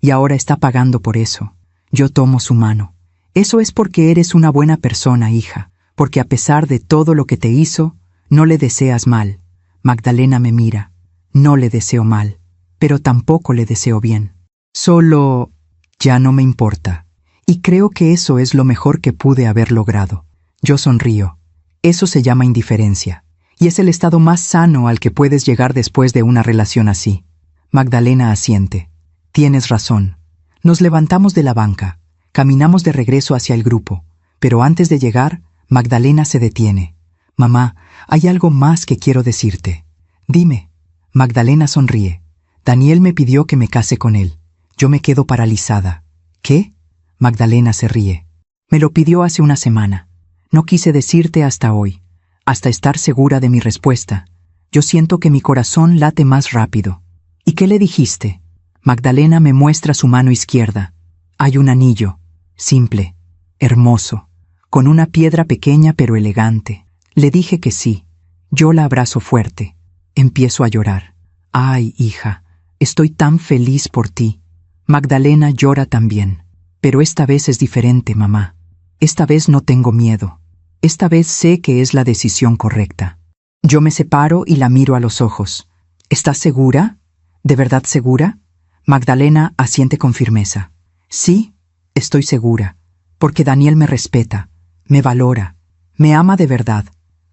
Y ahora está pagando por eso. Yo tomo su mano. Eso es porque eres una buena persona, hija. Porque a pesar de todo lo que te hizo, no le deseas mal. Magdalena me mira. No le deseo mal, pero tampoco le deseo bien. Solo ya no me importa. Y creo que eso es lo mejor que pude haber logrado. Yo sonrío. Eso se llama indiferencia. Y es el estado más sano al que puedes llegar después de una relación así. Magdalena asiente. Tienes razón. Nos levantamos de la banca. Caminamos de regreso hacia el grupo. Pero antes de llegar, Magdalena se detiene. Mamá, hay algo más que quiero decirte. Dime. Magdalena sonríe. Daniel me pidió que me case con él. Yo me quedo paralizada. ¿Qué? Magdalena se ríe. Me lo pidió hace una semana. No quise decirte hasta hoy, hasta estar segura de mi respuesta. Yo siento que mi corazón late más rápido. ¿Y qué le dijiste? Magdalena me muestra su mano izquierda. Hay un anillo, simple, hermoso, con una piedra pequeña pero elegante. Le dije que sí. Yo la abrazo fuerte. Empiezo a llorar. Ay, hija, estoy tan feliz por ti. Magdalena llora también. Pero esta vez es diferente, mamá. Esta vez no tengo miedo. Esta vez sé que es la decisión correcta. Yo me separo y la miro a los ojos. ¿Estás segura? ¿De verdad segura? Magdalena asiente con firmeza. Sí, estoy segura, porque Daniel me respeta, me valora, me ama de verdad.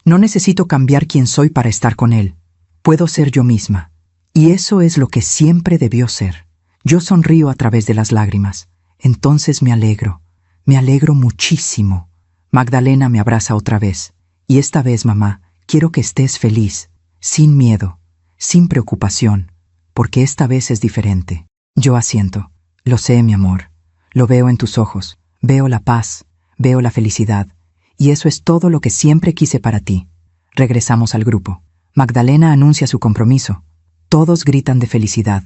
No necesito cambiar quién soy para estar con él. Puedo ser yo misma. Y eso es lo que siempre debió ser. Yo sonrío a través de las lágrimas. Entonces me alegro muchísimo. Magdalena me abraza otra vez. Y esta vez, mamá, quiero que estés feliz, sin miedo, sin preocupación, porque esta vez es diferente. Yo asiento. Lo sé, mi amor. Lo veo en tus ojos. Veo la paz, veo la felicidad. Y eso es todo lo que siempre quise para ti. Regresamos al grupo. Magdalena anuncia su compromiso. Todos gritan de felicidad.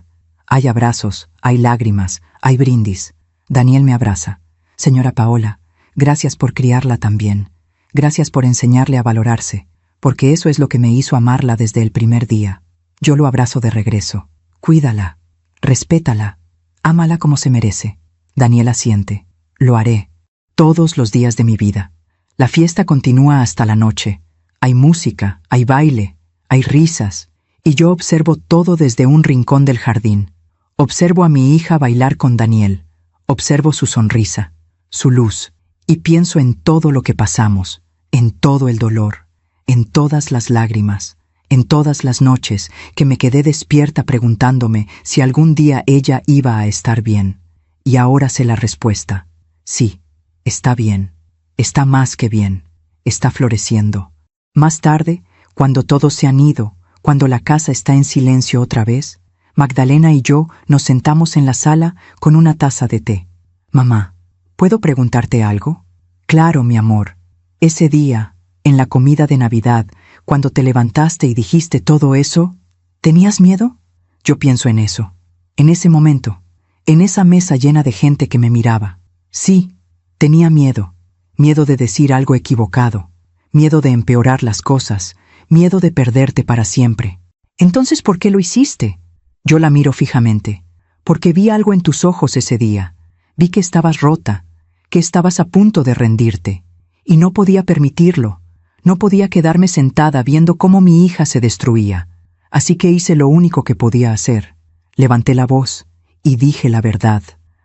Hay abrazos, hay lágrimas, hay brindis. Daniel me abraza. Señora Paola, gracias por criarla tan bien. Gracias por enseñarle a valorarse, porque eso es lo que me hizo amarla desde el primer día. Yo lo abrazo de regreso. Cuídala, respétala, ámala como se merece. Daniel asiente. Lo haré, todos los días de mi vida. La fiesta continúa hasta la noche. Hay música, hay baile, hay risas, y yo observo todo desde un rincón del jardín. Observo a mi hija bailar con Daniel. Observo su sonrisa, su luz, y pienso en todo lo que pasamos, en todo el dolor, en todas las lágrimas, en todas las noches que me quedé despierta preguntándome si algún día ella iba a estar bien. Y ahora sé la respuesta. Sí, está bien, está más que bien, está floreciendo. Más tarde, cuando todos se han ido, cuando la casa está en silencio otra vez, Magdalena y yo nos sentamos en la sala con una taza de té. Mamá, ¿puedo preguntarte algo? Claro, mi amor. Ese día, en la comida de Navidad, cuando te levantaste y dijiste todo eso, ¿tenías miedo? Yo pienso en eso, en ese momento, en esa mesa llena de gente que me miraba. Sí, tenía miedo, miedo de decir algo equivocado, miedo de empeorar las cosas, miedo de perderte para siempre. Entonces, ¿por qué lo hiciste? Yo la miro fijamente, porque vi algo en tus ojos ese día. Vi que estabas rota, que estabas a punto de rendirte, y no podía permitirlo. No podía quedarme sentada viendo cómo mi hija se destruía. Así que hice lo único que podía hacer. Levanté la voz y dije la verdad.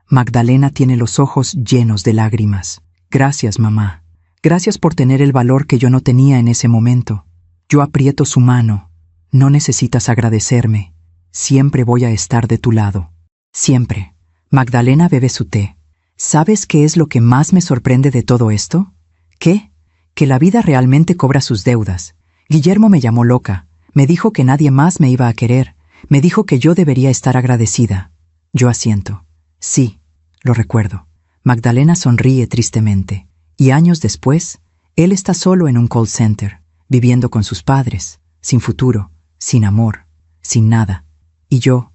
Magdalena tiene los ojos llenos de lágrimas. Gracias, mamá. Gracias por tener el valor que yo no tenía en ese momento. Yo aprieto su mano. No necesitas agradecerme. Siempre voy a estar de tu lado. Siempre. Magdalena bebe su té. ¿Sabes qué es lo que más me sorprende de todo esto? ¿Qué? Que la vida realmente cobra sus deudas. Guillermo me llamó loca. Me dijo que nadie más me iba a querer. Me dijo que yo debería estar agradecida. Yo asiento. Sí, lo recuerdo. Magdalena sonríe tristemente. Y años después, él está solo en un call center, viviendo con sus padres, sin futuro, sin amor, sin nada. Y yo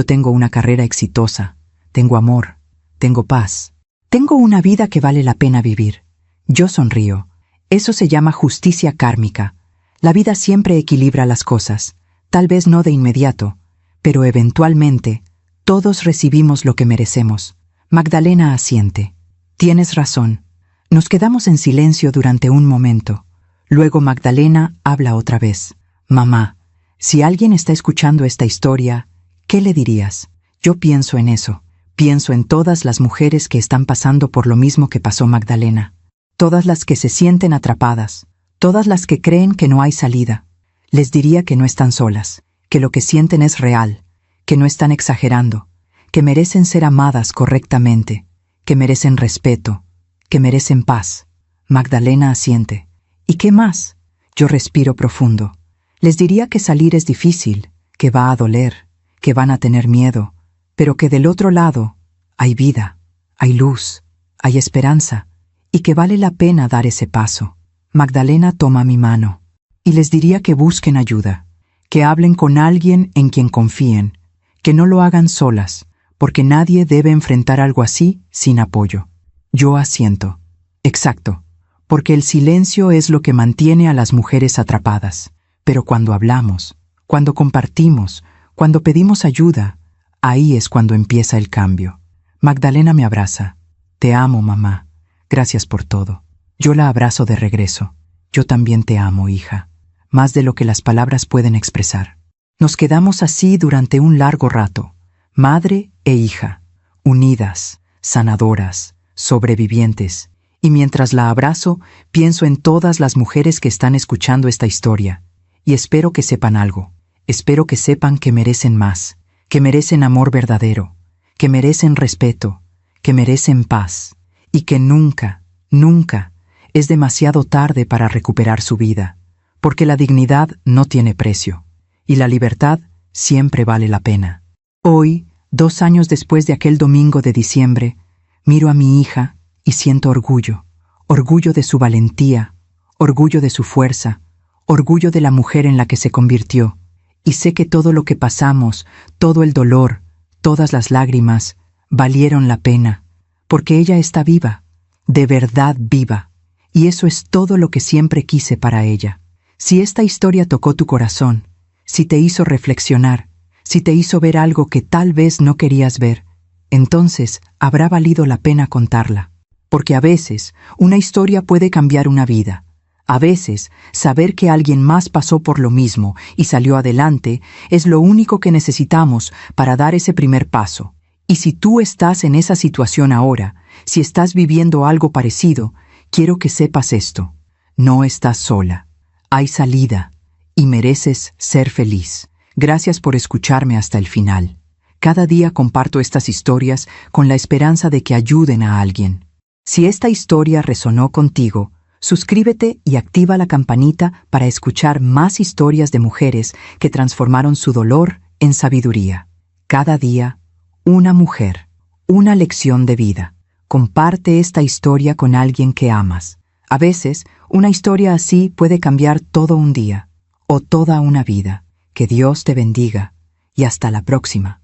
tengo una carrera exitosa, tengo amor, tengo paz. Tengo una vida que vale la pena vivir. Yo sonrío. Eso se llama justicia kármica. La vida siempre equilibra las cosas, tal vez no de inmediato, pero eventualmente todos recibimos lo que merecemos. Magdalena asiente. Tienes razón. Nos quedamos en silencio durante un momento. Luego Magdalena habla otra vez. Mamá, si alguien está escuchando esta historia, ¿qué le dirías? Yo pienso en eso. Pienso en todas las mujeres que están pasando por lo mismo que pasó Magdalena. Todas las que se sienten atrapadas. Todas las que creen que no hay salida. Les diría que no están solas, que lo que sienten es real, que no están exagerando, que merecen ser amadas correctamente, que merecen respeto, que merecen paz. Magdalena asiente. ¿Y qué más? Yo respiro profundo. Les diría que salir es difícil, que va a doler, que van a tener miedo, pero que del otro lado hay vida, hay luz, hay esperanza, y que vale la pena dar ese paso. Magdalena toma mi mano, y les diría que busquen ayuda, que hablen con alguien en quien confíen, que no lo hagan solas, porque nadie debe enfrentar algo así sin apoyo. Yo asiento. Exacto, porque el silencio es lo que mantiene a las mujeres atrapadas. Pero cuando hablamos, cuando compartimos, cuando pedimos ayuda, ahí es cuando empieza el cambio. Magdalena me abraza. Te amo, mamá. Gracias por todo. Yo la abrazo de regreso. Yo también te amo, hija. Más de lo que las palabras pueden expresar. Nos quedamos así durante un largo rato. Madre e hija, unidas, sanadoras, sobrevivientes. Y mientras la abrazo, pienso en todas las mujeres que están escuchando esta historia. Y espero que sepan algo. Espero que sepan que merecen más, que merecen amor verdadero, que merecen respeto, que merecen paz, y que nunca, nunca es demasiado tarde para recuperar su vida, porque la dignidad no tiene precio, y la libertad siempre vale la pena. Hoy, 2 años después de aquel domingo de diciembre, miro a mi hija y siento orgullo, orgullo de su valentía, orgullo de su fuerza, orgullo de la mujer en la que se convirtió, y sé que todo lo que pasamos, todo el dolor, todas las lágrimas, valieron la pena, porque ella está viva, de verdad viva, y eso es todo lo que siempre quise para ella. Si esta historia tocó tu corazón, si te hizo reflexionar, si te hizo ver algo que tal vez no querías ver, entonces habrá valido la pena contarla. Porque a veces una historia puede cambiar una vida. A veces saber que alguien más pasó por lo mismo y salió adelante es lo único que necesitamos para dar ese primer paso. Y si tú estás en esa situación ahora, si estás viviendo algo parecido, quiero que sepas esto: no estás sola. Hay salida y mereces ser feliz. Gracias por escucharme hasta el final. Cada día comparto estas historias con la esperanza de que ayuden a alguien. Si esta historia resonó contigo, suscríbete y activa la campanita para escuchar más historias de mujeres que transformaron su dolor en sabiduría. Cada día, una mujer, una lección de vida. Comparte esta historia con alguien que amas. A veces, una historia así puede cambiar todo un día o toda una vida. Que Dios te bendiga y hasta la próxima.